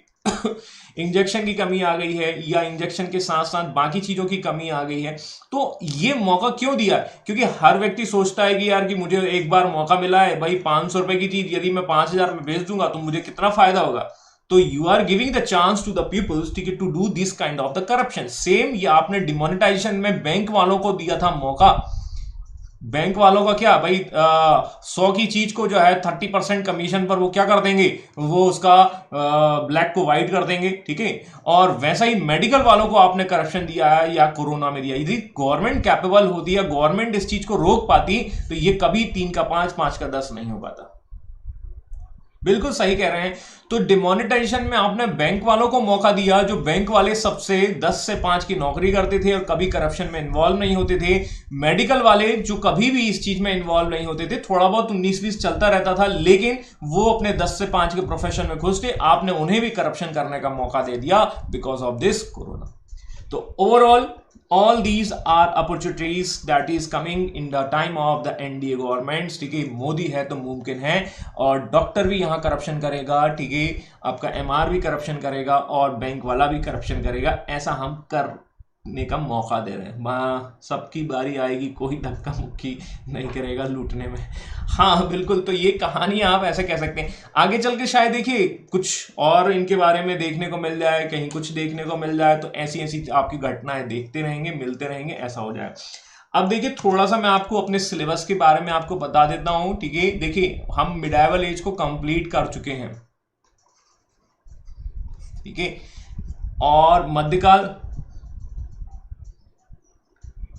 B: इंजेक्शन की कमी आ गई है या इंजेक्शन के साथ साथ बाकी चीजों की कमी आ गई है, तो ये मौका क्यों दिया है? क्योंकि हर व्यक्ति सोचता है कि यार कि मुझे एक बार मौका मिला है भाई, 500 रुपए की चीज यदि मैं 5,000 में बेच दूंगा तो मुझे कितना फायदा होगा। तो you are giving the chance to the peoples to do this kind of the corruption. Same ये आपने डिमोनेटाइजेशन में बैंक वालों को दिया था मौका। बैंक वालों का क्या भाई, 100 की चीज को जो है 30% कमीशन पर वो क्या कर देंगे, वो उसका ब्लैक को व्हाइट कर देंगे, ठीक है। और वैसा ही मेडिकल वालों को आपने करप्शन दिया है या कोरोना में दिया। यदि गवर्नमेंट कैपेबल होती या गवर्नमेंट इस चीज को रोक पाती तो ये कभी 3 का 5, 5 का 10 नहीं हो पाता। बिल्कुल सही कह रहे हैं। तो डिमोनेटाइजेशन में आपने बैंक वालों को मौका दिया, जो बैंक वाले सबसे 10 से 5 की नौकरी करते थे और कभी करप्शन में इन्वॉल्व नहीं होते थे। मेडिकल वाले जो कभी भी इस चीज में इन्वॉल्व नहीं होते थे, थोड़ा बहुत 19-20 चलता रहता था, लेकिन वो अपने 10 से 5 के प्रोफेशन में खुश थे। आपने उन्हें भी करप्शन करने का मौका दे दिया बिकॉज ऑफ दिस कोरोना। तो overall all these are opportunities that is coming in the time of the NDA government, ठीक है। मोदी है तो मुमकिन है, और डॉक्टर भी यहां करप्शन करेगा, ठीक है, आपका MR भी करप्शन करेगा और बैंक वाला भी करप्शन करेगा। ऐसा हम करने का मौका दे रहे हैं। सबकी बारी आएगी, कोई धक्का मुक्की नहीं करेगा लूटने में। हाँ बिल्कुल, तो ये कहानी आप ऐसे कह सकते हैं। आगे चल के शायद देखिए कुछ और इनके बारे में देखने को मिल जाए, कहीं कुछ देखने को मिल जाए, तो ऐसी ऐसी आपकी घटनाएं देखते रहेंगे, मिलते रहेंगे, ऐसा हो जाए। अब देखिए थोड़ा सा मैं आपको अपने सिलेबस के बारे में आपको बता देता हूं, ठीक है। देखिए हम मिडाइवल एज को कंप्लीट कर चुके हैं, ठीक है, और मध्यकाल।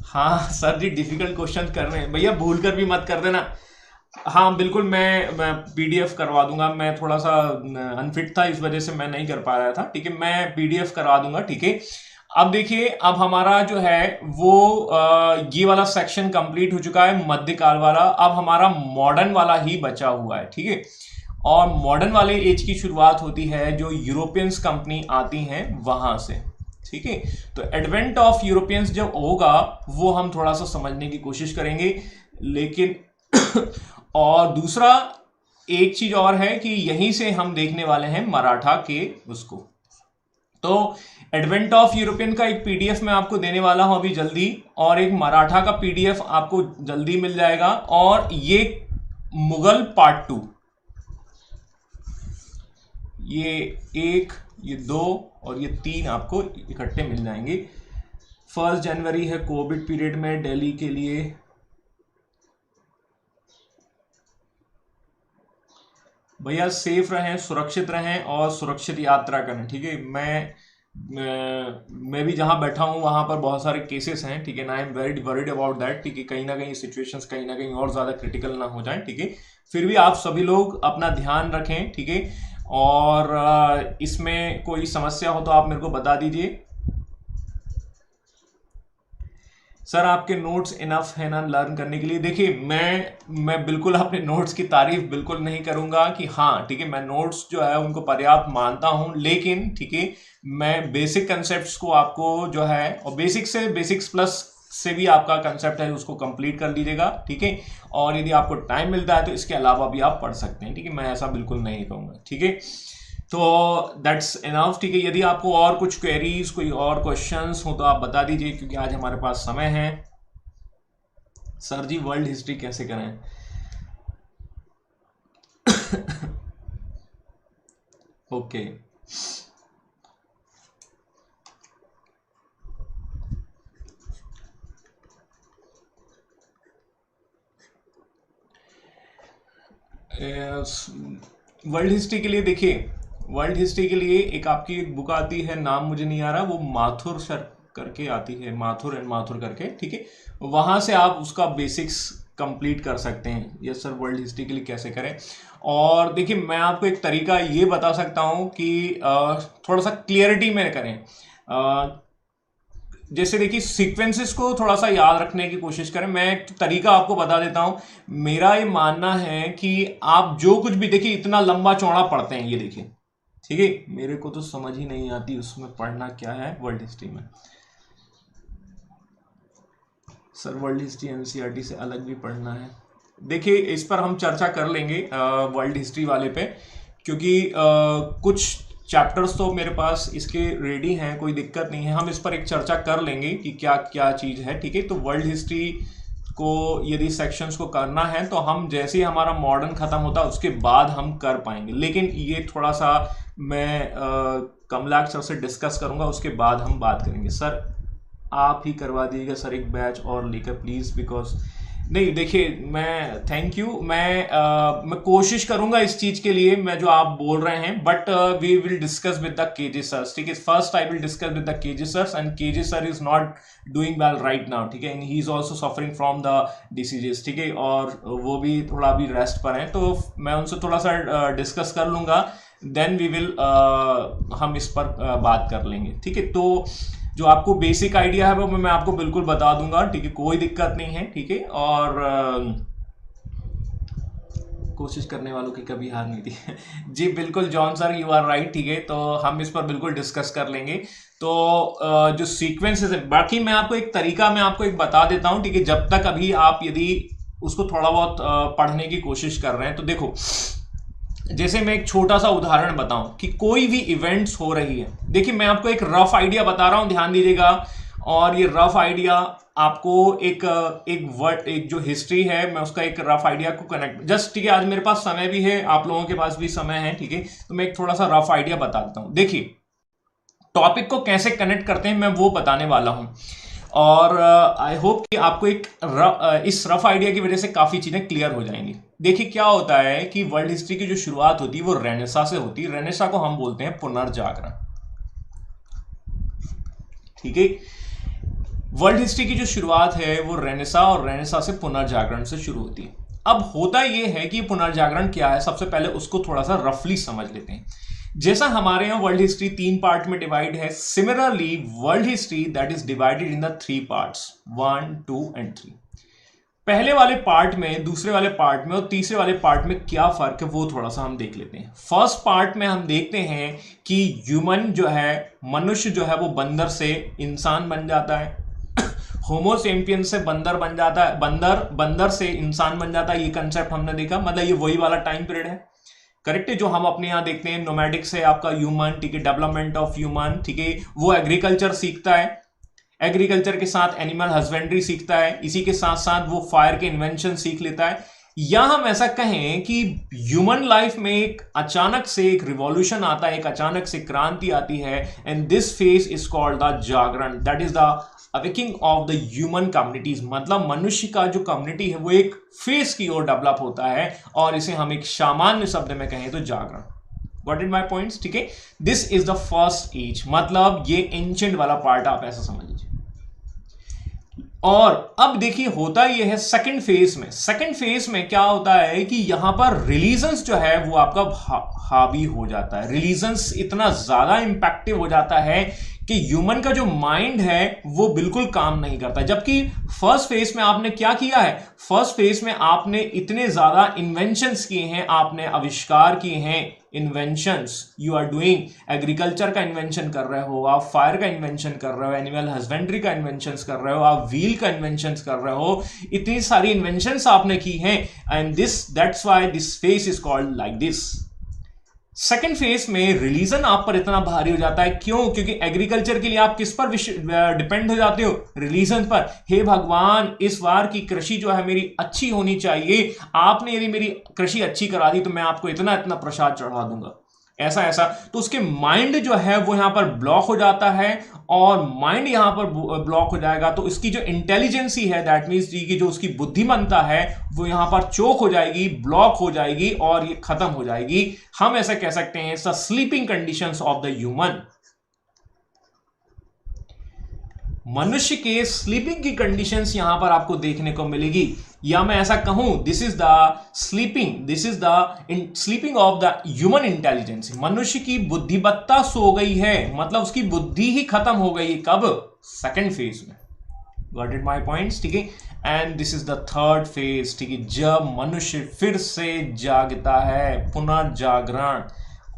B: हाँ सर जी, डिफिकल्ट क्वेश्चन कर रहे हैं भैया, भूल कर भी मत कर देना। हाँ बिल्कुल, मैं PDF करवा दूंगा। मैं थोड़ा सा अनफिट था, इस वजह से मैं नहीं कर पा रहा था, ठीक है। मैं PDF करवा दूंगा, ठीक है। अब देखिए, अब हमारा जो है वो ये वाला सेक्शन कंप्लीट हो चुका है, मध्यकाल वाला। अब हमारा मॉडर्न वाला ही बचा हुआ है, ठीक है। और मॉडर्न वाले एज की शुरुआत होती है जो यूरोपियंस कंपनी आती हैं वहां से, ठीक है। तो एडवेंट ऑफ यूरोपियंस जब होगा वो हम थोड़ा सा समझने की कोशिश करेंगे, लेकिन और दूसरा एक चीज और है कि यहीं से हम देखने वाले हैं मराठा के उसको। तो एडवेंट ऑफ यूरोपियन का एक PDF मैं आपको देने वाला हूं अभी जल्दी, और एक मराठा का PDF आपको जल्दी मिल जाएगा। और ये मुगल पार्ट 2, ये 1, ये 2 और ये 3 आपको इकट्ठे मिल जाएंगे। 1 जनवरी है कोविड पीरियड में दिल्ली के लिए। भैया सेफ रहें, सुरक्षित रहें और सुरक्षित यात्रा करें, ठीक है। मैं भी जहां बैठा हूं वहां पर बहुत सारे केसेस हैं, ठीक है ना। I am very worried about that, ठीक है। कहीं ना कहीं सिचुएशंस कहीं ना कहीं और ज्यादा क्रिटिकल ना हो जाए, ठीक है। फिर भी आप सभी लोग अपना ध्यान रखें, ठीक है। और इसमें कोई समस्या हो तो आप मेरे को बता दीजिए। सर आपके नोट्स इनफ है ना लर्न करने के लिए? देखिए मैं बिल्कुल अपने नोट्स की तारीफ बिल्कुल नहीं करूंगा कि हाँ ठीक है, मैं नोट्स जो है उनको पर्याप्त मानता हूं, लेकिन ठीक है मैं बेसिक कंसेप्ट्स को आपको जो है, और बेसिक से बेसिक्स प्लस से भी आपका कंसेप्ट है उसको कंप्लीट कर लीजिएगा, ठीक है। और यदि आपको टाइम मिलता है तो इसके अलावा भी आप पढ़ सकते हैं, ठीक है। मैं ऐसा बिल्कुल नहीं कहूँगा, ठीक है। तो दैट्स इनफ, ठीक है। यदि आपको और कुछ क्वेरीज, कोई और क्वेश्चंस हो तो आप बता दीजिए, क्योंकि आज हमारे पास समय है। सर जी वर्ल्ड हिस्ट्री कैसे करें? ओके वर्ल्ड हिस्ट्री के लिए देखिए, वर्ल्ड हिस्ट्री के लिए एक आपकी एक बुक आती है, नाम मुझे नहीं आ रहा, वो माथुर सर करके आती है, माथुर एंड माथुर करके, ठीक है। वहां से आप उसका बेसिक्स कंप्लीट कर सकते हैं। यस सर, वर्ल्ड हिस्ट्री के लिए कैसे करें। और देखिए मैं आपको एक तरीका ये बता सकता हूं कि थोड़ा सा क्लियरिटी में करें। जैसे देखिए सीक्वेंसेस को थोड़ा सा याद रखने की कोशिश करें। मैं एक तरीका आपको बता देता हूं। मेरा ये मानना है कि आप जो कुछ भी देखिए, इतना लंबा चौड़ा पढ़ते हैं, ये देखिए, ठीक है। मेरे को तो समझ ही नहीं आती उसमें पढ़ना क्या है वर्ल्ड हिस्ट्री में। सर वर्ल्ड हिस्ट्री NCERT से अलग भी पढ़ना है। देखिए इस पर हम चर्चा कर लेंगे वर्ल्ड हिस्ट्री वाले पे, क्योंकि कुछ चैप्टर्स तो मेरे पास इसके रेडी हैं, कोई दिक्कत नहीं है, हम इस पर एक चर्चा कर लेंगे कि क्या क्या चीज़ है, ठीक है। तो वर्ल्ड हिस्ट्री को यदि सेक्शंस को करना है तो हम जैसे ही हमारा मॉडर्न ख़त्म होता है उसके बाद हम कर पाएंगे, लेकिन ये थोड़ा सा मैं कमलाक्ष सर से डिस्कस करूंगा, उसके बाद हम बात करेंगे। सर आप ही करवा दीजिएगा सर एक बैच और लेकर प्लीज़, बिकॉज नहीं देखिए मैं थैंक यू, मैं कोशिश करूंगा इस चीज़ के लिए, मैं जो आप बोल रहे हैं, but we will discuss with the KJ sir, ठीक है। First I will discuss with the KJ sir, and KJ sir is not doing well right now, ठीक है, and he is also suffering from the diseases, ठीक है, और वो भी थोड़ा भी रेस्ट पर हैं, तो मैं उनसे थोड़ा सा डिस्कस कर लूँगा, देन वी विल हम इस पर बात कर लेंगे, ठीक है। तो जो आपको बेसिक आइडिया है वो मैं आपको बिल्कुल बता दूंगा, ठीक है, कोई दिक्कत नहीं है, ठीक है। और कोशिश करने वालों की कभी हार नहीं थी जी बिल्कुल John sir, you are right, ठीक है, तो हम इस पर बिल्कुल डिस्कस कर लेंगे। तो जो सीक्वेंसेस है, बाकी मैं आपको एक तरीका मैं आपको एक बता देता हूं, ठीक है, जब तक अभी आप यदि उसको थोड़ा बहुत पढ़ने की कोशिश कर रहे हैं, तो देखो जैसे मैं एक छोटा सा उदाहरण बताऊं कि कोई भी इवेंट्स हो रही है, देखिए मैं आपको एक रफ आइडिया बता रहा हूं, ध्यान दीजिएगा, और ये रफ आइडिया आपको एक जो हिस्ट्री है मैं उसका एक रफ आइडिया को कनेक्ट जस्ट, ठीक है, आज मेरे पास समय भी है, आप लोगों के पास भी समय है, ठीक है, तो मैं एक थोड़ा सा रफ आइडिया बता देता हूं। देखिए टॉपिक को कैसे कनेक्ट करते हैं मैं वो बताने वाला हूं, और आई होप कि आपको इस रफ आइडिया की वजह से काफ़ी चीज़ें क्लियर हो जाएंगी। देखिए क्या होता है कि वर्ल्ड हिस्ट्री की जो शुरुआत होती है वो रेनेसा से होती है, रेनेसा को हम बोलते हैं पुनर्जागरण, ठीक है। वर्ल्ड हिस्ट्री की जो शुरुआत है वो रेनेसा, और रेनेसा से पुनर्जागरण से शुरू होती है। अब होता यह है कि पुनर्जागरण क्या है, सबसे पहले उसको थोड़ा सा रफली समझ लेते हैं। जैसा हमारे यहां वर्ल्ड हिस्ट्री 3 पार्ट में डिवाइड है, similarly world history that is divided in the 3 parts 1, 2 and 3। पहले वाले पार्ट में, दूसरे वाले पार्ट में और तीसरे वाले पार्ट में क्या फर्क है वो थोड़ा सा हम देख लेते हैं। फर्स्ट पार्ट में हम देखते हैं कि ह्यूमन जो है, मनुष्य जो है वो बंदर से इंसान बन जाता है, होमोसेपियन से बंदर बन जाता है, बंदर से इंसान बन जाता है, ये कंसेप्ट हमने देखा, मतलब ये वही वाला टाइम पीरियड है, करेक्ट है, जो हम अपने यहाँ देखते हैं नोमैडिक से आपका ह्यूमन, ठीक है, डेवलपमेंट ऑफ ह्यूमन, ठीक है, वो एग्रीकल्चर सीखता है, एग्रीकल्चर के साथ एनिमल हस्बेंड्री सीखता है, इसी के साथ साथ वो फायर के इन्वेंशन सीख लेता है, या हम ऐसा कहें कि ह्यूमन लाइफ में एक अचानक से एक रिवॉल्यूशन आता है, एक अचानक से क्रांति आती है, and this phase is called the Jagran, that is the awaking of the human communities, मतलब मनुष्य का जो कम्युनिटी है वो एक फेस की ओर डेवलप होता है, और इसे हम एक सामान्य शब्द में कहें तो जागरण। Got it my points, ठीक है। This is the first age, मतलब ये एंशिएंट वाला पार्ट आप ऐसा समझ लीजिए। और अब देखिए होता यह है सेकंड फेज में क्या होता है कि यहां पर रिलीजन्स जो है वो आपका हावी हो जाता है, रिलीजन्स इतना ज्यादा इंपैक्टिव हो जाता है कि ह्यूमन का जो माइंड है वो बिल्कुल काम नहीं करता। जबकि फर्स्ट फेज में आपने क्या किया है, फर्स्ट फेज में आपने इतने ज्यादा इन्वेंशंस किए हैं, आपने आविष्कार किए हैं, inventions you are doing, agriculture का इन्वेंशन कर रहे हो आप, फायर का इन्वेंशन कर रहे हो, एनिमल हस्बेंड्री का इन्वेंशन कर रहे हो आप, व्हील का इन्वेंशन कर रहे हो, इतनी सारी इन्वेंशंस आपने की हैं, and that's why this phase is called like this. Second phase में रिलीजन आप पर इतना भारी हो जाता है, क्यों? क्योंकि एग्रीकल्चर के लिए आप किस पर डिपेंड हो जाते हो? रिलीजन पर। हे भगवान, इस बार की कृषि जो है मेरी अच्छी होनी चाहिए, आपने यदि मेरी कृषि अच्छी करा दी तो मैं आपको इतना इतना प्रसाद चढ़ा दूंगा, ऐसा ऐसा। तो उसके माइंड जो है वो यहां पर ब्लॉक हो जाता है, और माइंड यहां पर ब्लॉक हो जाएगा तो इसकी जो इंटेलिजेंसी है, दैट मीन्स की जो उसकी बुद्धिमत्ता है वो यहां पर चोक हो जाएगी, ब्लॉक हो जाएगी, और ये खत्म हो जाएगी। हम ऐसा कह सकते हैं the sleeping conditions of the human. मनुष्य के स्लीपिंग की कंडीशंस यहां पर आपको देखने को मिलेगी, या मैं ऐसा कहूं this is the sleeping of the human intelligence. मनुष्य की बुद्धिमत्ता सो गई है, मतलब उसकी बुद्धि ही खत्म हो गई। कब? सेकंड फेज में। गॉट इट माय पॉइंट्स, ठीक है। And this is the third phase, ठीक है, जब मनुष्य फिर से जागता है, पुनर्जागरण।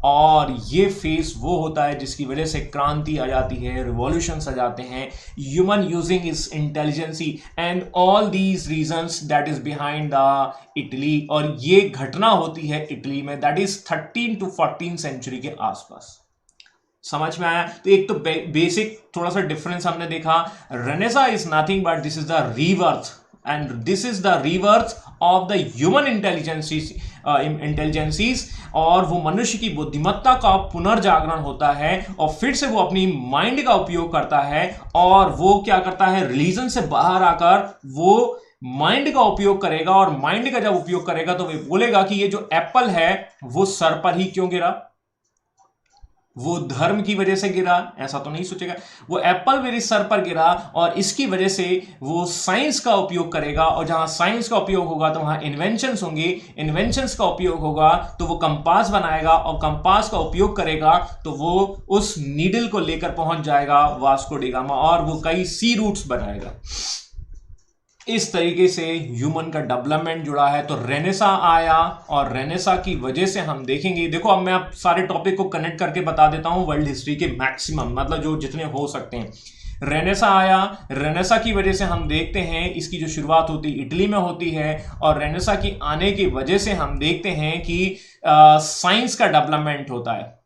B: और ये फेज वो होता है जिसकी वजह से क्रांति आ जाती है, रिवॉल्यूशंस आ जाते हैं, human using is intelligency and all these reasons that is behind the Italy. और ये घटना होती है इटली में, दैट इज 13 to 14 सेंचुरी के आसपास। समझ में आया? तो एक तो बेसिक थोड़ा सा डिफरेंस हमने देखा। Renaissance is nothing but this is the rebirth, and this is the rebirth of the human intelligences, और वो मनुष्य की बुद्धिमत्ता का पुनर्जागरण होता है, और फिर से वो अपनी माइंड का उपयोग करता है, और वो क्या करता है, रिलीजन से बाहर आकर वो माइंड का उपयोग करेगा, और माइंड का जब उपयोग करेगा तो वे बोलेगा कि ये जो एप्पल है वो सर पर ही क्यों गिरा, वो धर्म की वजह से गिरा, ऐसा तो नहीं सोचेगा। वो एप्पल मेरे सर पर गिरा और इसकी वजह से वो साइंस का उपयोग करेगा, और जहां साइंस का उपयोग होगा तो वहां इन्वेंशंस होंगे, इन्वेंशंस का उपयोग होगा तो वो कंपास बनाएगा, और कंपास का उपयोग करेगा तो वो उस नीडल को लेकर पहुंच जाएगा वास्को डी गामा, और वो कई सी रूट्स बनाएगा। इस तरीके से ह्यूमन का डेवलपमेंट जुड़ा है। तो रेनेसा आया, और रेनेसा की वजह से हम देखेंगे, देखो अब मैं आप सारे टॉपिक को कनेक्ट करके बता देता हूं वर्ल्ड हिस्ट्री के मैक्सिमम, मतलब जो जितने हो सकते हैं। रेनेसा आया, रेनेसा की वजह से हम देखते हैं इसकी जो शुरुआत होती इटली में होती है, और रेनेसा की आने की वजह से हम देखते हैं कि साइंस का डेवलपमेंट होता है,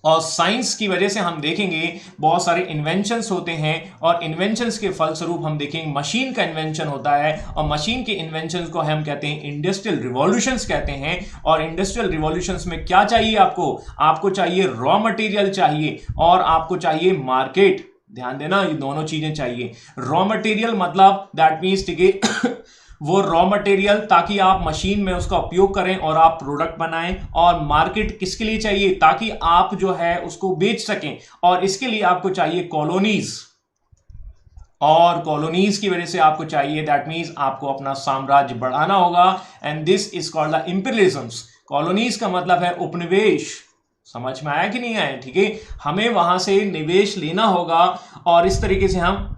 B: और साइंस की वजह से हम देखेंगे बहुत सारे इन्वेंशंस होते हैं, और इन्वेंशंस के फलस्वरूप हम देखेंगे मशीन का इन्वेंशन होता है, और मशीन के इन्वेंशंस को हम कहते हैं इंडस्ट्रियल रिवॉल्यूशंस कहते हैं। और इंडस्ट्रियल रिवॉल्यूशंस में क्या चाहिए आपको चाहिए रॉ मटेरियल चाहिए, और आपको चाहिए मार्केट। ध्यान देना, ये दोनों चीजें चाहिए। रॉ मटेरियल मतलब दैट मीन्स, ठीक है, वो रॉ मटेरियल ताकि आप मशीन में उसका उपयोग करें और आप प्रोडक्ट बनाएं, और मार्केट किसके लिए चाहिए, ताकि आप जो है उसको बेच सकें, और इसके लिए आपको चाहिए कॉलोनीज, और कॉलोनीज की वजह से आपको चाहिए, दैट मीन्स आपको अपना साम्राज्य बढ़ाना होगा, and this is called the imperialism. Colonies का मतलब है उपनिवेश। समझ में आया कि नहीं आया? ठीक है, हमें वहां से निवेश लेना होगा, और इस तरीके से हम,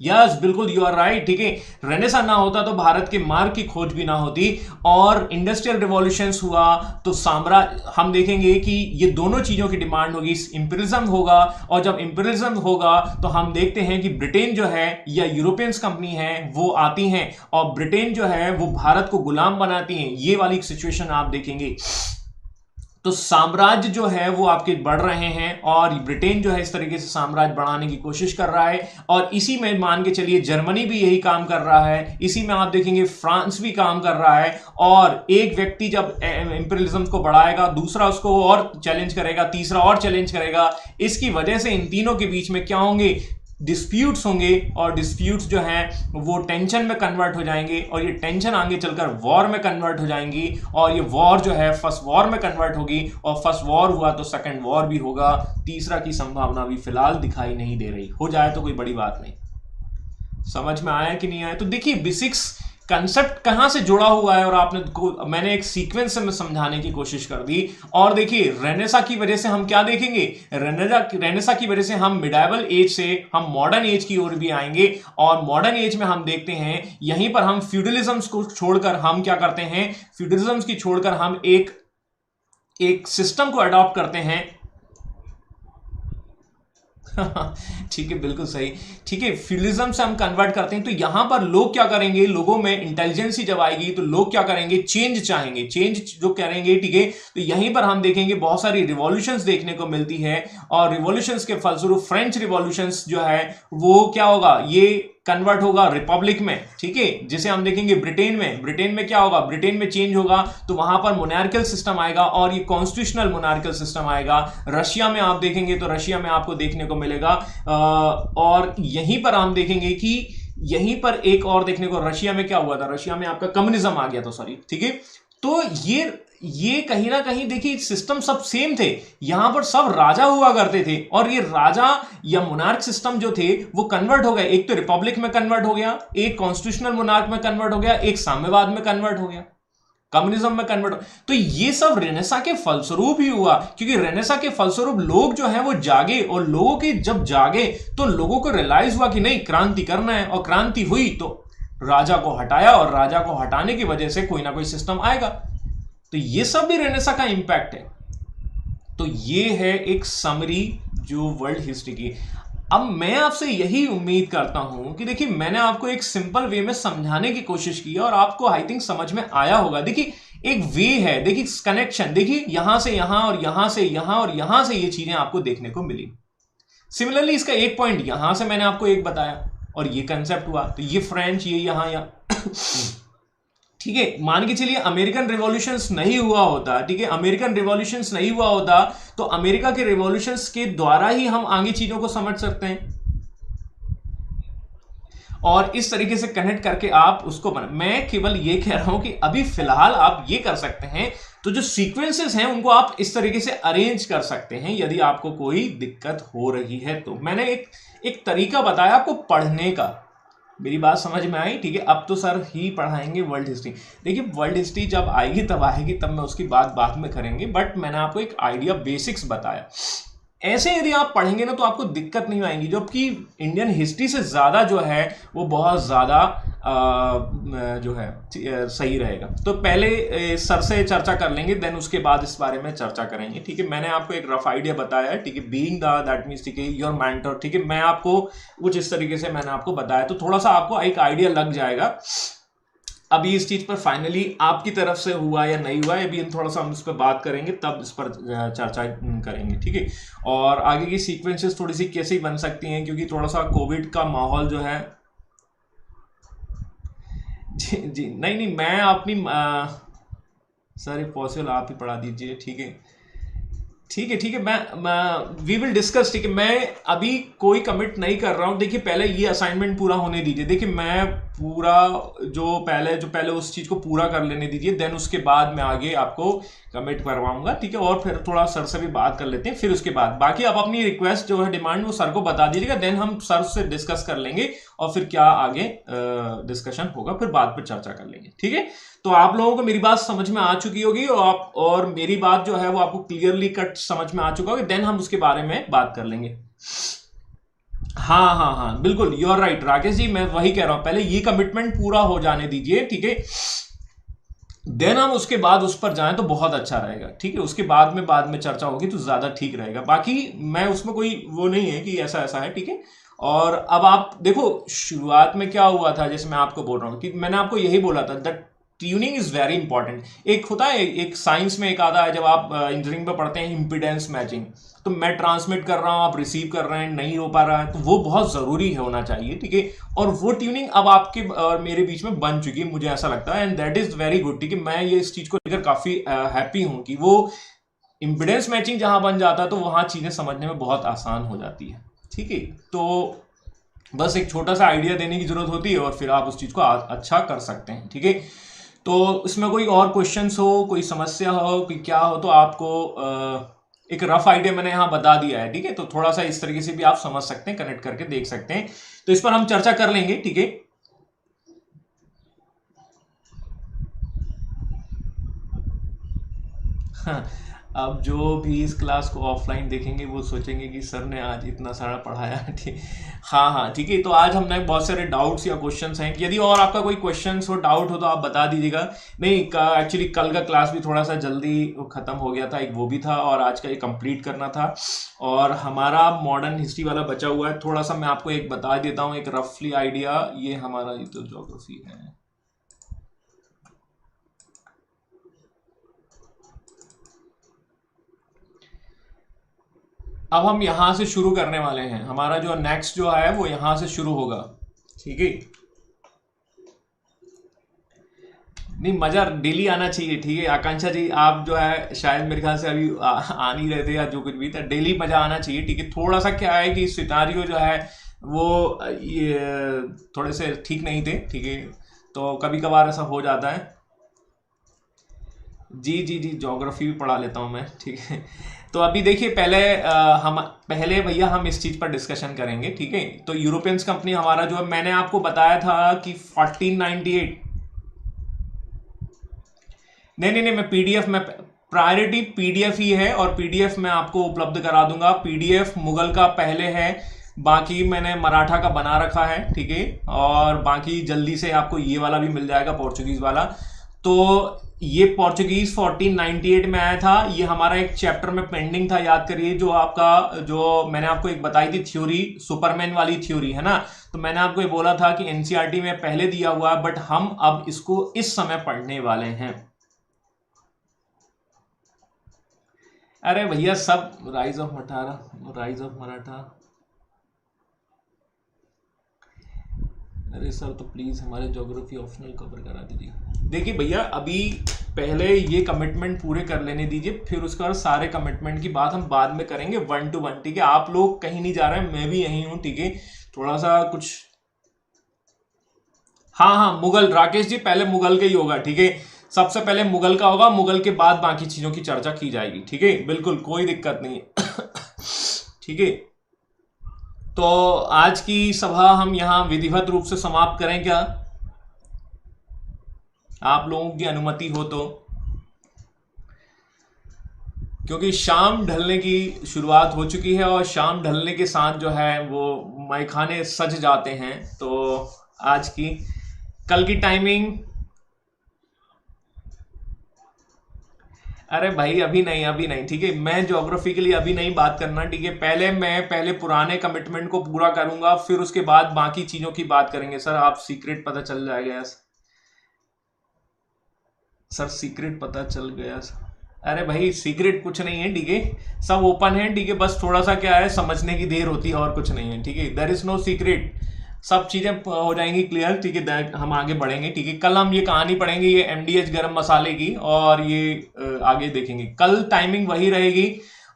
B: यस बिल्कुल यू आर राइट, ठीक है। रेनेसा ना होता तो भारत के मार्ग की खोज भी ना होती, और इंडस्ट्रियल रिवॉल्यूशंस हुआ तो साम्राज्य, हम देखेंगे कि ये दोनों चीजों की डिमांड होगी, इंपीरियलिज्म होगा, और जब इंपीरियलिज्म होगा तो हम देखते हैं कि ब्रिटेन जो है या यूरोपियंस कंपनी है वो आती हैं, और ब्रिटेन जो है वो भारत को गुलाम बनाती हैं। ये वाली सिचुएशन आप देखेंगे। तो साम्राज्य जो है वो आपके बढ़ रहे हैं, और ब्रिटेन जो है इस तरीके से साम्राज्य बढ़ाने की कोशिश कर रहा है, और इसी में मान के चलिए जर्मनी भी यही काम कर रहा है, इसी में आप देखेंगे फ्रांस भी काम कर रहा है। और एक व्यक्ति जब इंपीरियलिज्म को बढ़ाएगा, दूसरा उसको और चैलेंज करेगा, तीसरा और चैलेंज करेगा। इसकी वजह से इन तीनों के बीच में क्या होंगे, डिस्प्यूट्स होंगे, और डिस्प्यूट्स जो हैं वो टेंशन में कन्वर्ट हो जाएंगे, और ये टेंशन आगे चलकर वॉर में कन्वर्ट हो जाएंगी, और ये वॉर जो है फर्स्ट वॉर में कन्वर्ट होगी, और फर्स्ट वॉर हुआ तो सेकंड वॉर भी होगा। तीसरा की संभावना भी फिलहाल दिखाई नहीं दे रही, हो जाए तो कोई बड़ी बात नहीं। समझ में आया कि नहीं आया? तो देखिए बेसिक्स कंसेप्ट कहां से जुड़ा हुआ है, और मैंने एक सीक्वेंस में समझाने की कोशिश कर दी। और देखिए रेनेसा की वजह से हम क्या देखेंगे, रेनेसा की वजह से हम मिडाइवल एज से हम मॉडर्न एज की ओर भी आएंगे, और मॉडर्न एज में हम देखते हैं यहीं पर हम फ्यूडलिज्म को छोड़कर हम क्या करते हैं, फ्यूडलिज्म की छोड़कर हम एक सिस्टम को अडॉप्ट करते हैं। ठीक है, बिल्कुल सही, ठीक है, फ्यूडलिज्म से हम कन्वर्ट करते हैं। तो यहां पर लोग क्या करेंगे, लोगों में इंटेलिजेंसी जब आएगी तो लोग क्या करेंगे, चेंज चाहेंगे, चेंज जो करेंगे, ठीक है। तो यहीं पर हम देखेंगे बहुत सारी रिवॉल्यूशंस देखने को मिलती है, और रिवॉल्यूशंस के फलस्वरूप फ्रेंच रिवॉल्यूशंस जो है वो क्या होगा, ये कन्वर्ट होगा रिपब्लिक में, ठीक है। जिसे हम देखेंगे ब्रिटेन में क्या होगा, ब्रिटेन में चेंज होगा, तो वहां पर मोनार्कियल सिस्टम आएगा, और ये कॉन्स्टिट्यूशनल मोनार्कियल सिस्टम आएगा। रशिया में आप देखेंगे तो रशिया में आपको देखने को मिलेगा, और यहीं पर हम देखेंगे कि यहीं पर एक और देखने को, रशिया में क्या हुआ था, रशिया में आपका कम्युनिज्म आ गया था, सॉरी, ठीक है। तो ये कहीं ना कहीं देखिए सिस्टम सब सेम थे, यहां पर सब राजा हुआ करते थे, और ये राजा या मोनार्क सिस्टम जो थे वो कन्वर्ट हो गए, एक तो रिपब्लिक में कन्वर्ट हो गया, एक कॉन्स्टिट्यूशनल मोनार्क में कन्वर्ट हो गया, एक साम्यवाद में कन्वर्ट हो गया, कम्युनिज्म में कन्वर्ट हो। तो ये सब रेनेसा के फलस्वरूप ही हुआ, क्योंकि रेनेसा के फलस्वरूप लोग जो है वो जागे, और लोगों के जब जागे तो लोगों को रियलाइज हुआ कि नहीं, क्रांति करना है, और क्रांति हुई तो राजा को हटाया, और राजा को हटाने की वजह से कोई ना कोई सिस्टम आएगा। तो ये सब भी रेनेसा का इंपैक्ट है। तो ये है एक समरी जो वर्ल्ड हिस्ट्री की। अब मैं आपसे यही उम्मीद करता हूं कि देखिए मैंने आपको एक सिंपल वे में समझाने की कोशिश की, और आपको आई थिंक समझ में आया होगा। देखिए एक वे है, देखिए कनेक्शन, देखिए यहां से यहां और यहां से यहां और यहां से ये चीजें आपको देखने को मिली। सिमिलरली इसका एक पॉइंट यहां से मैंने आपको एक बताया और ये कंसेप्ट हुआ, तो ये फ्रेंच, ये यहां ठीक है। मान के चलिए अमेरिकन रिवॉल्यूशंस नहीं हुआ होता, ठीक है, अमेरिकन रिवॉल्यूशंस नहीं हुआ होता तो अमेरिका के रिवॉल्यूशंस के द्वारा ही हम आगे चीजों को समझ सकते हैं और इस तरीके से कनेक्ट करके आप उसको मैं केवल ये कह रहा हूं कि अभी फिलहाल आप ये कर सकते हैं, तो जो सीक्वेंसेस हैं उनको आप इस तरीके से अरेंज कर सकते हैं यदि आपको कोई दिक्कत हो रही है तो। मैंने एक तरीका बताया आपको पढ़ने का, मेरी बात समझ में आई, ठीक है। अब तो सर ही पढ़ाएंगे वर्ल्ड हिस्ट्री, देखिए वर्ल्ड हिस्ट्री जब आएगी तब मैं उसकी बात बाद में करेंगे, बट मैंने आपको एक आइडिया बेसिक्स बताया। ऐसे यदि आप पढ़ेंगे ना तो आपको दिक्कत नहीं आएगी, जबकि इंडियन हिस्ट्री से ज़्यादा जो है वो बहुत ज़्यादा जो है सही रहेगा। तो पहले सर से चर्चा कर लेंगे, देन उसके बाद इस बारे में चर्चा करेंगे, ठीक है। मैंने आपको एक रफ आइडिया बताया है, ठीक है, बीइंग दैट मीन्स, ठीक है, योर मेंटर, ठीक है, मैं आपको कुछ इस तरीके से मैंने आपको बताया, तो थोड़ा सा आपको एक आइडिया लग जाएगा। अभी इस चीज पर फाइनली आपकी तरफ से हुआ या नहीं हुआ, अभी थोड़ा सा हम इस पर बात करेंगे, तब इस पर चर्चा करेंगे, ठीक है। और आगे की सीक्वेंसेस थोड़ी सी कैसे बन सकती हैं, क्योंकि थोड़ा सा कोविड का माहौल जो है जी जी नहीं मैं अपनी सर इफ पॉसिबल आप ही पढ़ा दीजिए, ठीक है ठीक है, मैं वी विल डिस्कस, ठीक है। मैं अभी कोई कमिट नहीं कर रहा हूं, देखिए पहले ये असाइनमेंट पूरा होने दीजिए, देखिए मैं पूरा जो पहले उस चीज को पूरा कर लेने दीजिए, देन उसके बाद मैं आगे आपको कमिट करवाऊंगा, ठीक है। और फिर थोड़ा सर से भी बात कर लेते हैं, फिर उसके बाद बाकी आप अपनी रिक्वेस्ट जो है, डिमांड, वो सर को बता दीजिएगा, देन हम सर से डिस्कस कर लेंगे और फिर क्या आगे डिस्कशन होगा, फिर बाद पर चर्चा कर लेंगे, ठीक है। तो आप लोगों को मेरी बात समझ में आ चुकी होगी और मेरी बात जो है वो आपको क्लियरली कट समझ में आ चुका होगा, देन हम उसके बारे में बात कर लेंगे। हाँ बिल्कुल, you are right Rakesh ji, मैं वही कह रहा हूं, पहले ये कमिटमेंट पूरा हो जाने दीजिए, ठीक है, देन हम उसके बाद उस पर जाएं तो बहुत अच्छा रहेगा, ठीक है। उसके बाद में चर्चा होगी तो ज्यादा ठीक रहेगा, बाकी मैं उसमें कोई वो नहीं है कि ऐसा ऐसा है, ठीक है। और अब आप देखो शुरुआत में क्या हुआ था, जैसे मैं आपको बोल रहा हूं कि मैंने आपको यही बोला था that tuning is very important. एक होता है, एक साइंस में एक आता है, जब आप इंजीनियरिंग में पढ़ते हैं, इम्पीडेंस मैचिंग, तो मैं ट्रांसमिट कर रहा हूं, आप रिसीव कर रहे हैं, नहीं हो पा रहा है, तो वो बहुत जरूरी होना चाहिए, ठीक है। और वो ट्यूनिंग अब आपके और मेरे बीच में बन चुकी है, मुझे ऐसा लगता है, and that is very good, ठीक है। मैं ये इस चीज को लेकर काफी हैप्पी हूं कि वो इम्पीडेंस मैचिंग जहां बन जाता है तो वहां चीजें समझने में बहुत आसान हो जाती है, ठीक है। तो बस एक छोटा सा आइडिया देने की जरूरत होती है और फिर आप उस चीज को अच्छा कर सकते हैं, ठीक है। तो इसमें कोई और क्वेश्चंस हो, कोई समस्या हो, कोई क्या हो, तो आपको एक रफ आइडिया मैंने यहाँ बता दिया है, ठीक है। तो थोड़ा सा इस तरीके से भी आप समझ सकते हैं, कनेक्ट करके देख सकते हैं, तो इस पर हम चर्चा कर लेंगे, ठीक है। हाँ, अब जो भी इस क्लास को ऑफलाइन देखेंगे वो सोचेंगे कि सर ने आज इतना सारा पढ़ाया, ठीक। हाँ ठीक है, तो आज हमने बहुत सारे डाउट्स या क्वेश्चंस हैं, यदि और आपका कोई क्वेश्चंस हो, डाउट हो, तो आप बता दीजिएगा। नहीं एक्चुअली कल का क्लास भी थोड़ा सा जल्दी खत्म हो गया था, एक वो भी था, और आज का ये कंप्लीट करना था, और हमारा मॉडर्न हिस्ट्री वाला बचा हुआ है। थोड़ा सा मैं आपको एक बता देता हूँ, एक रफली आइडिया, ये हमारा ये तो ज्योग्राफी है। अब हम यहां से शुरू करने वाले हैं, हमारा जो नेक्स्ट जो है वो यहां से शुरू होगा, ठीक है। नहीं मजा डेली आना चाहिए, ठीक है आकांक्षा जी, आप जो है शायद मेरे ख्याल से अभी आ नहीं रहे थे या जो कुछ भी था, डेली मजा आना चाहिए, ठीक है। थोड़ा सा क्या है कि सिनारियो जो है वो ये थोड़े से ठीक नहीं थे, ठीक है, तो कभी कभार ऐसा हो जाता है। जी ज्योग्राफी भी पढ़ा लेता हूँ मैं, ठीक है। तो अभी देखिए पहले भैया हम इस चीज पर डिस्कशन करेंगे, ठीक है। तो यूरोपियंस कंपनी हमारा जो है, मैंने आपको बताया था कि 1498, नहीं मैं पीडीएफ में, प्रायोरिटी पीडीएफ ही है, और पीडीएफ मैं आपको उपलब्ध करा दूंगा। पीडीएफ मुगल का पहले है, बाकी मैंने मराठा का बना रखा है, ठीक है, और बाकी जल्दी से आपको ये वाला भी मिल जाएगा, पोर्चुगीज वाला। तो ये पोर्चुगीज 1498 में आया था, ये हमारा एक चैप्टर में पेंडिंग था, याद करिए, जो आपका जो मैंने आपको एक बताई थी थ्योरी, सुपरमैन वाली थ्योरी है ना, तो मैंने आपको ये बोला था कि एनसीईआरटी में पहले दिया हुआ है, बट हम अब इसको इस समय पढ़ने वाले हैं, अरे भैया सब राइज ऑफ मराठा। अरे सर तो प्लीज़ हमारे ज्योग्राफी ऑप्शनल कवर करा दीजिए। देखिए भैया अभी पहले ये कमिटमेंट पूरे कर लेने दीजिए, फिर उसके बाद सारे कमिटमेंट की बात हम बाद में करेंगे 1 to 1, ठीक है। आप लोग कहीं नहीं जा रहे हैं, मैं भी यहीं हूँ, ठीक है। थोड़ा सा कुछ, हाँ हाँ मुगल, राकेश जी पहले मुगल का ही होगा, ठीक है। सबसे पहले मुगल का होगा, मुगल के बाद बाकी चीज़ों की चर्चा की जाएगी, ठीक है। बिल्कुल कोई दिक्कत नहीं है ठीक है। तो आज की सभा हम यहाँ विधिवत रूप से समाप्त करें क्या, आप लोगों की अनुमति हो तो, क्योंकि शाम ढलने की शुरुआत हो चुकी है और शाम ढलने के साथ जो है वो मैखाने सज जाते हैं। तो आज की, कल की टाइमिंग, अरे भाई अभी नहीं, ठीक है। मैं ज्योग्राफी के लिए अभी नहीं बात करना, ठीक है। पहले पुराने कमिटमेंट को पूरा करूंगा, फिर उसके बाद बाकी चीजों की बात करेंगे। सर आप सीक्रेट पता चल जाएगा सर, सीक्रेट पता चल गया सर। अरे भाई सीक्रेट कुछ नहीं है, ठीक है। सब ओपन है, ठीक है। बस थोड़ा सा क्या है, समझने की देर होती है और कुछ नहीं है, ठीक है। देयर इज नो सीक्रेट, सब चीजें हो जाएंगी क्लियर, ठीक है। हम आगे बढ़ेंगे, ठीक है। कल हम ये कहानी पढ़ेंगे, ये MDH गरम मसाले की, और ये आगे देखेंगे। कल टाइमिंग वही रहेगी,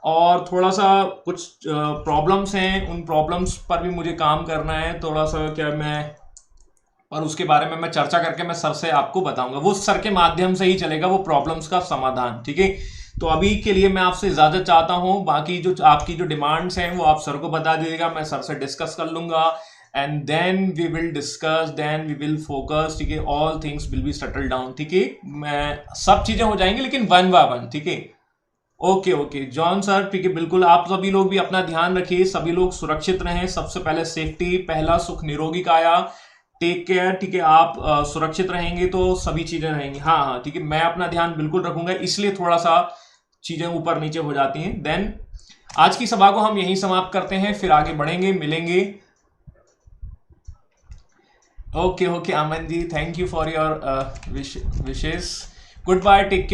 B: और थोड़ा सा कुछ प्रॉब्लम्स हैं, उन प्रॉब्लम्स पर भी मुझे काम करना है थोड़ा सा, क्या मैं, और उसके बारे में मैं चर्चा करके मैं सर से आपको बताऊंगा। वो सर के माध्यम से ही चलेगा वो प्रॉब्लम्स का समाधान, ठीक है। तो अभी के लिए मैं आपसे इजाजत चाहता हूं, बाकी जो आपकी जो डिमांड्स हैं वो आप सर को बता दीजिएगा, मैं सर से डिस्कस कर लूंगा, and then we will discuss, then we will focus, ठीक है। All things will be settle down, ठीक है। मैं सब चीजें हो जाएंगी लेकिन 1 by 1, ठीक है। ओके ओके जॉन सर, ठीक है। बिल्कुल आप सभी लोग भी अपना ध्यान रखिए, सभी लोग सुरक्षित रहें। सबसे पहले सेफ्टी, पहला सुख निरोगी काया, टेक केयर, ठीक है। आप सुरक्षित रहेंगे तो सभी चीजें रहेंगी। हाँ हाँ ठीक है, मैं अपना ध्यान बिल्कुल रखूंगा, इसलिए थोड़ा सा चीजें ऊपर नीचे हो जाती हैं। देन आज की सभा को हम यहीं समाप्त करते हैं, फिर आगे बढ़ेंगे, मिलेंगे। Okay okay Aman ji, thank you for your wishes, good bye, take care.